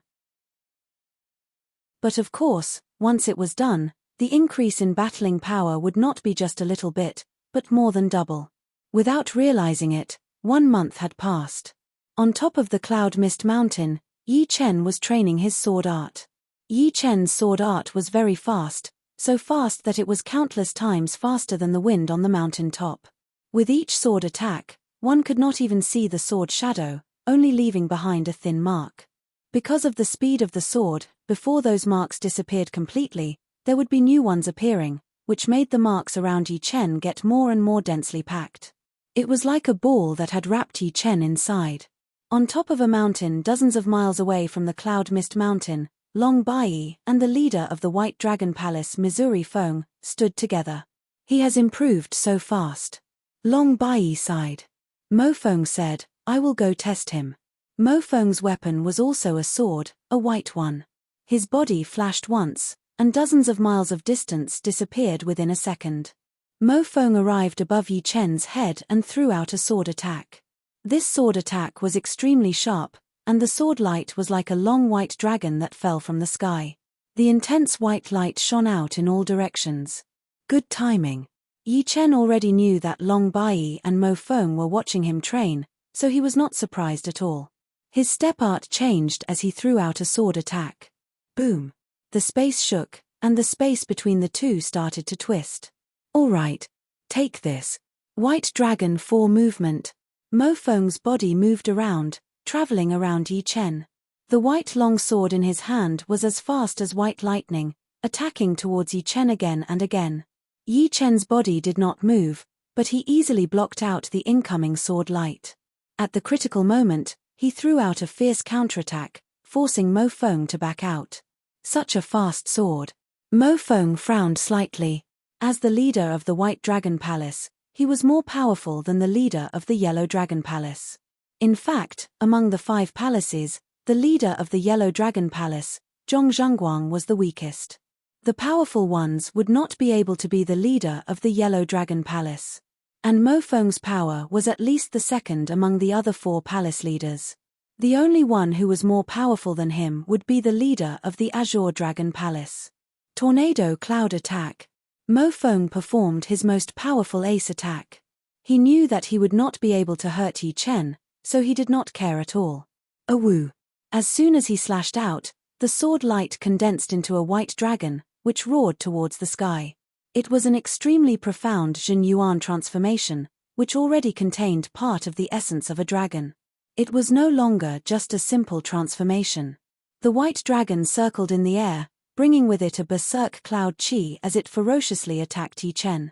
But of course, once it was done, the increase in battling power would not be just a little bit, but more than double. Without realizing it, 1 month had passed. On top of the cloud mist mountain, Yi Chen was training his sword art. Yi Chen's sword art was very fast, so fast that it was countless times faster than the wind on the mountain top. With each sword attack, one could not even see the sword shadow, only leaving behind a thin mark. Because of the speed of the sword, before those marks disappeared completely, there would be new ones appearing, which made the marks around Yi Chen get more and more densely packed. It was like a ball that had wrapped Yi Chen inside. On top of a mountain dozens of miles away from the Cloud Mist Mountain, Long Bai and the leader of the White Dragon Palace, Missouri Feng, stood together. He has improved so fast. Long Bai sighed. Mo Feng said, I will go test him. Mo Feng's weapon was also a sword, a white one. His body flashed once, and dozens of miles of distance disappeared within a second. Mo Feng arrived above Yi Chen's head and threw out a sword attack. This sword attack was extremely sharp, and the sword light was like a long white dragon that fell from the sky. The intense white light shone out in all directions. Good timing. Yi Chen already knew that Long Bai and Mo Feng were watching him train, so he was not surprised at all. His step art changed as he threw out a sword attack. Boom. The space shook, and the space between the two started to twist. All right. Take this. White Dragon 4 movement. Mo Feng's body moved around, traveling around Yi Chen. The white long sword in his hand was as fast as white lightning, attacking towards Yi Chen again and again. Yi Chen's body did not move, but he easily blocked out the incoming sword light. At the critical moment, he threw out a fierce counterattack, forcing Mo Feng to back out. Such a fast sword. Mo Feng frowned slightly. As the leader of the White Dragon Palace, he was more powerful than the leader of the Yellow Dragon Palace. In fact, among the 5 palaces, the leader of the Yellow Dragon Palace, Zhong Zhengguang, was the weakest. The powerful ones would not be able to be the leader of the Yellow Dragon Palace. And Mo Feng's power was at least the second among the other 4 palace leaders. The only one who was more powerful than him would be the leader of the Azure Dragon Palace. Tornado Cloud Attack. Mo Feng performed his most powerful ace attack. He knew that he would not be able to hurt Yi Chen, so he did not care at all. Awoo! As soon as he slashed out, the sword light condensed into a white dragon, which roared towards the sky. It was an extremely profound Jin Yuan transformation, which already contained part of the essence of a dragon. It was no longer just a simple transformation. The white dragon circled in the air, bringing with it a berserk cloud chi as it ferociously attacked Yi Chen.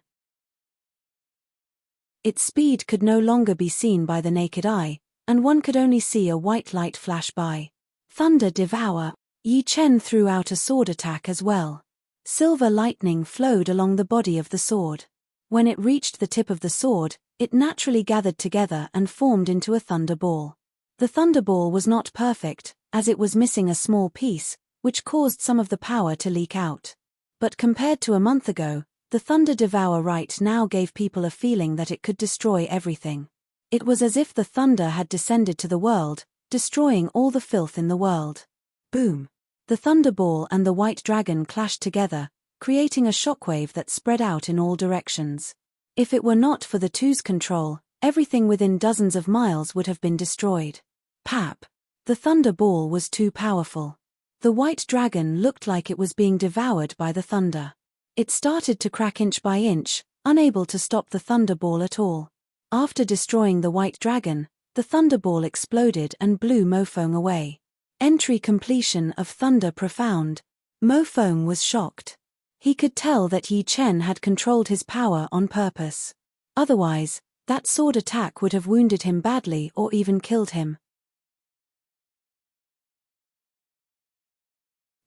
Its speed could no longer be seen by the naked eye, and one could only see a white light flash by. Thunder Devour. Yi Chen threw out a sword attack as well. Silver lightning flowed along the body of the sword. When it reached the tip of the sword, it naturally gathered together and formed into a thunderball. The thunderball was not perfect, as it was missing a small piece, which caused some of the power to leak out. But compared to a month ago, the Thunder Devour right now gave people a feeling that it could destroy everything. It was as if the thunder had descended to the world, destroying all the filth in the world. Boom! The thunderball and the white dragon clashed together, creating a shockwave that spread out in all directions. If it were not for the two's control, everything within dozens of miles would have been destroyed. Pap! The thunderball was too powerful. The white dragon looked like it was being devoured by the thunder. It started to crack inch by inch, unable to stop the thunderball at all. After destroying the white dragon, the thunderball exploded and blew Mo Feng away. Entry completion of Thunder Profound. Mo Feng was shocked. He could tell that Yi Chen had controlled his power on purpose. Otherwise, that sword attack would have wounded him badly or even killed him.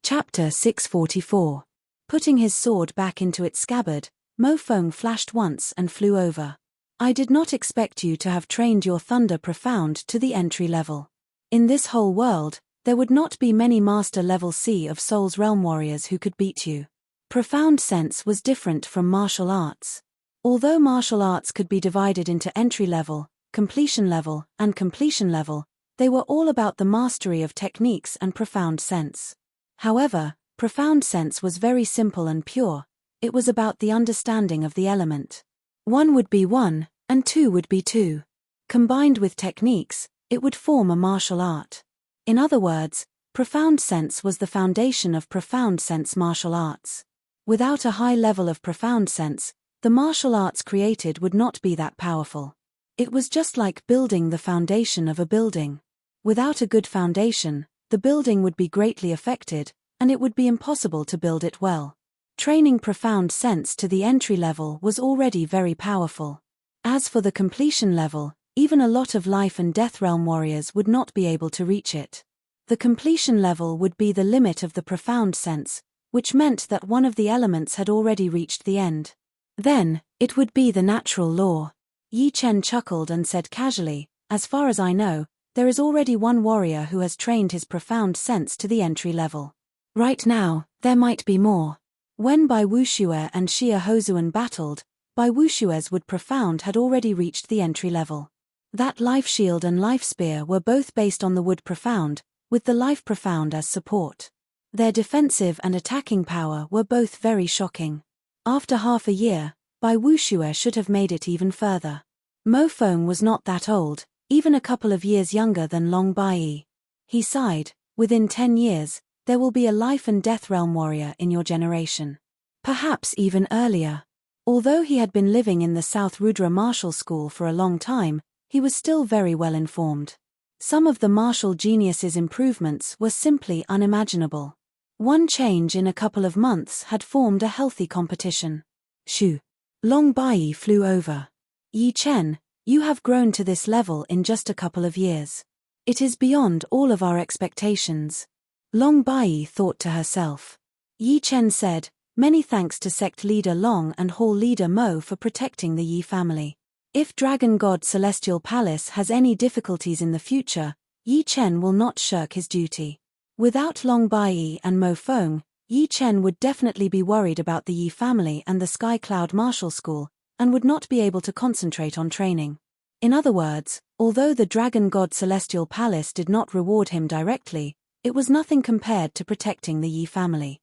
Chapter 644. Putting his sword back into its scabbard, Mo Feng flashed once and flew over. I did not expect you to have trained your Thunder Profound to the entry level. In this whole world, there would not be many Master Level Sea of Soul's Realm warriors who could beat you. Profound sense was different from martial arts. Although martial arts could be divided into entry level, completion level, and completion level, they were all about the mastery of techniques and profound sense. However, profound sense was very simple and pure. It was about the understanding of the element. 1 would be 1, and 2 would be 2. Combined with techniques, it would form a martial art. In other words, profound sense was the foundation of profound sense martial arts. Without a high level of profound sense, the martial arts created would not be that powerful. It was just like building the foundation of a building. Without a good foundation, the building would be greatly affected, and it would be impossible to build it well. Training profound sense to the entry level was already very powerful. As for the completion level, even a lot of life and death realm warriors would not be able to reach it. The completion level would be the limit of the profound sense, which meant that one of the elements had already reached the end. Then, it would be the natural law. Yi Chen chuckled and said casually, "As far as I know, there is already one warrior who has trained his profound sense to the entry level. Right now, there might be more." When Bai Wuxue and Xia Hozuan battled, Bai Wuxue's wood profound had already reached the entry level. That life shield and life spear were both based on the wood profound, with the life profound as support. Their defensive and attacking power were both very shocking. After half a year, Bai Wuxue should have made it even further. Mo Feng was not that old, even a couple of years younger than Long Bai. He sighed, "Within 10 years, there will be a life and death realm warrior in your generation. Perhaps even earlier." Although he had been living in the South Rudra martial school for a long time, he was still very well informed. Some of the martial genius's improvements were simply unimaginable. One change in a couple of months had formed a healthy competition. Shoo! Long Bai flew over. "Yi Chen, you have grown to this level in just a couple of years. It is beyond all of our expectations." Long Bai thought to herself. Yi Chen said, "Many thanks to sect leader Long and hall leader Mo for protecting the Yi family. If Dragon God Celestial Palace has any difficulties in the future, Yi Chen will not shirk his duty." Without Long Bai and Mo Feng, Yi Chen would definitely be worried about the Yi family and the Sky Cloud Martial School, and would not be able to concentrate on training. In other words, although the Dragon God Celestial Palace did not reward him directly, it was nothing compared to protecting the Yi family.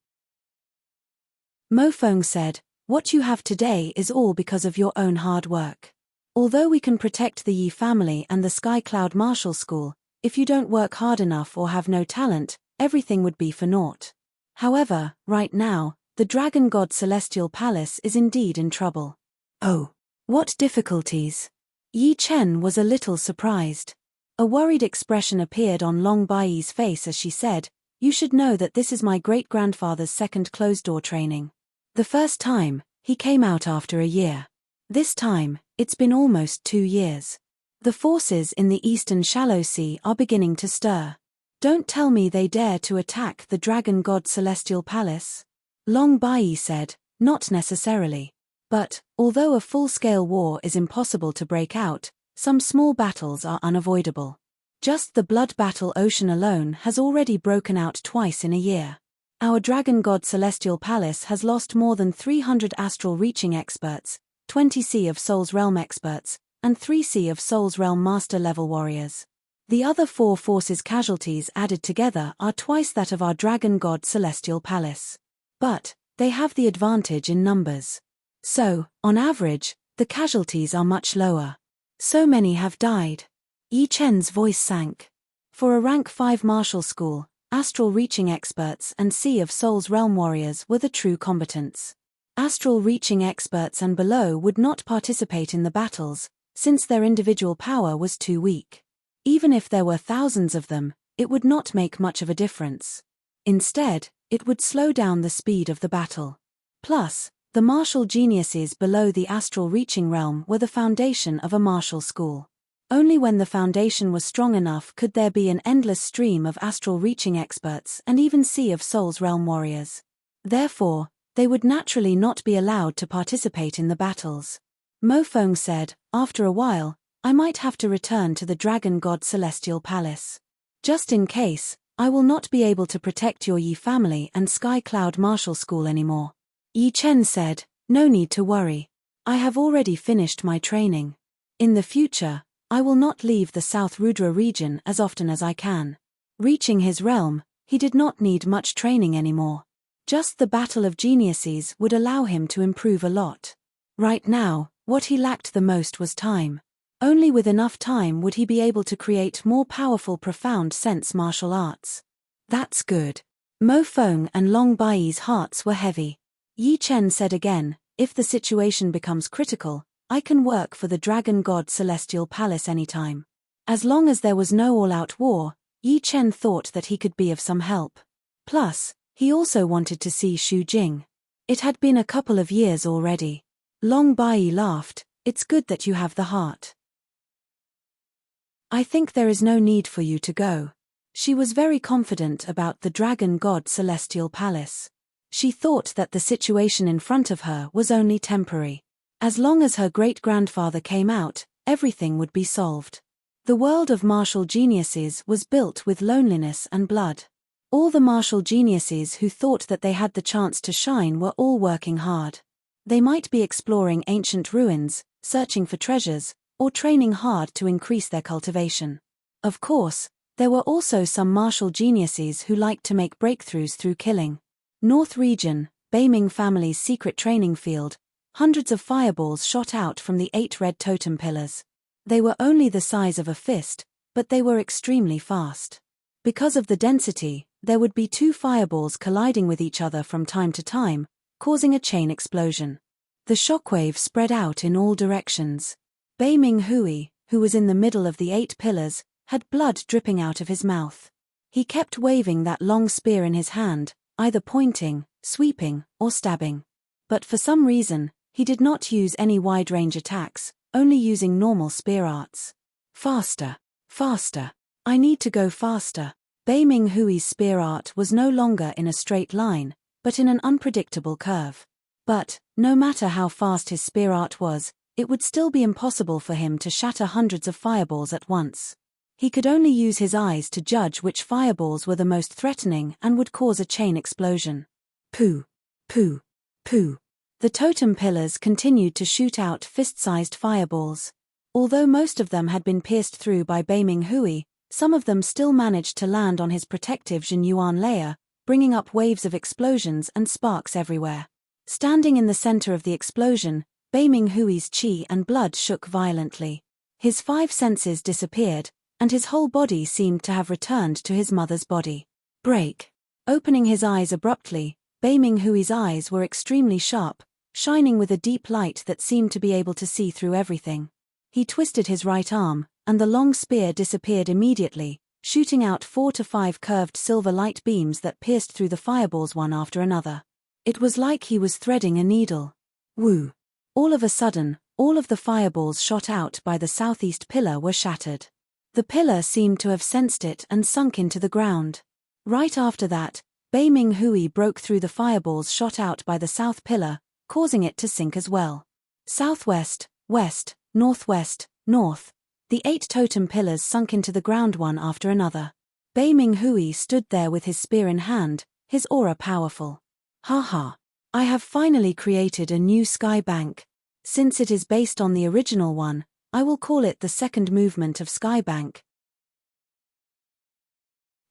Mo Feng said, "What you have today is all because of your own hard work. Although we can protect the Yi family and the Sky Cloud Martial School, if you don't work hard enough or have no talent, everything would be for naught. However, right now, the Dragon God Celestial Palace is indeed in trouble." "Oh, what difficulties?" Yi Chen was a little surprised. A worried expression appeared on Long Bai's face as she said, "You should know that this is my great-grandfather's second closed-door training. The first time, he came out after a year. This time, it's been almost 2 years. The forces in the Eastern Shallow Sea are beginning to stir. Don't tell me they dare to attack the Dragon God Celestial Palace?" Long Bai said, "Not necessarily. But, although a full-scale war is impossible to break out, some small battles are unavoidable. Just the Blood Battle Ocean alone has already broken out twice in a year. Our Dragon God Celestial Palace has lost more than 300 astral reaching experts, 20 Sea of Souls Realm experts, and 3 Sea of Souls Realm Master level warriors. The other 4 forces casualties added together are twice that of our Dragon God Celestial Palace. But, they have the advantage in numbers. So, on average, the casualties are much lower. So many have died." Yi Chen's voice sank. For a rank 5 martial school, astral reaching experts and Sea of Souls Realm warriors were the true combatants. Astral reaching experts and below would not participate in the battles, since their individual power was too weak. Even if there were thousands of them, it would not make much of a difference. Instead, it would slow down the speed of the battle. Plus, the martial geniuses below the astral reaching realm were the foundation of a martial school. Only when the foundation was strong enough could there be an endless stream of astral reaching experts and even Sea of Souls realm warriors. Therefore, they would naturally not be allowed to participate in the battles. Mo Feng said, "After a while, I might have to return to the Dragon God Celestial Palace. Just in case, I will not be able to protect your Yi family and Sky Cloud Martial School anymore." Yi Chen said, "No need to worry. I have already finished my training. In the future, I will not leave the South Rudra region as often as I can." Reaching his realm, he did not need much training anymore. Just the battle of geniuses would allow him to improve a lot. Right now, what he lacked the most was time. Only with enough time would he be able to create more powerful profound sense martial arts. That's good. Mo Feng and Long Bai's hearts were heavy. Yi Chen said again, "If the situation becomes critical, I can work for the Dragon God Celestial Palace anytime." As long as there was no all-out war, Yi Chen thought that he could be of some help. Plus, he also wanted to see Xu Jing. It had been a couple of years already. Long Bai laughed, "It's good that you have the heart. I think there is no need for you to go." She was very confident about the Dragon God Celestial Palace. She thought that the situation in front of her was only temporary. As long as her great-grandfather came out, everything would be solved. The world of martial geniuses was built with loneliness and blood. All the martial geniuses who thought that they had the chance to shine were all working hard. They might be exploring ancient ruins, searching for treasures, or training hard to increase their cultivation. Of course, there were also some martial geniuses who liked to make breakthroughs through killing. North Region, Beiming family's secret training field, hundreds of fireballs shot out from the 8 red totem pillars. They were only the size of a fist, but they were extremely fast. Because of the density, there would be 2 fireballs colliding with each other from time to time, causing a chain explosion. The shockwave spread out in all directions. Beiming Hui, who was in the middle of the 8 pillars, had blood dripping out of his mouth. He kept waving that long spear in his hand, either pointing, sweeping, or stabbing. But for some reason, he did not use any wide-range attacks, only using normal spear arts. Faster, faster. I need to go faster. Beiming Hui's spear art was no longer in a straight line, but in an unpredictable curve. But, no matter how fast his spear art was, it would still be impossible for him to shatter hundreds of fireballs at once. He could only use his eyes to judge which fireballs were the most threatening and would cause a chain explosion. Pooh! Pooh! Pooh! The totem pillars continued to shoot out fist-sized fireballs. Although most of them had been pierced through by Beiming Hui, some of them still managed to land on his protective Jinyuan layer, bringing up waves of explosions and sparks everywhere. Standing in the center of the explosion, Beiming Hui's qi and blood shook violently. His 5 senses disappeared, and his whole body seemed to have returned to his mother's body. Break. Opening his eyes abruptly, Beiming Hui's eyes were extremely sharp, shining with a deep light that seemed to be able to see through everything. He twisted his right arm, and the long spear disappeared immediately, shooting out 4 to 5 curved silver light beams that pierced through the fireballs one after another. It was like he was threading a needle. Woo! All of a sudden, all of the fireballs shot out by the southeast pillar were shattered. The pillar seemed to have sensed it and sunk into the ground. Right after that, Beiming Hui broke through the fireballs shot out by the south pillar, causing it to sink as well. Southwest, west, northwest, north. The 8 totem pillars sunk into the ground one after another. Beiming Hui stood there with his spear in hand, his aura powerful. Haha! I have finally created a new sky bank. Since it is based on the original one, I will call it the second movement of Sky Bank.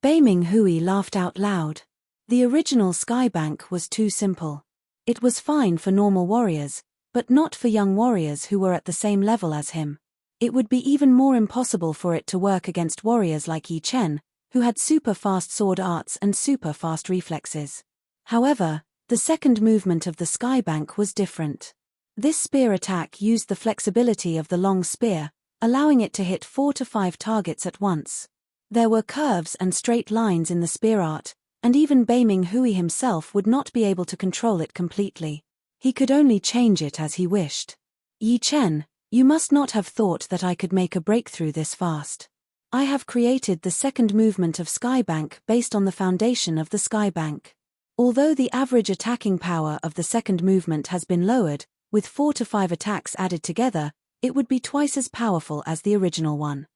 Beiming Hui laughed out loud. The original Sky Bank was too simple. It was fine for normal warriors, but not for young warriors who were at the same level as him. It would be even more impossible for it to work against warriors like Yi Chen, who had super fast sword arts and super fast reflexes. However, the second movement of the Sky Bank was different. This spear attack used the flexibility of the long spear, allowing it to hit 4 to 5 targets at once. There were curves and straight lines in the spear art, and even Beiming Hui himself would not be able to control it completely. He could only change it as he wished. Yi Chen, you must not have thought that I could make a breakthrough this fast. I have created the second movement of Sky Bank based on the foundation of the Sky Bank. Although the average attacking power of the second movement has been lowered, with 4 to 5 attacks added together, it would be twice as powerful as the original one.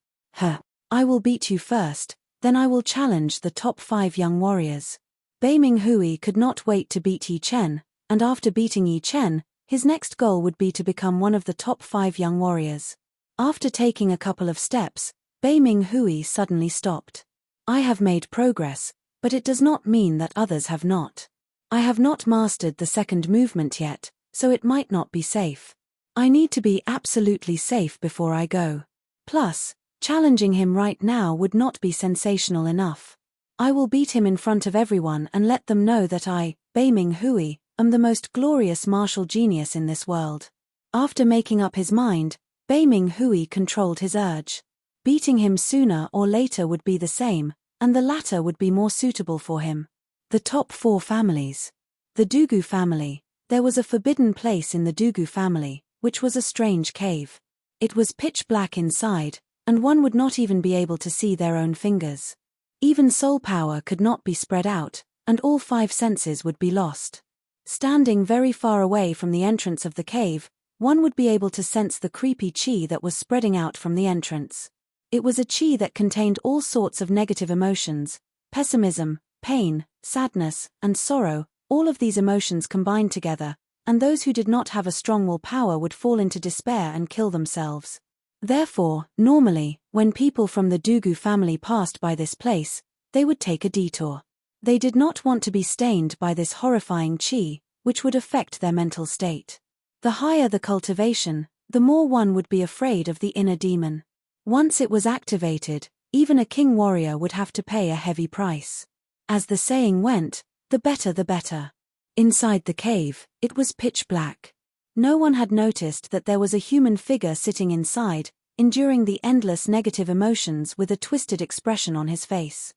I will beat you first, then I will challenge the top 5 young warriors. Beiming Hui could not wait to beat Yi Chen, and after beating Yi Chen, his next goal would be to become one of the top 5 young warriors. After taking a couple of steps, Bei Ming Hui suddenly stopped. I have made progress, but it does not mean that others have not. I have not mastered the second movement yet, so it might not be safe. I need to be absolutely safe before I go. Plus, challenging him right now would not be sensational enough. I will beat him in front of everyone and let them know that I, Bei Ming Hui, am the most glorious martial genius in this world. After making up his mind, Bei Ming Hui controlled his urge. Beating him sooner or later would be the same, and the latter would be more suitable for him. The top 4 families. The Dugu family. There was a forbidden place in the Dugu family, which was a strange cave. It was pitch black inside, and one would not even be able to see their own fingers. Even soul power could not be spread out, and all 5 senses would be lost. Standing very far away from the entrance of the cave, one would be able to sense the creepy chi that was spreading out from the entrance. It was a chi that contained all sorts of negative emotions, pessimism, pain, sadness, and sorrow, all of these emotions combined together, and those who did not have a strong will power would fall into despair and kill themselves. Therefore, normally, when people from the Dugu family passed by this place, they would take a detour. They did not want to be stained by this horrifying chi, which would affect their mental state. The higher the cultivation, the more one would be afraid of the inner demon. Once it was activated, even a king warrior would have to pay a heavy price. As the saying went, the better the better. Inside the cave, it was pitch black. No one had noticed that there was a human figure sitting inside, enduring the endless negative emotions with a twisted expression on his face.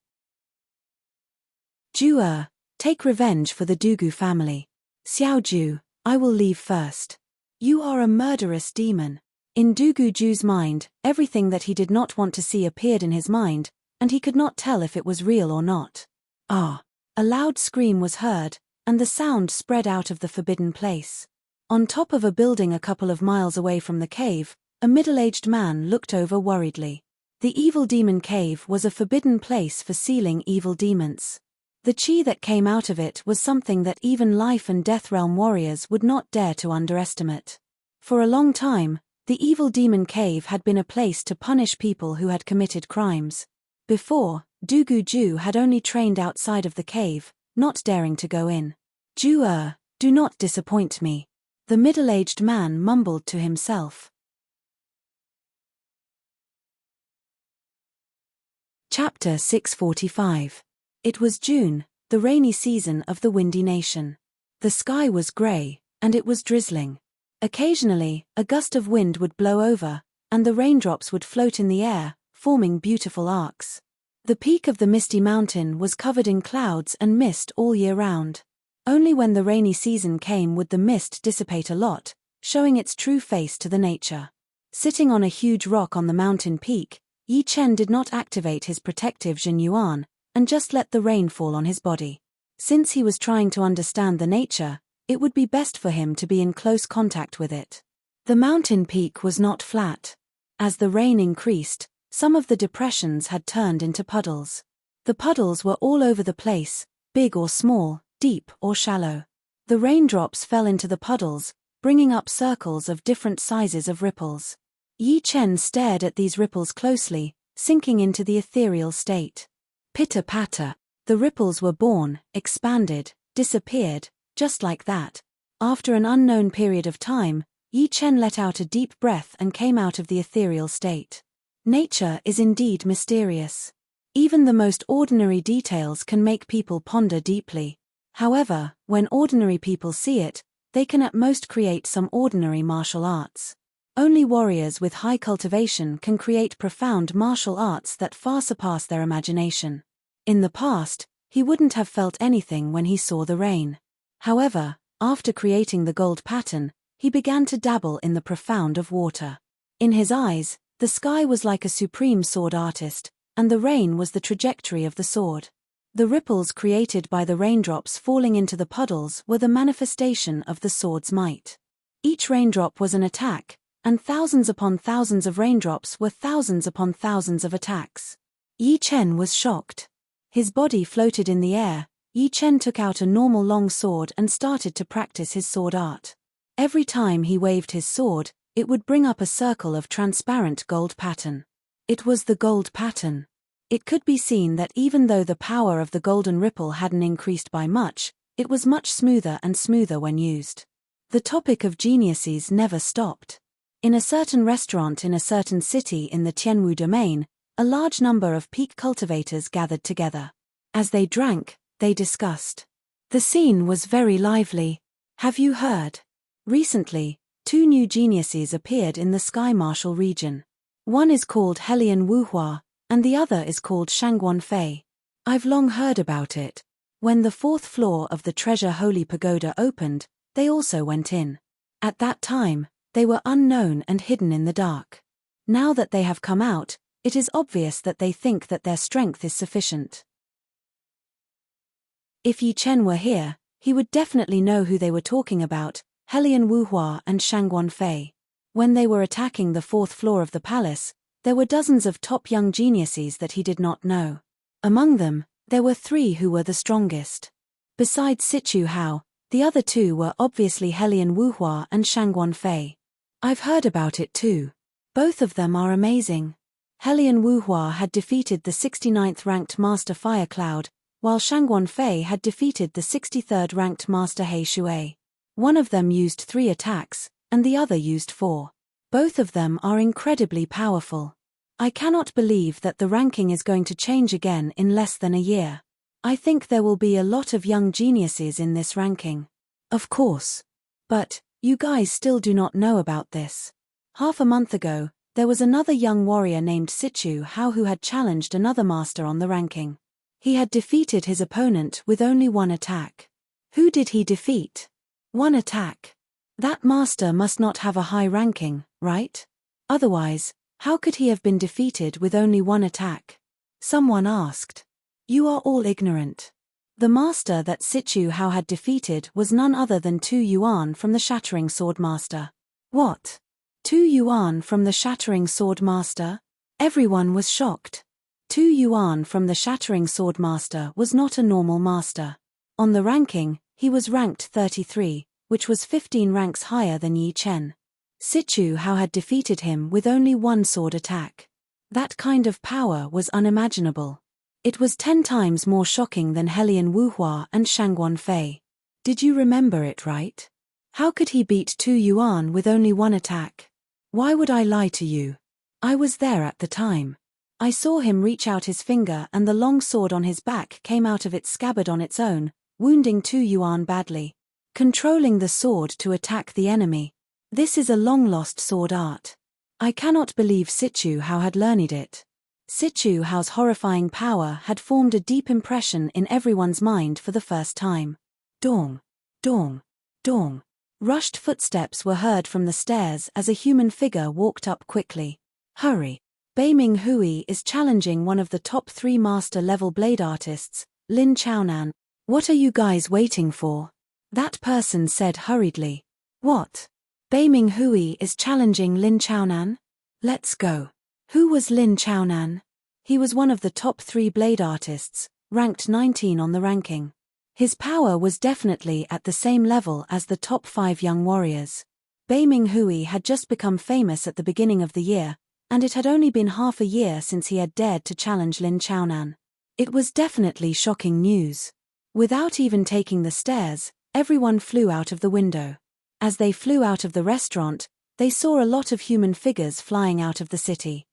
Ju, take revenge for the Dugu family. Xiao Ju, I will leave first. You are a murderous demon. In Dugu Ju's mind, everything that he did not want to see appeared in his mind, and he could not tell if it was real or not. Ah! A loud scream was heard, and the sound spread out of the forbidden place. On top of a building a couple of miles away from the cave, a middle-aged man looked over worriedly. The evil demon cave was a forbidden place for sealing evil demons. The chi that came out of it was something that even life and death realm warriors would not dare to underestimate. For a long time, the evil demon cave had been a place to punish people who had committed crimes. Before, Dugu Ju had only trained outside of the cave, not daring to go in. Ju, do not disappoint me. The middle-aged man mumbled to himself. Chapter 645. It was June, the rainy season of the Windy Nation. The sky was grey, and it was drizzling. Occasionally, a gust of wind would blow over, and the raindrops would float in the air, forming beautiful arcs. The peak of the misty mountain was covered in clouds and mist all year round. Only when the rainy season came would the mist dissipate a lot, showing its true face to the nature. Sitting on a huge rock on the mountain peak, Yi Chen did not activate his protective Jin Yuan, and just let the rain fall on his body. Since he was trying to understand the nature, it would be best for him to be in close contact with it. The mountain peak was not flat. As the rain increased, some of the depressions had turned into puddles. The puddles were all over the place, big or small, deep or shallow. The raindrops fell into the puddles, bringing up circles of different sizes of ripples. Yi Chen stared at these ripples closely, sinking into the ethereal state. Pitter-patter. The ripples were born, expanded, disappeared, just like that. After an unknown period of time, Yi Chen let out a deep breath and came out of the ethereal state. Nature is indeed mysterious. Even the most ordinary details can make people ponder deeply. However, when ordinary people see it, they can at most create some ordinary martial arts. Only warriors with high cultivation can create profound martial arts that far surpass their imagination. In the past, he wouldn't have felt anything when he saw the rain. However, after creating the gold pattern, he began to dabble in the profound of water. In his eyes, the sky was like a supreme sword artist, and the rain was the trajectory of the sword. The ripples created by the raindrops falling into the puddles were the manifestation of the sword's might. Each raindrop was an attack, and thousands upon thousands of raindrops were thousands upon thousands of attacks. Yi Chen was shocked. His body floated in the air, Yi Chen took out a normal long sword and started to practice his sword art. Every time he waved his sword, it would bring up a circle of transparent gold pattern. It was the gold pattern. It could be seen that even though the power of the golden ripple hadn't increased by much, it was much smoother and smoother when used. The topic of geniuses never stopped. In a certain restaurant in a certain city in the Tianwu domain, a large number of peak cultivators gathered together. As they drank, they discussed. The scene was very lively. Have you heard? Recently, 2 new geniuses appeared in the Sky Martial region. One is called Helian Wuhua, and the other is called Shangguan Fei. I've long heard about it. When the 4th floor of the Treasure Holy Pagoda opened, they also went in. At that time, they were unknown and hidden in the dark. Now that they have come out, it is obvious that they think that their strength is sufficient. If Yi Chen were here, he would definitely know who they were talking about, Helian Wuhua and Shangguan Fei. When they were attacking the 4th floor of the palace, there were dozens of top young geniuses that he did not know. Among them, there were 3 who were the strongest. Besides Sichu Hao, the other 2 were obviously Helian Wuhua and Shangguan Fei. I've heard about it too. Both of them are amazing. Helian Wuhua had defeated the 69th ranked Master Fire Cloud, while Shangguan Fei had defeated the 63rd ranked Master He Shui. One of them used 3 attacks, and the other used 4. Both of them are incredibly powerful. I cannot believe that the ranking is going to change again in less than a year. I think there will be a lot of young geniuses in this ranking. Of course. But, you guys still do not know about this. Half a month ago, there was another young warrior named Sichu Hao who had challenged another master on the ranking. He had defeated his opponent with only 1 attack. Who did he defeat? 1 attack. That master must not have a high ranking, right? Otherwise, how could he have been defeated with only 1 attack? Someone asked. You are all ignorant. The master that Sichu Hao had defeated was none other than Tu Yuan from the Shattering Sword Master. What? Tu Yuan from the Shattering Sword Master? Everyone was shocked. Tu Yuan from the Shattering Sword Master was not a normal master. On the ranking, he was ranked 33, which was 15 ranks higher than Yi Chen. Sichu Hao had defeated him with only 1 sword attack. That kind of power was unimaginable. It was 10 times more shocking than Helian Wuhua and Shangguan Fei. Did you remember it right? How could he beat Tu Yuan with only 1 attack? Why would I lie to you? I was there at the time. I saw him reach out his finger and the long sword on his back came out of its scabbard on its own, wounding Tu Yuan badly. Controlling the sword to attack the enemy. This is a long-lost sword art. I cannot believe Sichu Hao had learned it. Sichu Hao's horrifying power had formed a deep impression in everyone's mind for the first time. Dong, dong, dong. Rushed footsteps were heard from the stairs as a human figure walked up quickly. Hurry. Bei Ming Hui is challenging one of the top 3 master-level blade artists, Lin Chaonan. What are you guys waiting for? That person said hurriedly. What? Bei Ming Hui is challenging Lin Chaonan? Let's go. Who was Lin Chaonan? He was one of the top 3 blade artists, ranked 19 on the ranking. His power was definitely at the same level as the top 5 young warriors. Bei Ming Hui had just become famous at the beginning of the year, and it had only been half a year since he had dared to challenge Lin Chaonan. It was definitely shocking news. Without even taking the stairs, everyone flew out of the window. As they flew out of the restaurant, they saw a lot of human figures flying out of the city.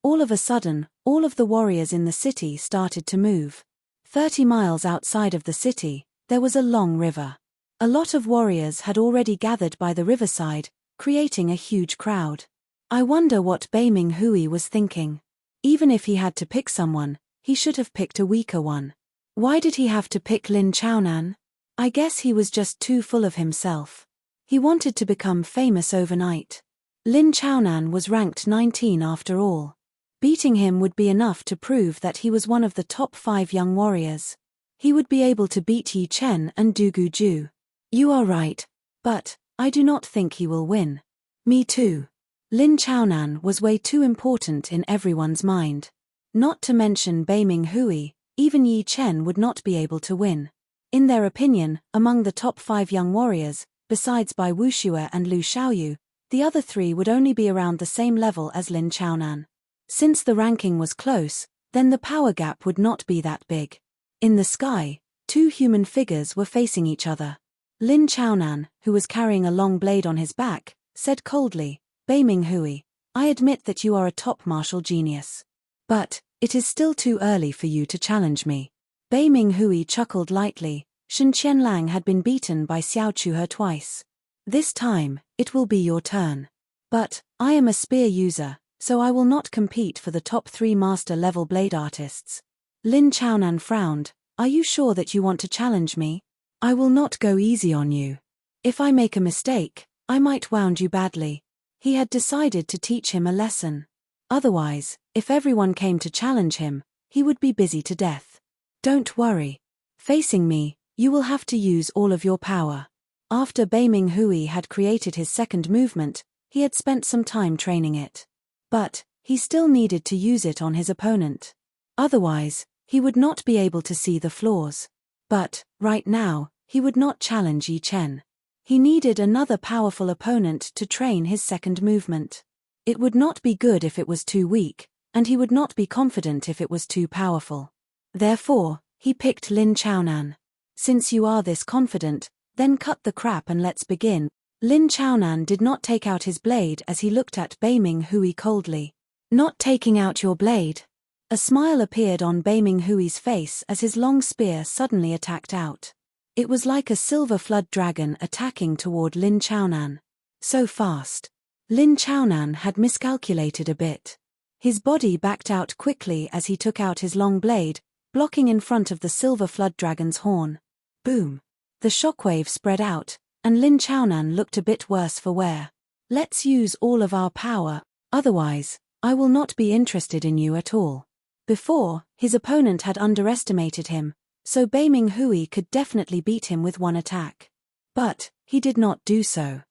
All of a sudden, all of the warriors in the city started to move. 30 miles outside of the city, there was a long river. A lot of warriors had already gathered by the riverside, creating a huge crowd. I wonder what Bei Ming Hui was thinking. Even if he had to pick someone, he should have picked a weaker one. Why did he have to pick Lin Chaonan? I guess he was just too full of himself. He wanted to become famous overnight. Lin Chaonan was ranked 19 after all. Beating him would be enough to prove that he was one of the top 5 young warriors. He would be able to beat Yi Chen and Du Guju. You are right, but I do not think he will win. Me too. Lin Chaonan was way too important in everyone's mind. Not to mention Bei Ming Hui, even Yi Chen would not be able to win. In their opinion, among the top 5 young warriors, besides Bai Wuxue and Lu Xiaoyu, the other 3 would only be around the same level as Lin Chaonan. Since the ranking was close, then the power gap would not be that big. In the sky, 2 human figures were facing each other. Lin Chaonan, who was carrying a long blade on his back, said coldly, "Beiming Hui, I admit that you are a top martial genius. But it is still too early for you to challenge me." Beiming Hui chuckled lightly. Shen Qianlang had been beaten by Xiao Chuhe twice. "This time, it will be your turn. But I am a spear user, so I will not compete for the top 3 master-level blade artists." Lin Chaonan frowned. "Are you sure that you want to challenge me? I will not go easy on you. If I make a mistake, I might wound you badly." He had decided to teach him a lesson. Otherwise, if everyone came to challenge him, he would be busy to death. "Don't worry. Facing me, you will have to use all of your power." After Beiming Hui had created his second movement, he had spent some time training it. But he still needed to use it on his opponent. Otherwise, he would not be able to see the flaws. But right now, he would not challenge Yi Chen. He needed another powerful opponent to train his second movement. It would not be good if it was too weak, and he would not be confident if it was too powerful. Therefore, he picked Lin Chaonan. "Since you are this confident, then cut the crap and let's begin." Lin Chaonan did not take out his blade as he looked at Beiming Hui coldly. "Not taking out your blade?" A smile appeared on Beiming Hui's face as his long spear suddenly attacked out. It was like a silver flood dragon attacking toward Lin Chaonan. So fast. Lin Chaonan had miscalculated a bit. His body backed out quickly as he took out his long blade, blocking in front of the silver flood dragon's horn. Boom. The shockwave spread out, and Lin Chaonan looked a bit worse for wear. "Let's use all of our power, otherwise, I will not be interested in you at all." Before, his opponent had underestimated him, so Beiming Hui could definitely beat him with one attack. But he did not do so.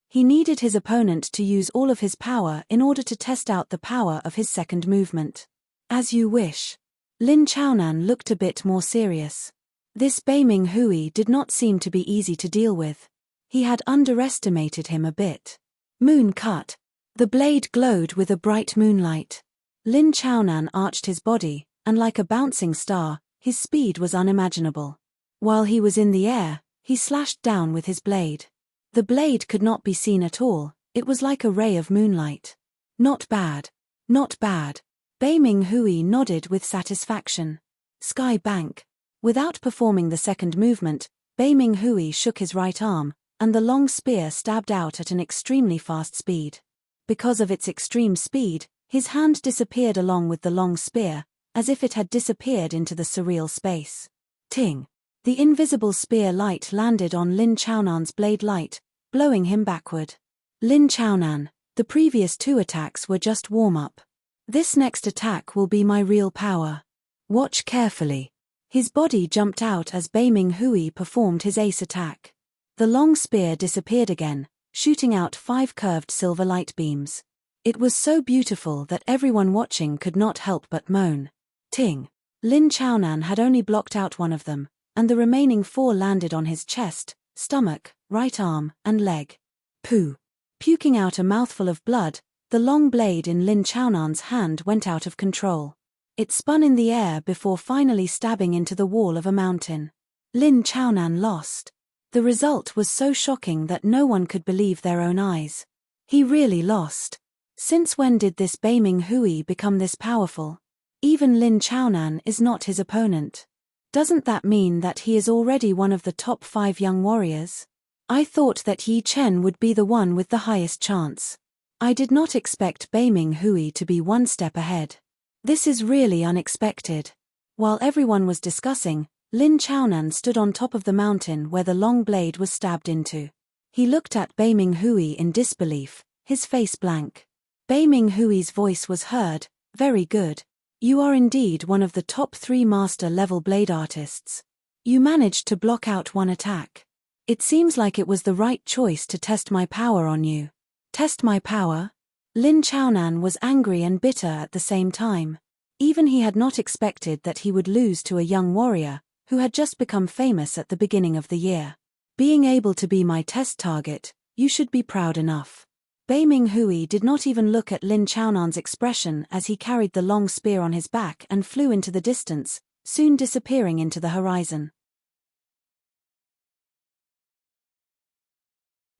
He needed his opponent to use all of his power in order to test out the power of his second movement. "As you wish." Lin Chaonan looked a bit more serious. This Beiming Hui did not seem to be easy to deal with. He had underestimated him a bit. Moon cut. The blade glowed with a bright moonlight. Lin Chaonan arched his body, and like a bouncing star, his speed was unimaginable. While he was in the air, he slashed down with his blade. The blade could not be seen at all, it was like a ray of moonlight. "Not bad. Not bad." Beiming Hui nodded with satisfaction. Sky Bank. Without performing the second movement, Beiming Hui shook his right arm, and the long spear stabbed out at an extremely fast speed. Because of its extreme speed, his hand disappeared along with the long spear, as if it had disappeared into the surreal space. Ting! The invisible spear light landed on Lin Chaonan's blade light, blowing him backward. "Lin Chaonan, the previous 2 attacks were just warm-up. This next attack will be my real power. Watch carefully." His body jumped out as Beiming Hui performed his ace attack. The long spear disappeared again, shooting out 5 curved silver light beams. It was so beautiful that everyone watching could not help but moan. Ting! Lin Chaonan had only blocked out one of them, and the remaining 4 landed on his chest, stomach, right arm, and leg. Pooh! Puking out a mouthful of blood, the long blade in Lin Chaonan's hand went out of control. It spun in the air before finally stabbing into the wall of a mountain. Lin Chaonan lost. The result was so shocking that no one could believe their own eyes. He really lost. Since when did this Beiming Hui become this powerful? Even Lin Chaonan is not his opponent. Doesn't that mean that he is already one of the top 5 young warriors? I thought that Yi Chen would be the one with the highest chance. I did not expect Beiming Hui to be one step ahead. This is really unexpected. While everyone was discussing, Lin Chaonan stood on top of the mountain where the long blade was stabbed into. He looked at Beiming Hui in disbelief, his face blank. Beiming Hui's voice was heard. "Very good. You are indeed one of the top 3 master-level blade artists. You managed to block out one attack. It seems like it was the right choice to test my power on you." "Test my power?" Lin Chaonan was angry and bitter at the same time. Even he had not expected that he would lose to a young warrior, who had just become famous at the beginning of the year. Being able to be my test target, you should be proud enough. Bei Ming Hui did not even look at Lin Chaonan's expression as he carried the long spear on his back and flew into the distance, soon disappearing into the horizon.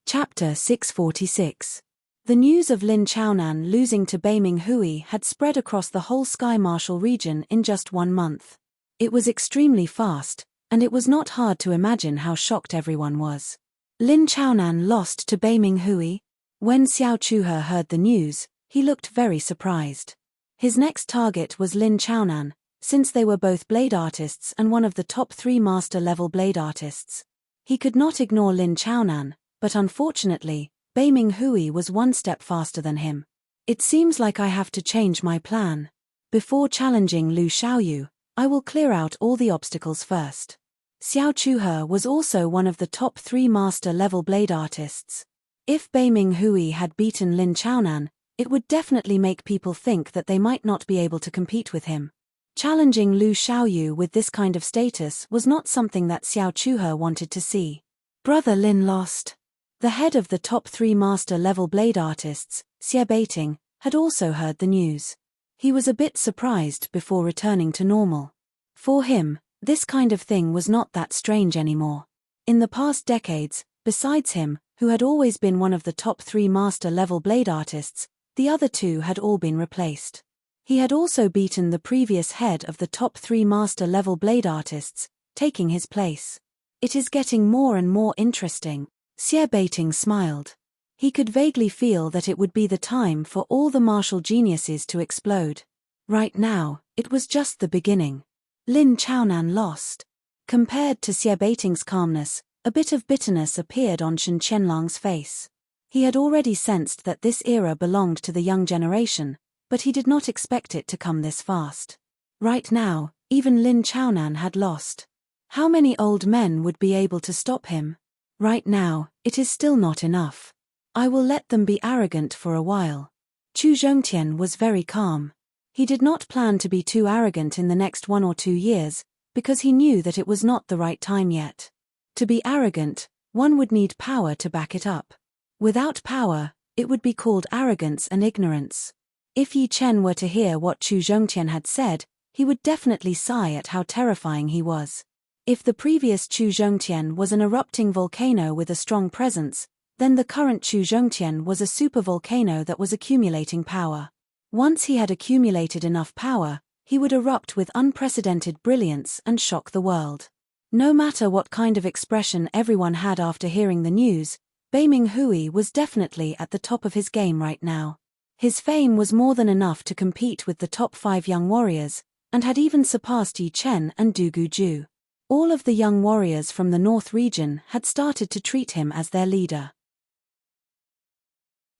Chapter 646. The news of Lin Chaonan losing to Bei Ming Hui had spread across the whole Sky Marshal region in just 1 month. It was extremely fast, and it was not hard to imagine how shocked everyone was. Lin Chaonan lost to Bei Ming Hui? When Xiao Chuhe heard the news, he looked very surprised. His next target was Lin Chaonan, since they were both blade artists and one of the top 3 master-level blade artists. He could not ignore Lin Chaonan, but unfortunately, Bei Ming Hui was 1 step faster than him. It seems like I have to change my plan. Before challenging Lu Xiaoyu, I will clear out all the obstacles first. Xiao Chuhe was also one of the top 3 master-level blade artists. If Bei Ming Hui had beaten Lin Chaonan, it would definitely make people think that they might not be able to compete with him. Challenging Lu Xiaoyu with this kind of status was not something that Xiao Chuhe wanted to see. Brother Lin lost. The head of the top 3 master-level blade artists, Xie Beiting, had also heard the news. He was a bit surprised before returning to normal. For him, this kind of thing was not that strange anymore. In the past decades, besides him, who had always been one of the top 3 master-level blade artists, the other 2 had all been replaced. He had also beaten the previous head of the top 3 master-level blade artists, taking his place. It is getting more and more interesting. Xie Beiting smiled. He could vaguely feel that it would be the time for all the martial geniuses to explode. Right now, it was just the beginning. Lin Chaonan lost. Compared to Xie Beiting's calmness, a bit of bitterness appeared on Shen Qianlong's face. He had already sensed that this era belonged to the young generation, but he did not expect it to come this fast. Right now, even Lin Chaonan had lost. How many old men would be able to stop him? Right now, it is still not enough. I will let them be arrogant for a while. Chu Zhongtian was very calm. He did not plan to be too arrogant in the next 1 or 2 years, because he knew that it was not the right time yet. To be arrogant, one would need power to back it up. Without power, it would be called arrogance and ignorance. If Yi Chen were to hear what Chu Zhongtian had said, he would definitely sigh at how terrifying he was. If the previous Chu Zhongtian was an erupting volcano with a strong presence, then the current Chu Zhongtian was a supervolcano that was accumulating power. Once he had accumulated enough power, he would erupt with unprecedented brilliance and shock the world. No matter what kind of expression everyone had after hearing the news, Bei Ming Hui was definitely at the top of his game right now. His fame was more than enough to compete with the top 5 young warriors, and had even surpassed Yi Chen and Du Guju. All of the young warriors from the North region had started to treat him as their leader.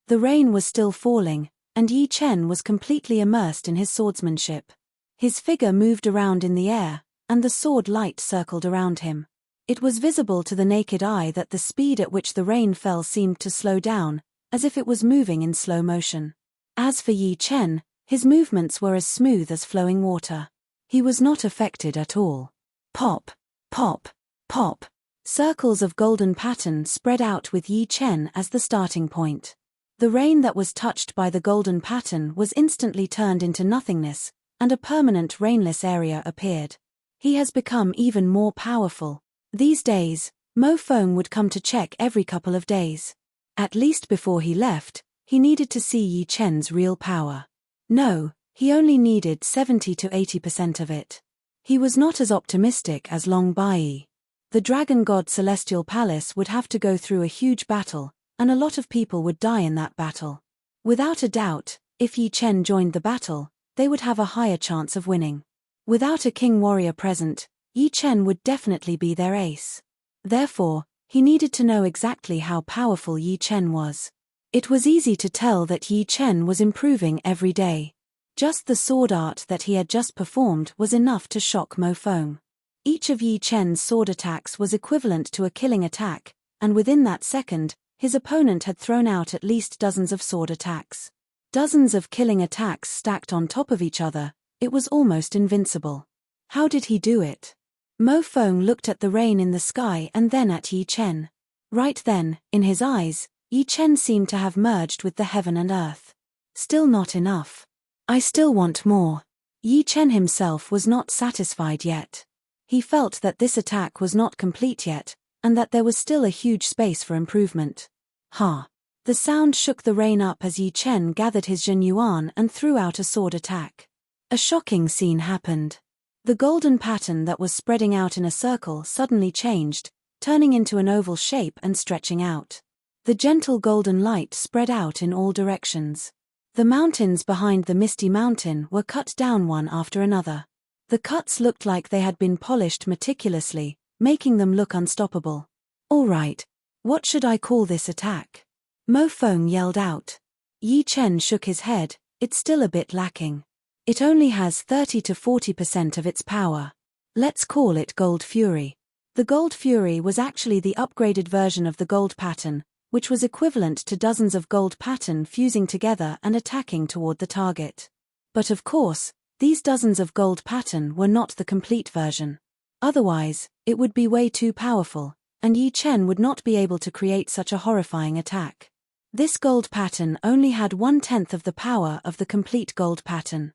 The rain was still falling, and Yi Chen was completely immersed in his swordsmanship. His figure moved around in the air, and the sword light circled around him. It was visible to the naked eye that the speed at which the rain fell seemed to slow down, as if it was moving in slow motion. As for Yi Chen, his movements were as smooth as flowing water. He was not affected at all. Pop, pop, pop. Circles of golden pattern spread out with Yi Chen as the starting point. The rain that was touched by the golden pattern was instantly turned into nothingness, and a permanent rainless area appeared. He has become even more powerful. These days, Mo Feng would come to check every couple of days. At least before he left, he needed to see Yi Chen's real power. No, he only needed 70 to 80% of it. He was not as optimistic as Long Bai. The Dragon God Celestial Palace would have to go through a huge battle, and a lot of people would die in that battle. Without a doubt, if Yi Chen joined the battle, they would have a higher chance of winning. Without a king warrior present, Yi Chen would definitely be their ace. Therefore, he needed to know exactly how powerful Yi Chen was. It was easy to tell that Yi Chen was improving every day. Just the sword art that he had just performed was enough to shock Mo Feng. Each of Yi Chen's sword attacks was equivalent to a killing attack, and within that second, his opponent had thrown out at least dozens of sword attacks. Dozens of killing attacks stacked on top of each other, It was almost invincible. How did he do it? Mo Feng looked at the rain in the sky and then at Yi Chen. Right then, in his eyes, Yi Chen seemed to have merged with the heaven and earth. Still not enough. I still want more. Yi Chen himself was not satisfied yet. He felt that this attack was not complete yet, and that there was still a huge space for improvement. Ha! The sound shook the rain up as Yi Chen gathered his Zhen Yuan and threw out a sword attack. A shocking scene happened. The golden pattern that was spreading out in a circle suddenly changed, turning into an oval shape and stretching out. The gentle golden light spread out in all directions. The mountains behind the misty mountain were cut down one after another. The cuts looked like they had been polished meticulously, making them look unstoppable. All right. What should I call this attack? Mo Feng yelled out. Yi Chen shook his head. It's still a bit lacking. It only has 30 to 40% of its power. Let's call it Gold Fury. The Gold Fury was actually the upgraded version of the gold pattern, which was equivalent to dozens of gold pattern fusing together and attacking toward the target. But of course, these dozens of gold pattern were not the complete version. Otherwise, it would be way too powerful, and Yi Chen would not be able to create such a horrifying attack. This gold pattern only had 1/10 of the power of the complete gold pattern.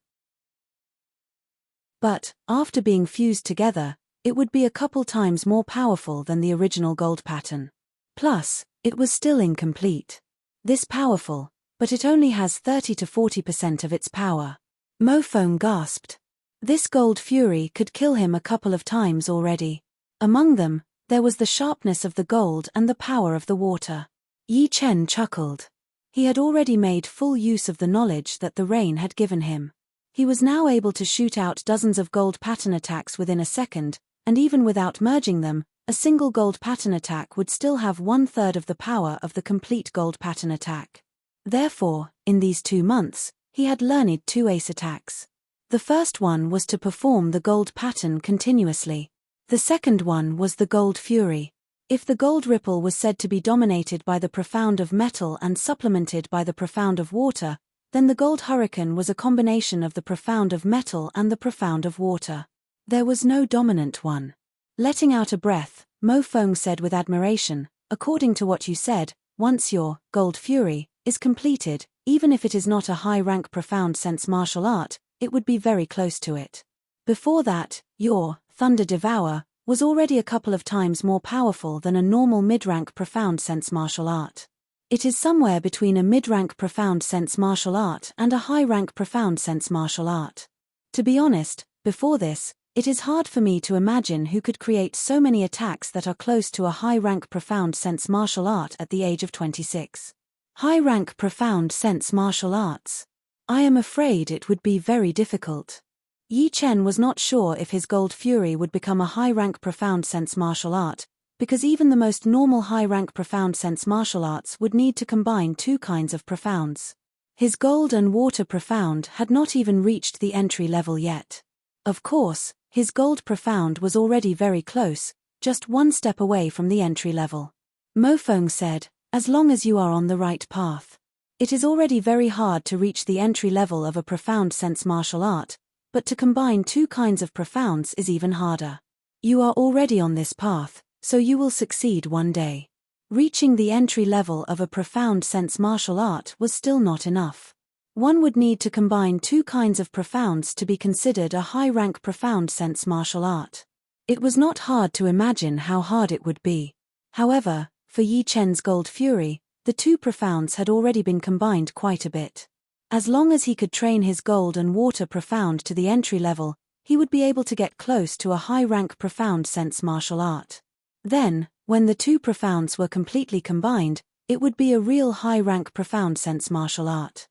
But, after being fused together, it would be a couple times more powerful than the original gold pattern. Plus, it was still incomplete. This powerful, but it only has 30 to 40% of its power. Mo Feng gasped. This Gold Fury could kill him a couple of times already. Among them, there was the sharpness of the gold and the power of the water. Yi Chen chuckled. He had already made full use of the knowledge that the rain had given him. He was now able to shoot out dozens of gold pattern attacks within a second, and even without merging them, a single gold pattern attack would still have 1/3 of the power of the complete gold pattern attack. Therefore, in these 2 months, he had learned 2 ace attacks. The first one was to perform the gold pattern continuously. The second one was the Gold Fury. If the gold ripple was said to be dominated by the profound of metal and supplemented by the profound of water, then the gold hurricane was a combination of the profound of metal and the profound of water. There was no dominant one. Letting out a breath, Mo Feng said with admiration, according to what you said, once your Gold Fury is completed, even if it is not a high-rank profound sense martial art, it would be very close to it. Before that, your Thunder Devour was already a couple of times more powerful than a normal mid-rank profound sense martial art. It is somewhere between a mid-rank profound sense martial art and a high-rank profound sense martial art. To be honest, before this, it is hard for me to imagine who could create so many attacks that are close to a high-rank profound sense martial art at the age of 26. High-rank profound sense martial arts. I am afraid it would be very difficult. Yi Chen was not sure if his Gold Fury would become a high-rank profound sense martial art, because even the most normal high-rank profound sense martial arts would need to combine 2 kinds of profounds. His gold and water profound had not even reached the entry level yet. Of course, his gold profound was already very close, just 1 step away from the entry level. Mo Feng said, as long as you are on the right path. It is already very hard to reach the entry level of a profound sense martial art, but to combine 2 kinds of profounds is even harder. You are already on this path, so you will succeed one day. Reaching the entry level of a profound sense martial art was still not enough. One would need to combine 2 kinds of profounds to be considered a high-rank profound sense martial art. It was not hard to imagine how hard it would be. However, for Yi Chen's Gold Fury, the 2 profounds had already been combined quite a bit. As long as he could train his gold and water profound to the entry level, he would be able to get close to a high-rank profound sense martial art. Then, when the 2 profounds were completely combined, it would be a real high-rank profound sense martial art.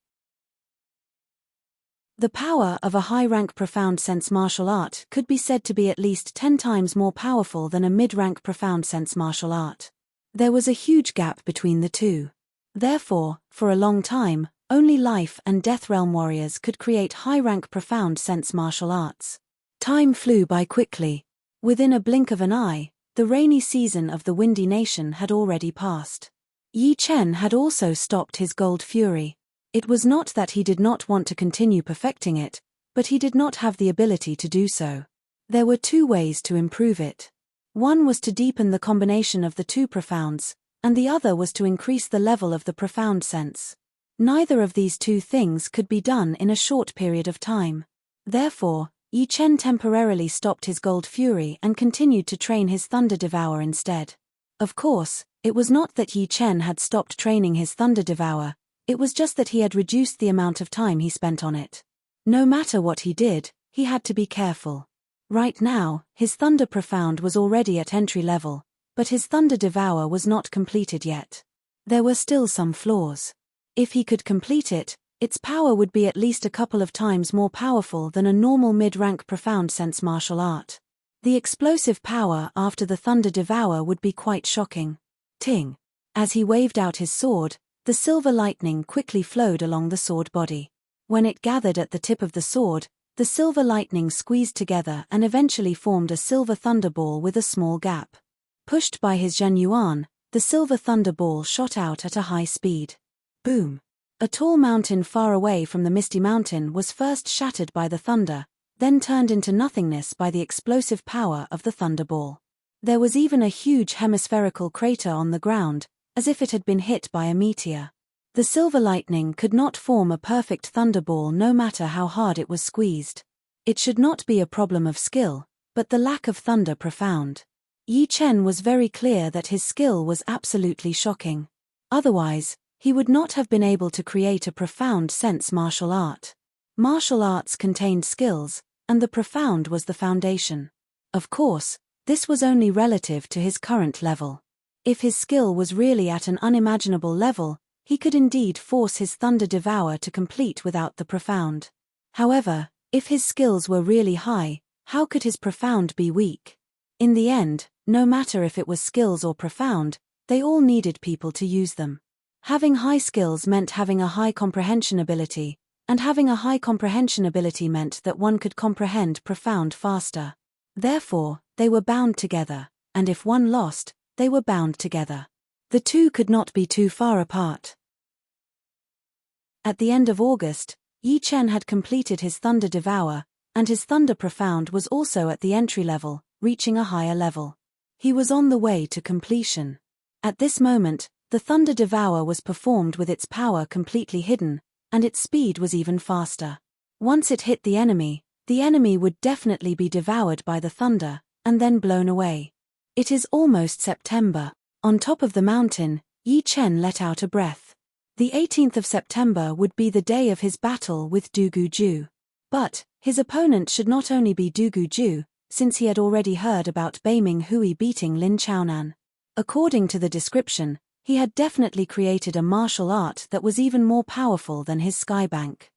The power of a high-rank profound sense martial art could be said to be at least 10 times more powerful than a mid-rank profound sense martial art. There was a huge gap between the 2. Therefore, for a long time, only life and death realm warriors could create high-rank profound sense martial arts. Time flew by quickly. Within a blink of an eye, the rainy season of the Windy Nation had already passed. Yi Chen had also stopped his Gold Fury. It was not that he did not want to continue perfecting it, but he did not have the ability to do so. There were two ways to improve it. One was to deepen the combination of the two profounds, and the other was to increase the level of the profound sense. Neither of these two things could be done in a short period of time. Therefore, Yi Chen temporarily stopped his Gold Fury and continued to train his Thunder Devour instead. Of course, it was not that Yi Chen had stopped training his Thunder Devour, it was just that he had reduced the amount of time he spent on it. No matter what he did, he had to be careful. Right now, his Thunder Profound was already at entry level, but his Thunder Devour was not completed yet. There were still some flaws. If he could complete it, its power would be at least a couple of times more powerful than a normal mid-rank Profound Sense martial art. The explosive power after the Thunder Devour would be quite shocking. Ting! As he waved out his sword, the silver lightning quickly flowed along the sword body. When it gathered at the tip of the sword, the silver lightning squeezed together and eventually formed a silver thunderball with a small gap. Pushed by his Zhen Yuan, the silver thunderball shot out at a high speed. Boom! A tall mountain far away from the Misty Mountain was first shattered by the thunder, then turned into nothingness by the explosive power of the thunderball. There was even a huge hemispherical crater on the ground, as if it had been hit by a meteor. The silver lightning could not form a perfect thunderball no matter how hard it was squeezed. It should not be a problem of skill, but the lack of thunder profound. Yi Chen was very clear that his skill was absolutely shocking. Otherwise, he would not have been able to create a profound sense martial art. Martial arts contained skills, and the profound was the foundation. Of course, this was only relative to his current level. If his skill was really at an unimaginable level, he could indeed force his Thunder Devour to complete without the profound. However, if his skills were really high, how could his profound be weak? In the end, no matter if it was skills or profound, they all needed people to use them. Having high skills meant having a high comprehension ability, and having a high comprehension ability meant that one could comprehend profound faster. Therefore, they were bound together, and if one lost, they were bound together. The two could not be too far apart. At the end of August, Yi Chen had completed his Thunder Devour, and his Thunder Profound was also at the entry level, reaching a higher level. He was on the way to completion. At this moment, the Thunder Devour was performed with its power completely hidden, and its speed was even faster. Once it hit the enemy would definitely be devoured by the thunder, and then blown away. It is almost September. On top of the mountain, Yi Chen let out a breath. The 18th of September would be the day of his battle with Du Guju. But, his opponent should not only be Du Guju, since he had already heard about Beiming Hui beating Lin Chaonan. According to the description, he had definitely created a martial art that was even more powerful than his Skybank.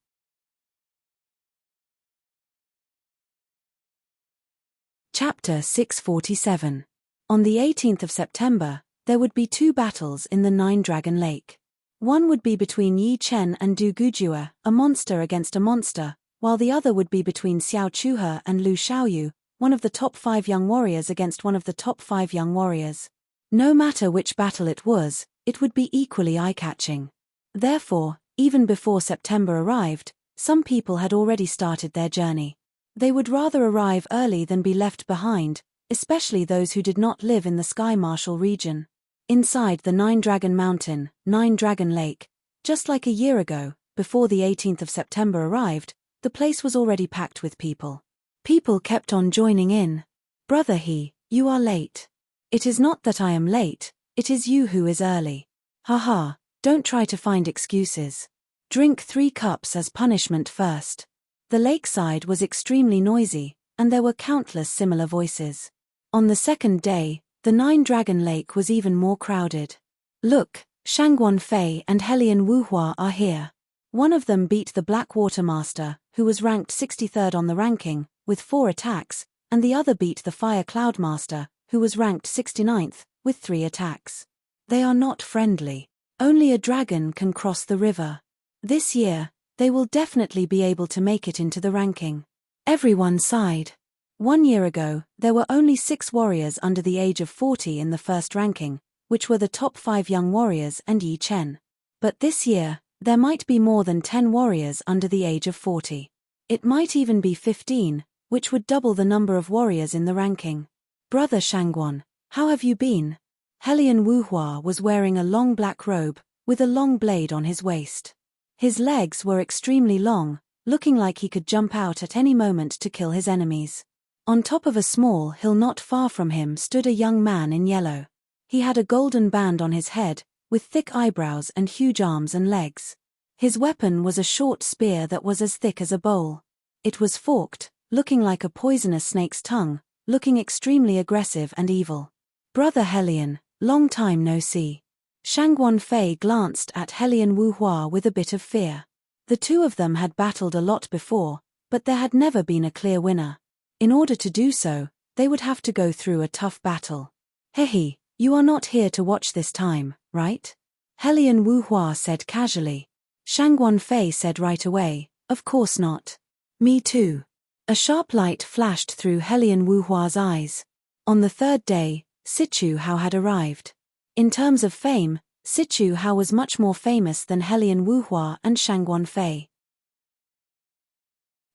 Chapter 647. On the 18th of September, there would be two battles in the Nine-Dragon Lake. One would be between Yi Chen and Du Gujue, a monster against a monster, while the other would be between Xiao Chuhe and Lu Xiaoyu, one of the top 5 young warriors against one of the top 5 young warriors. No matter which battle it would be equally eye-catching. Therefore, even before September arrived, some people had already started their journey. They would rather arrive early than be left behind, especially those who did not live in the Sky Marshal region. Inside the Nine-Dragon Mountain, Nine-Dragon Lake, just like a year ago, before the 18th of September arrived, the place was already packed with people. People kept on joining in. "Brother He, you are late." "It is not that I am late, it is you who is early." "Haha, don't try to find excuses. Drink 3 cups as punishment first." The lakeside was extremely noisy, and there were countless similar voices. On the second day, the Nine-Dragon Lake was even more crowded. "Look, Shangguan Fei and Helian Wuhua are here." One of them beat the Black Water Master, who was ranked 63rd on the ranking, with 4 attacks, and the other beat the Fire Cloud Master, who was ranked 69th, with 3 attacks. They are not friendly. Only a dragon can cross the river. This year, they will definitely be able to make it into the ranking. Everyone sighed. 1 year ago, there were only 6 warriors under the age of 40 in the first ranking, which were the top 5 young warriors and Yi Chen. But this year, there might be more than 10 warriors under the age of 40. It might even be 15, which would double the number of warriors in the ranking. Brother Shangguan, how have you been? Helian Wuhua was wearing a long black robe, with a long blade on his waist. His legs were extremely long, looking like he could jump out at any moment to kill his enemies. On top of a small hill not far from him stood a young man in yellow. He had a golden band on his head, with thick eyebrows and huge arms and legs. His weapon was a short spear that was as thick as a bowl. It was forked, looking like a poisonous snake's tongue, looking extremely aggressive and evil. Brother Helian, long time no see. Shangguan Fei glanced at Helian Wuhua with a bit of fear. The two of them had battled a lot before, but there had never been a clear winner. In order to do so, they would have to go through a tough battle. Hehe, you are not here to watch this time, right? Helian Wuhua said casually. Shangguan Fei said right away, of course not. Me too. A sharp light flashed through Helian Wuhua's eyes. On the third day, Sichu Hao had arrived. In terms of fame, Sichu Hao was much more famous than Helian Wuhua and Shangguan Fei.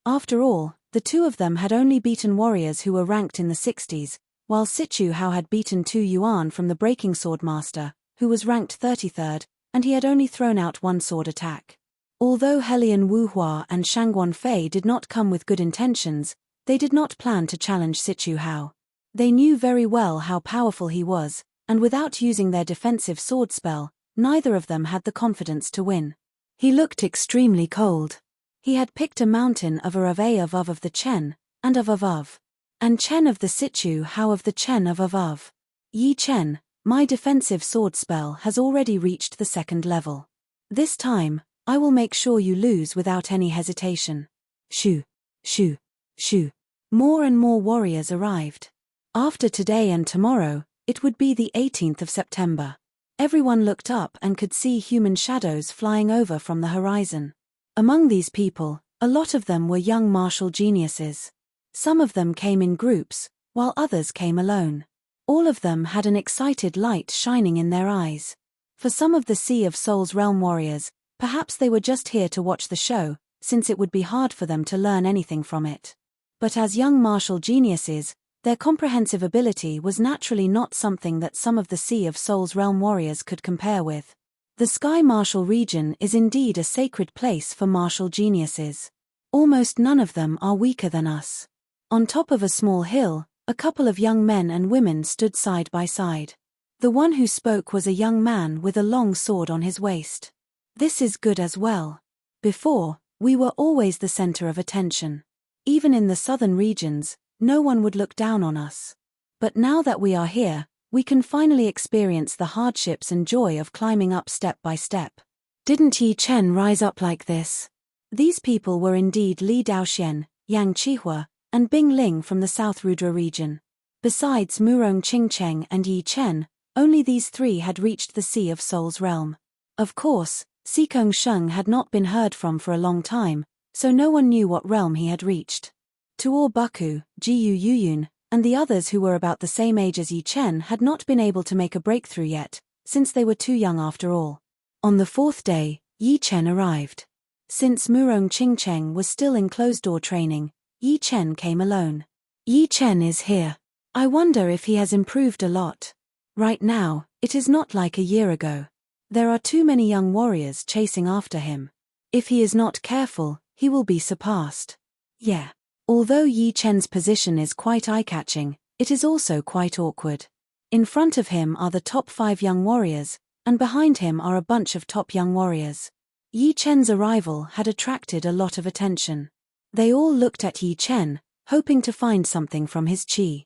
After all, the two of them had only beaten warriors who were ranked in the 60s, while Sichu Hao had beaten Tu Yuan from the Breaking Sword Master, who was ranked 33rd, and he had only thrown out one sword attack. Although Helian Wuhua and Shangguan Fei did not come with good intentions, they did not plan to challenge Sichu Hao. They knew very well how powerful he was, and without using their defensive sword spell, neither of them had the confidence to win. He looked extremely cold. He had picked a mountain of of the Chen, and of, and Chen of the Sichu Hao of the Chen of. Yi Chen, my defensive sword spell has already reached the 2nd level. This time, I will make sure you lose without any hesitation. Shoo, shoo, shoo. More and more warriors arrived. After today and tomorrow, it would be the 18th of September. Everyone looked up and could see human shadows flying over from the horizon. Among these people, a lot of them were young martial geniuses. Some of them came in groups, while others came alone. All of them had an excited light shining in their eyes. For some of the Sea of Souls realm warriors, perhaps they were just here to watch the show, since it would be hard for them to learn anything from it. But as young martial geniuses, their comprehensive ability was naturally not something that some of the Sea of Souls realm warriors could compare with. The Sky Martial region is indeed a sacred place for martial geniuses. Almost none of them are weaker than us. On top of a small hill, a couple of young men and women stood side by side. The one who spoke was a young man with a long sword on his waist. This is good as well. Before, we were always the center of attention. Even in the southern regions, no one would look down on us. But now that we are here, we can finally experience the hardships and joy of climbing up step by step. Didn't Yi Chen rise up like this? These people were indeed Li Daoxian, Yang Qihua, and Bing Ling from the South Rudra region. Besides Murong Qingcheng and Yi Chen, only these three had reached the Sea of Souls realm. Of course, Xikeng Sheng had not been heard from for a long time, so no one knew what realm he had reached. Tuor Buku, Jiyu Yuyun, and the others who were about the same age as Yi Chen had not been able to make a breakthrough yet, since they were too young after all. On the 4th day, Yi Chen arrived. Since Murong Qingcheng was still in closed-door training, Yi Chen came alone. Yi Chen is here. I wonder if he has improved a lot. Right now, it is not like a year ago. There are too many young warriors chasing after him. If he is not careful, he will be surpassed. Yeah. Although Yi Chen's position is quite eye-catching, it is also quite awkward. In front of him are the top 5 young warriors, and behind him are a bunch of top young warriors. Yi Chen's arrival had attracted a lot of attention. They all looked at Yi Chen, hoping to find something from his qi.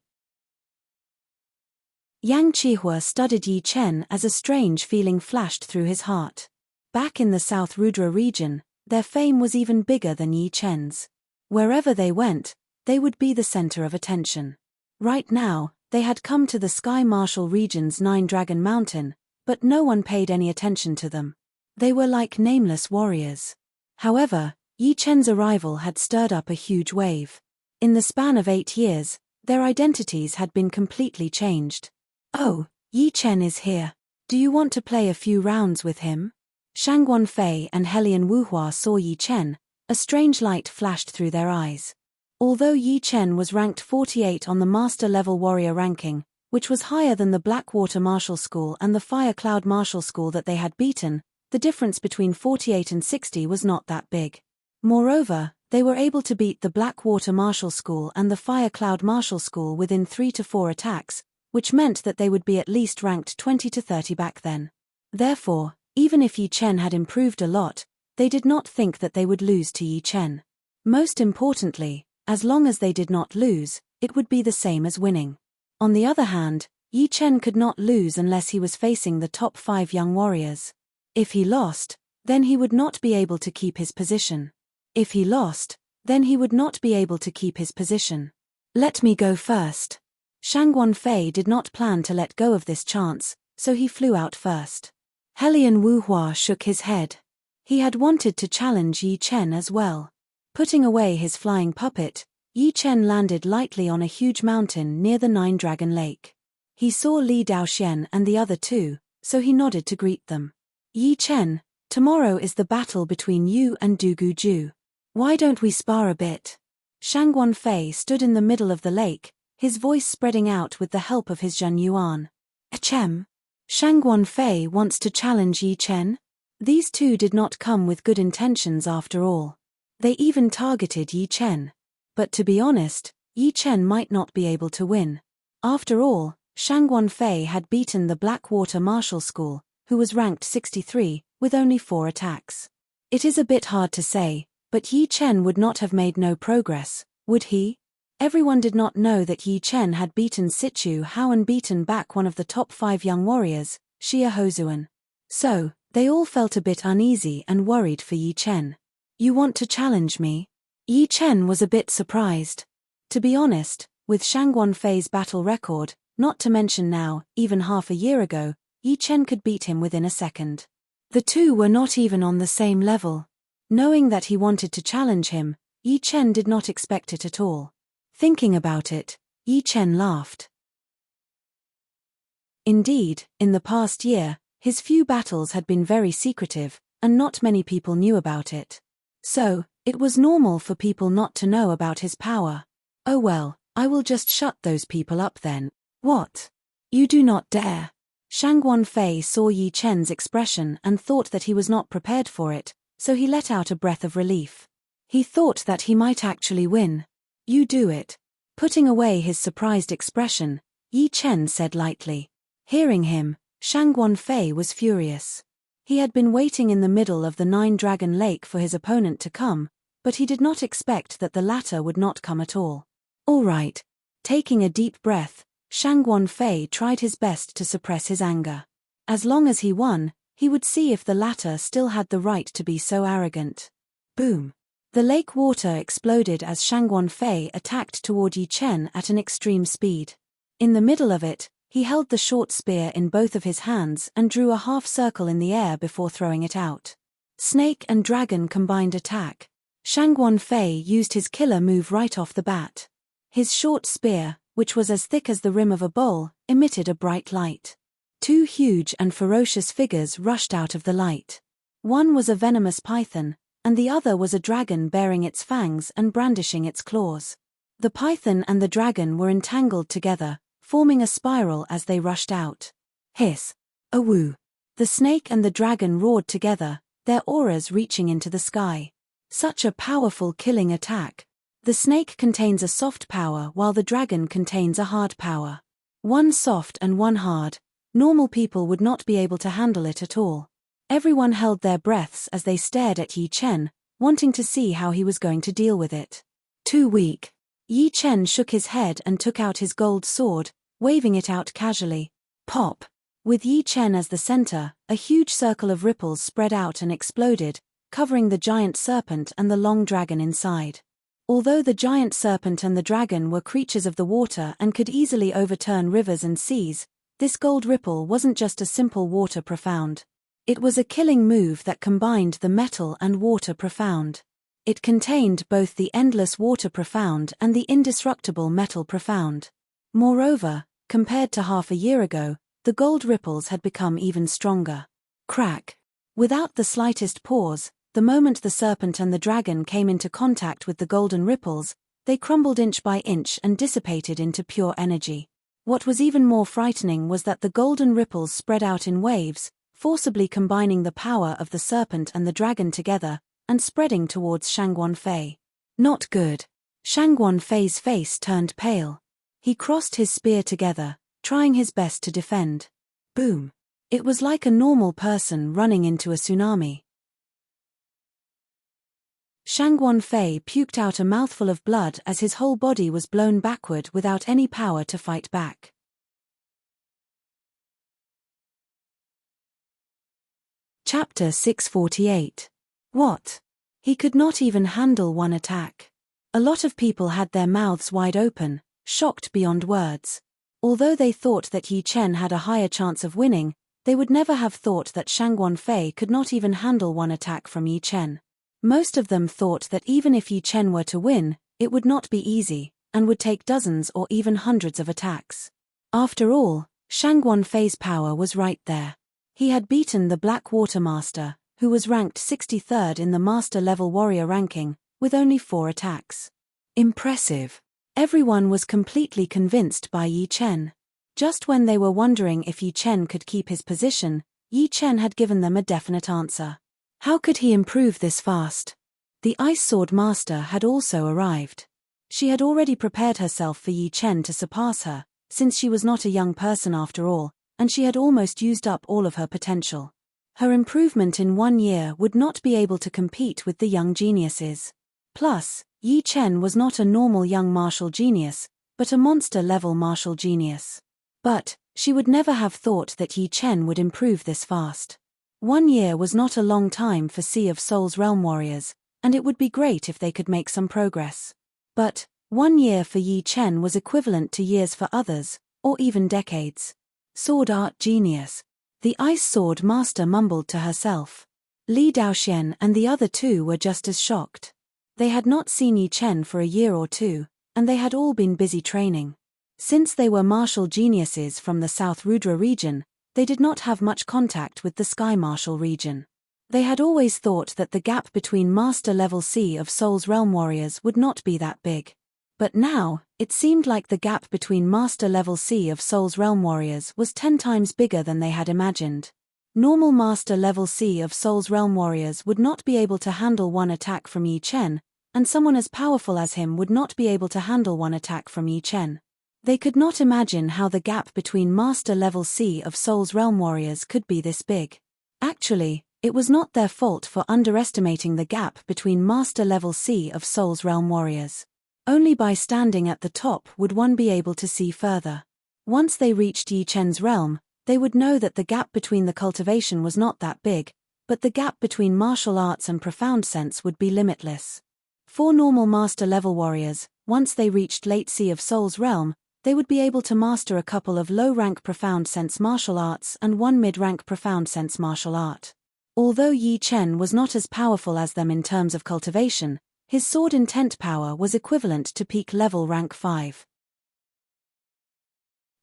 Yang Qihua studied Yi Chen as a strange feeling flashed through his heart. Back in the South Rudra region, their fame was even bigger than Yi Chen's. Wherever they went, they would be the center of attention. Right now, they had come to the Sky Martial region's 9-Dragon Mountain, but no one paid any attention to them. They were like nameless warriors. However, Yi Chen's arrival had stirred up a huge wave. In the span of 8 years, their identities had been completely changed. Oh, Yi Chen is here. Do you want to play a few rounds with him? Shangguan Fei and Helian Wuhua saw Yi Chen, A strange light flashed through their eyes. Although Yi Chen was ranked 48 on the Master-level warrior ranking, which was higher than the Blackwater Martial School and the Fire Cloud Martial School that they had beaten, the difference between 48 and 60 was not that big. Moreover, they were able to beat the Blackwater Martial School and the Fire Cloud Martial School within 3 to 4 attacks, which meant that they would be at least ranked 20 to 30 back then. Therefore, even if Yi Chen had improved a lot, they did not think that they would lose to Yi Chen. Most importantly, as long as they did not lose, it would be the same as winning. On the other hand, Yi Chen could not lose unless he was facing the top 5 young warriors. If he lost, then he would not be able to keep his position. If he lost, then he would not be able to keep his position. Let me go first. Shang Guanfei did not plan to let go of this chance, so he flew out first. Helian Wuhua shook his head. He had wanted to challenge Yi Chen as well. Putting away his flying puppet, Yi Chen landed lightly on a huge mountain near the Nine-Dragon Lake. He saw Li Daoxian and the other two, so he nodded to greet them. Yi Chen, tomorrow is the battle between you and Du Guju. Why don't we spar a bit? Shang Guanfei stood in the middle of the lake, his voice spreading out with the help of his Zhen Yuan. Achem? Shang Guanfei wants to challenge Yi Chen? These two did not come with good intentions after all. They even targeted Yi Chen. But to be honest, Yi Chen might not be able to win. After all, Shang Guanfei had beaten the Blackwater Martial School, who was ranked 63, with only 4 attacks. It is a bit hard to say, but Yi Chen would not have made no progress, would he? Everyone did not know that Yi Chen had beaten Sichu Hao and beaten back one of the top 5 young warriors, Xia Hozuan. So, they all felt a bit uneasy and worried for Yi Chen. You want to challenge me? Yi Chen was a bit surprised. To be honest, with Shang Guanfei's battle record, not to mention now, even half a year ago, Yi Chen could beat him within a second. The two were not even on the same level. Knowing that he wanted to challenge him, Yi Chen did not expect it at all. Thinking about it, Yi Chen laughed. Indeed, in the past year, his few battles had been very secretive, and not many people knew about it. So, it was normal for people not to know about his power. Oh well, I will just shut those people up then. What? You do not dare. Shang Guanfei saw Yi Chen's expression and thought that he was not prepared for it, so he let out a breath of relief. He thought that he might actually win. You do it. Putting away his surprised expression, Yi Chen said lightly. Hearing him, Shang Guanfei was furious. He had been waiting in the middle of the Nine-Dragon Lake for his opponent to come, but he did not expect that the latter would not come at all. All right. Taking a deep breath, Shang Guanfei tried his best to suppress his anger. As long as he won, he would see if the latter still had the right to be so arrogant. Boom. The lake water exploded as Shang Guanfei attacked toward Yi Chen at an extreme speed. In the middle of it, he held the short spear in both of his hands and drew a half circle in the air before throwing it out. Snake and dragon combined attack. Shang Guanfei used his killer move right off the bat. His short spear, which was as thick as the rim of a bowl, emitted a bright light. 2 huge and ferocious figures rushed out of the light. One was a venomous python, and the other was a dragon bearing its fangs and brandishing its claws. The python and the dragon were entangled together, forming a spiral as they rushed out. Hiss! Awoo! The snake and the dragon roared together, their auras reaching into the sky. Such a powerful killing attack. The snake contains a soft power while the dragon contains a hard power. One soft and one hard. Normal people would not be able to handle it at all. Everyone held their breaths as they stared at Yi Chen, wanting to see how he was going to deal with it. Too weak. Yi Chen shook his head and took out his gold sword, waving it out casually. Pop! With Yi Chen as the center, a huge circle of ripples spread out and exploded, covering the giant serpent and the long dragon inside. Although the giant serpent and the dragon were creatures of the water and could easily overturn rivers and seas, this gold ripple wasn't just a simple water profound. It was a killing move that combined the metal and water profound. It contained both the endless water profound and the indestructible metal profound. Moreover, compared to half a year ago, the gold ripples had become even stronger. Crack! Without the slightest pause, The moment the serpent and the dragon came into contact with the golden ripples, they crumbled inch by inch and dissipated into pure energy. What was even more frightening was that the golden ripples spread out in waves, forcibly combining the power of the serpent and the dragon together, and spreading towards Shangguan Fei. Not good. Shangguan Fei's face turned pale. He crossed his spear together, trying his best to defend. Boom. It was like a normal person running into a tsunami. Shangguan Fei puked out a mouthful of blood as his whole body was blown backward without any power to fight back. Chapter 648. What? He could not even handle one attack. A lot of people had their mouths wide open, shocked beyond words. Although they thought that Yi Chen had a higher chance of winning, they would never have thought that Shangguan Fei could not even handle one attack from Yi Chen. Most of them thought that even if Yi Chen were to win, it would not be easy, and would take dozens or even hundreds of attacks. After all, Shangguan Fei's power was right there. He had beaten the Black Water Master, who was ranked 63rd in the Master-level warrior ranking, with only 4 attacks. Impressive. Everyone was completely convinced by Yi Chen. Just when they were wondering if Yi Chen could keep his position, Yi Chen had given them a definite answer. How could he improve this fast? The Ice Sword Master had also arrived. She had already prepared herself for Yi Chen to surpass her, since she was not a young person after all, and she had almost used up all of her potential. Her improvement in 1 year would not be able to compete with the young geniuses. Plus, Yi Chen was not a normal young martial genius, but a monster-level martial genius. But, she would never have thought that Yi Chen would improve this fast. 1 year was not a long time for Sea of Souls Realm warriors, and it would be great if they could make some progress. But, 1 year for Yi Chen was equivalent to years for others, or even decades. Sword art genius. The Ice Sword Master mumbled to herself. Li Daoxian and the other 2 were just as shocked. They had not seen Yi Chen for a year or 2, and they had all been busy training. Since they were martial geniuses from the South Rudra region, they did not have much contact with the Sky Martial region. They had always thought that the gap between Master-level Sea of Souls Realm warriors would not be that big. But now, it seemed like the gap between Master-level Sea of Souls Realm warriors was 10 times bigger than they had imagined. Normal Master-level Sea of Souls Realm warriors would not be able to handle one attack from Yi Chen, and someone as powerful as him would not be able to handle one attack from Yi Chen. They could not imagine how the gap between Master-level Sea of Souls Realm warriors could be this big. Actually, it was not their fault for underestimating the gap between Master-level Sea of Souls Realm warriors. Only by standing at the top would one be able to see further. Once they reached Yi Chen's realm, they would know that the gap between the cultivation was not that big, but the gap between martial arts and profound sense would be limitless. For normal Master-level warriors, once they reached late Sea of Souls realm, they would be able to master a couple of low-rank profound sense martial arts and 1 mid-rank profound sense martial art. Although Yi Chen was not as powerful as them in terms of cultivation, his sword intent power was equivalent to peak level rank 5.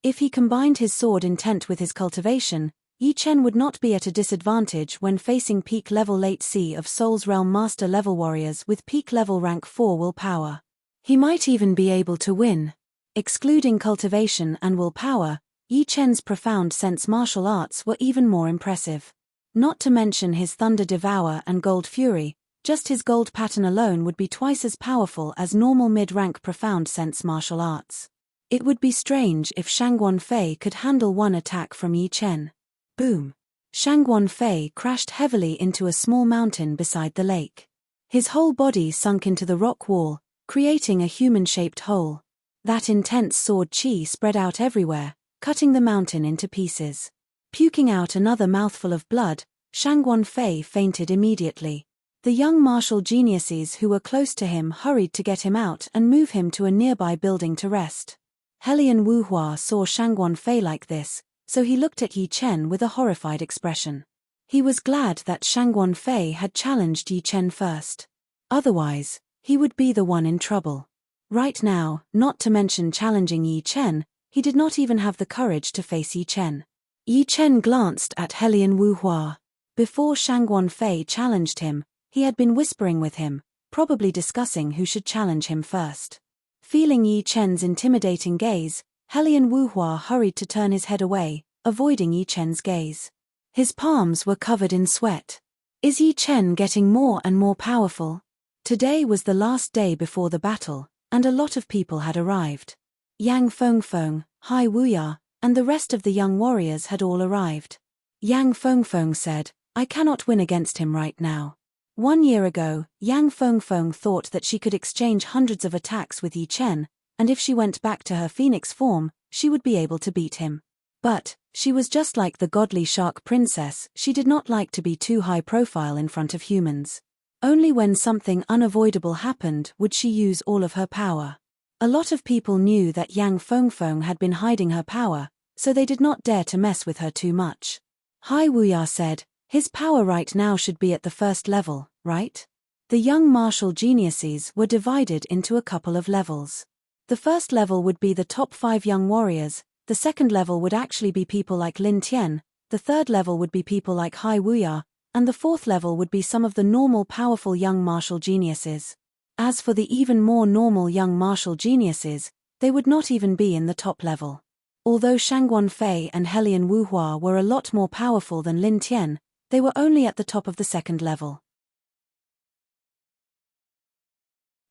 If he combined his sword intent with his cultivation, Yi Chen would not be at a disadvantage when facing peak level late Sea of Souls realm master level warriors with peak level rank 4 willpower. He might even be able to win. Excluding cultivation and willpower, Yi Chen's profound sense martial arts were even more impressive. Not to mention his Thunder Devour and Gold Fury, just his gold pattern alone would be twice as powerful as normal mid-rank profound sense martial arts. It would be strange if Shangguan Fei could handle one attack from Yi Chen. Boom! Shangguan Fei crashed heavily into a small mountain beside the lake. His whole body sunk into the rock wall, creating a human-shaped hole. That intense sword chi spread out everywhere, cutting the mountain into pieces. Puking out another mouthful of blood, Shangguan Fei fainted immediately. The young martial geniuses who were close to him hurried to get him out and move him to a nearby building to rest. Helian Wuhua saw Shangguan Fei like this, so he looked at Yi Chen with a horrified expression. He was glad that Shangguan Fei had challenged Yi Chen first. Otherwise, he would be the one in trouble. Right now, not to mention challenging Yi Chen, he did not even have the courage to face Yi Chen. Yi Chen glanced at Helian Wuhua. Before Shangguan Fei challenged him, He had been whispering with him, probably discussing who should challenge him first. Feeling Yi Chen's intimidating gaze, Helian Wuhua hurried to turn his head away, avoiding Yi Chen's gaze. His palms were covered in sweat. Is Yi Chen getting more and more powerful? Today was the last day before the battle, and a lot of people had arrived. Yang Fengfeng, Hai Wuya, and the rest of the young warriors had all arrived. Yang Fengfeng said, "I cannot win against him right now." 1 year ago, Yang Fengfeng thought that she could exchange hundreds of attacks with Yi Chen, and if she went back to her phoenix form, she would be able to beat him. But she was just like the godly shark princess, she did not like to be too high profile in front of humans. Only when something unavoidable happened would she use all of her power. A lot of people knew that Yang Fengfeng had been hiding her power, so they did not dare to mess with her too much. Hai Wuya said, "His power right now should be at the first level, right?" The young martial geniuses were divided into a couple of levels. The first level would be the top 5 young warriors, the second level would actually be people like Lin Tian, the third level would be people like Hai Wuya, and the fourth level would be some of the normal powerful young martial geniuses. As for the even more normal young martial geniuses, they would not even be in the top level. Although Shangguan Fei and Helian Wuhua were a lot more powerful than Lin Tian, they were only at the top of the second level.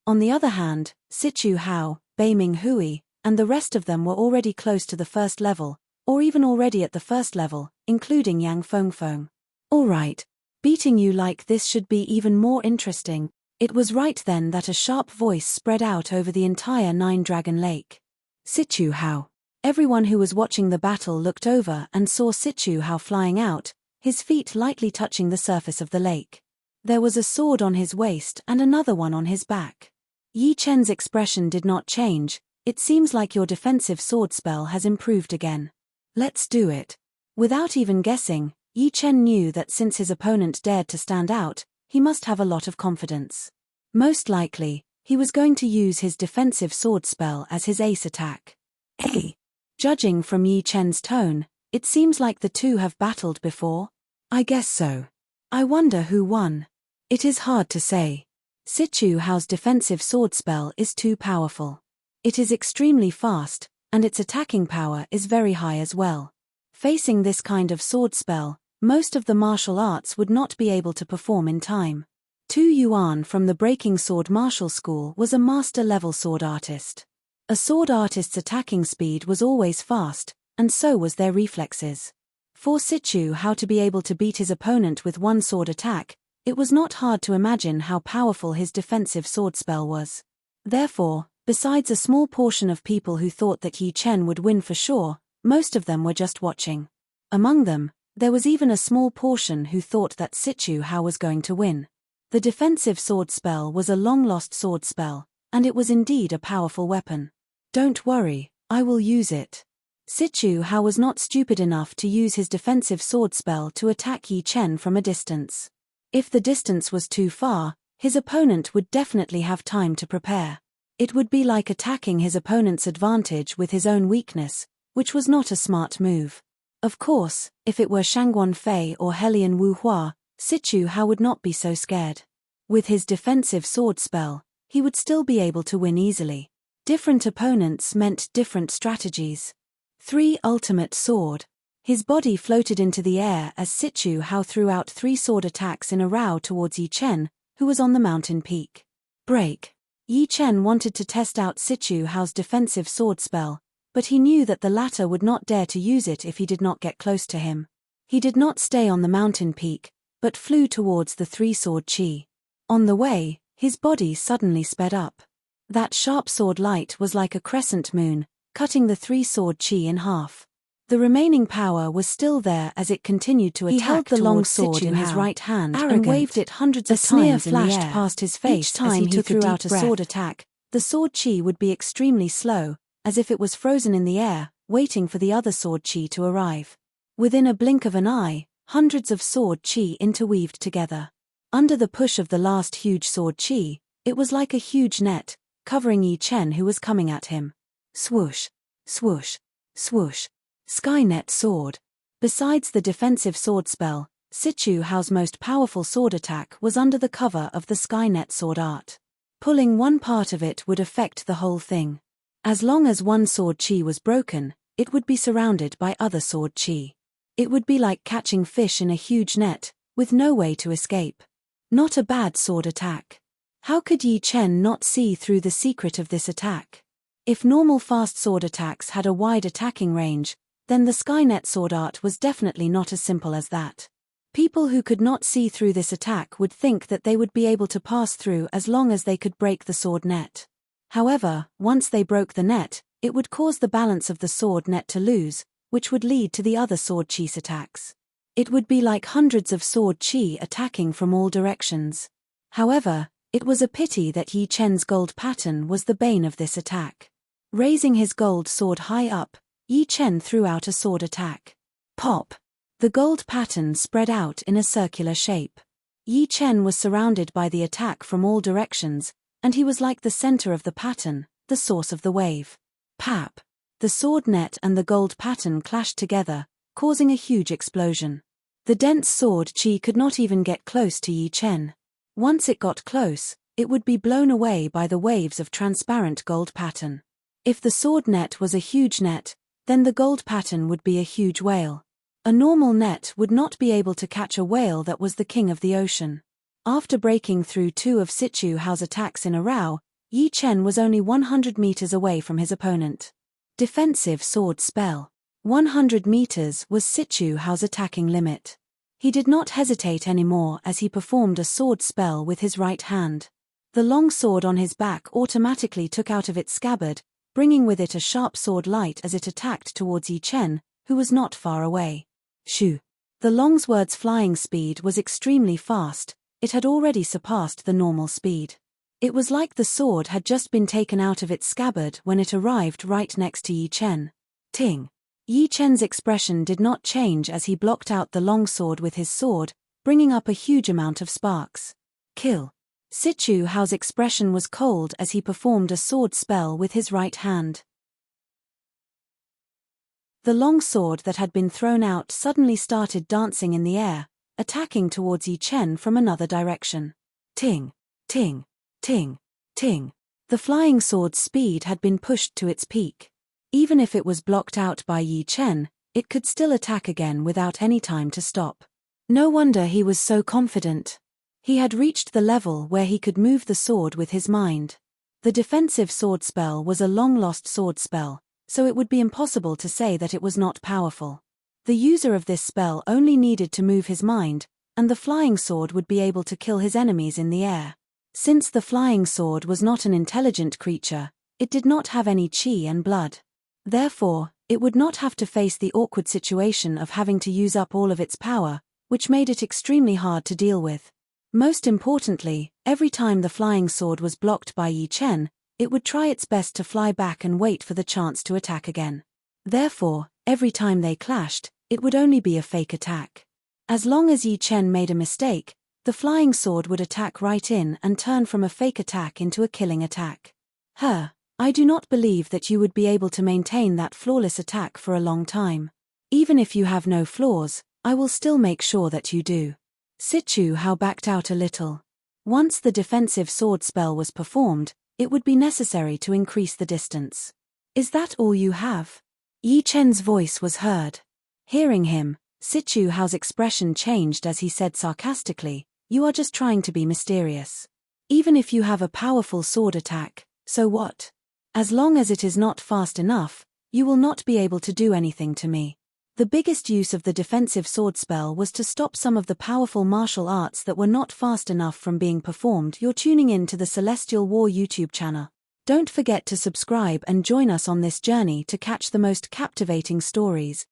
On the other hand, Sichu Hao, Beiming Hui, and the rest of them were already close to the first level, or even already at the first level, including Yang Fengfeng. "Alright, beating you like this should be even more interesting." It was right then that a sharp voice spread out over the entire Nine-Dragon Lake. "Sichu Hao." Everyone who was watching the battle looked over and saw Sichu Hao flying out, his feet lightly touching the surface of the lake. There was a sword on his waist and another one on his back. Yi Chen's expression did not change. "It seems like your defensive sword spell has improved again. Let's do it." Without even guessing, Yi Chen knew that since his opponent dared to stand out, he must have a lot of confidence. Most likely, he was going to use his defensive sword spell as his ace attack. Hey! Judging from Yi Chen's tone, it seems like the two have battled before. I guess so. I wonder who won. It is hard to say. Sichu Hao's defensive sword spell is too powerful. It is extremely fast, and its attacking power is very high as well. Facing this kind of sword spell, most of the martial arts would not be able to perform in time. Tu Yuan from the Breaking Sword Martial School was a master-level sword artist. A sword artist's attacking speed was always fast, and so was their reflexes. For Sichu Hao to be able to beat his opponent with one sword attack, it was not hard to imagine how powerful his defensive sword spell was. Therefore, besides a small portion of people who thought that Yi Chen would win for sure, most of them were just watching. Among them, there was even a small portion who thought that Sichu Hao was going to win. The defensive sword spell was a long-lost sword spell, and it was indeed a powerful weapon. "Don't worry, I will use it." Sichu Hao was not stupid enough to use his defensive sword spell to attack Yi Chen from a distance. If the distance was too far, his opponent would definitely have time to prepare. It would be like attacking his opponent's advantage with his own weakness, which was not a smart move. Of course, if it were Shangguan Fei or Helian Wuhua, Sichu Hao would not be so scared. With his defensive sword spell, he would still be able to win easily. Different opponents meant different strategies. 3 Ultimate Sword. His body floated into the air as Sichu Hao threw out 3 sword attacks in a row towards Yi Chen, who was on the mountain peak. Break. Yi Chen wanted to test out Sichu Hao's defensive sword spell, but he knew that the latter would not dare to use it if he did not get close to him. He did not stay on the mountain peak, but flew towards the 3-sword chi. On the way, his body suddenly sped up. That sharp sword light was like a crescent moon, cutting the 3-sword chi in half. The remaining power was still there as it continued to attack. He held the long sword in his right hand and waved it hundreds of times in the air. A sneer flashed past his face as he threw out a sword attack. The sword chi would be extremely slow, as if it was frozen in the air, waiting for the other sword chi to arrive. Within a blink of an eye, hundreds of sword chi interweaved together. Under the push of the last huge sword chi, it was like a huge net, covering Yi Chen who was coming at him. Swoosh, swoosh, swoosh. Skynet sword. Besides the defensive sword spell, Sichu Hao's most powerful sword attack was under the cover of the Skynet sword art. Pulling one part of it would affect the whole thing. As long as one sword chi was broken, it would be surrounded by other sword chi. It would be like catching fish in a huge net, with no way to escape. Not a bad sword attack. How could Yi Chen not see through the secret of this attack? If normal fast sword attacks had a wide attacking range, then the Skynet sword art was definitely not as simple as that. People who could not see through this attack would think that they would be able to pass through as long as they could break the sword net. However, once they broke the net, it would cause the balance of the sword net to lose, which would lead to the other sword chi's attacks. It would be like hundreds of sword chi attacking from all directions. However, it was a pity that Yi Chen's gold pattern was the bane of this attack. Raising his gold sword high up, Yi Chen threw out a sword attack. Pop! The gold pattern spread out in a circular shape. Yi Chen was surrounded by the attack from all directions, and he was like the center of the pattern, the source of the wave. Pap! The sword net and the gold pattern clashed together, causing a huge explosion. The dense sword chi could not even get close to Yi Chen. Once it got close, it would be blown away by the waves of transparent gold pattern. If the sword net was a huge net, then the gold pattern would be a huge whale. A normal net would not be able to catch a whale that was the king of the ocean. After breaking through two of Sichu Hao's attacks in a row, Yi Chen was only 100 meters away from his opponent. Defensive sword spell. 100 meters was Sichu Hao's attacking limit. He did not hesitate anymore as he performed a sword spell with his right hand. The long sword on his back automatically took out of its scabbard, bringing with it a sharp sword light as it attacked towards Yi Chen, who was not far away. Shoo! The longsword's flying speed was extremely fast, it had already surpassed the normal speed. It was like the sword had just been taken out of its scabbard when it arrived right next to Yi Chen. Ting! Yi Chen's expression did not change as he blocked out the longsword with his sword, bringing up a huge amount of sparks. Kill! Sichu Hao's expression was cold as he performed a sword spell with his right hand. The long sword that had been thrown out suddenly started dancing in the air, attacking towards Yi Chen from another direction. Ting! Ting! Ting! Ting! The flying sword's speed had been pushed to its peak. Even if it was blocked out by Yi Chen, it could still attack again without any time to stop. No wonder he was so confident. He had reached the level where he could move the sword with his mind. The defensive sword spell was a long-lost sword spell, so it would be impossible to say that it was not powerful. The user of this spell only needed to move his mind, and the flying sword would be able to kill his enemies in the air. Since the flying sword was not an intelligent creature, it did not have any chi and blood. Therefore, it would not have to face the awkward situation of having to use up all of its power, which made it extremely hard to deal with. Most importantly, every time the flying sword was blocked by Yi Chen, it would try its best to fly back and wait for the chance to attack again. Therefore, every time they clashed, it would only be a fake attack. As long as Yi Chen made a mistake, the flying sword would attack right in and turn from a fake attack into a killing attack. I do not believe that you would be able to maintain that flawless attack for a long time. Even if you have no flaws, I will still make sure that you do. Sichu Hao backed out a little. Once the defensive sword spell was performed, it would be necessary to increase the distance. Is that all you have? Yi Chen's voice was heard. Hearing him, Sichu Hao's expression changed as he said sarcastically, "You are just trying to be mysterious. Even if you have a powerful sword attack, so what? As long as it is not fast enough, you will not be able to do anything to me." The biggest use of the defensive sword spell was to stop some of the powerful martial arts that were not fast enough from being performed. You're tuning in to the Celestial War YouTube channel. Don't forget to subscribe and join us on this journey to catch the most captivating stories.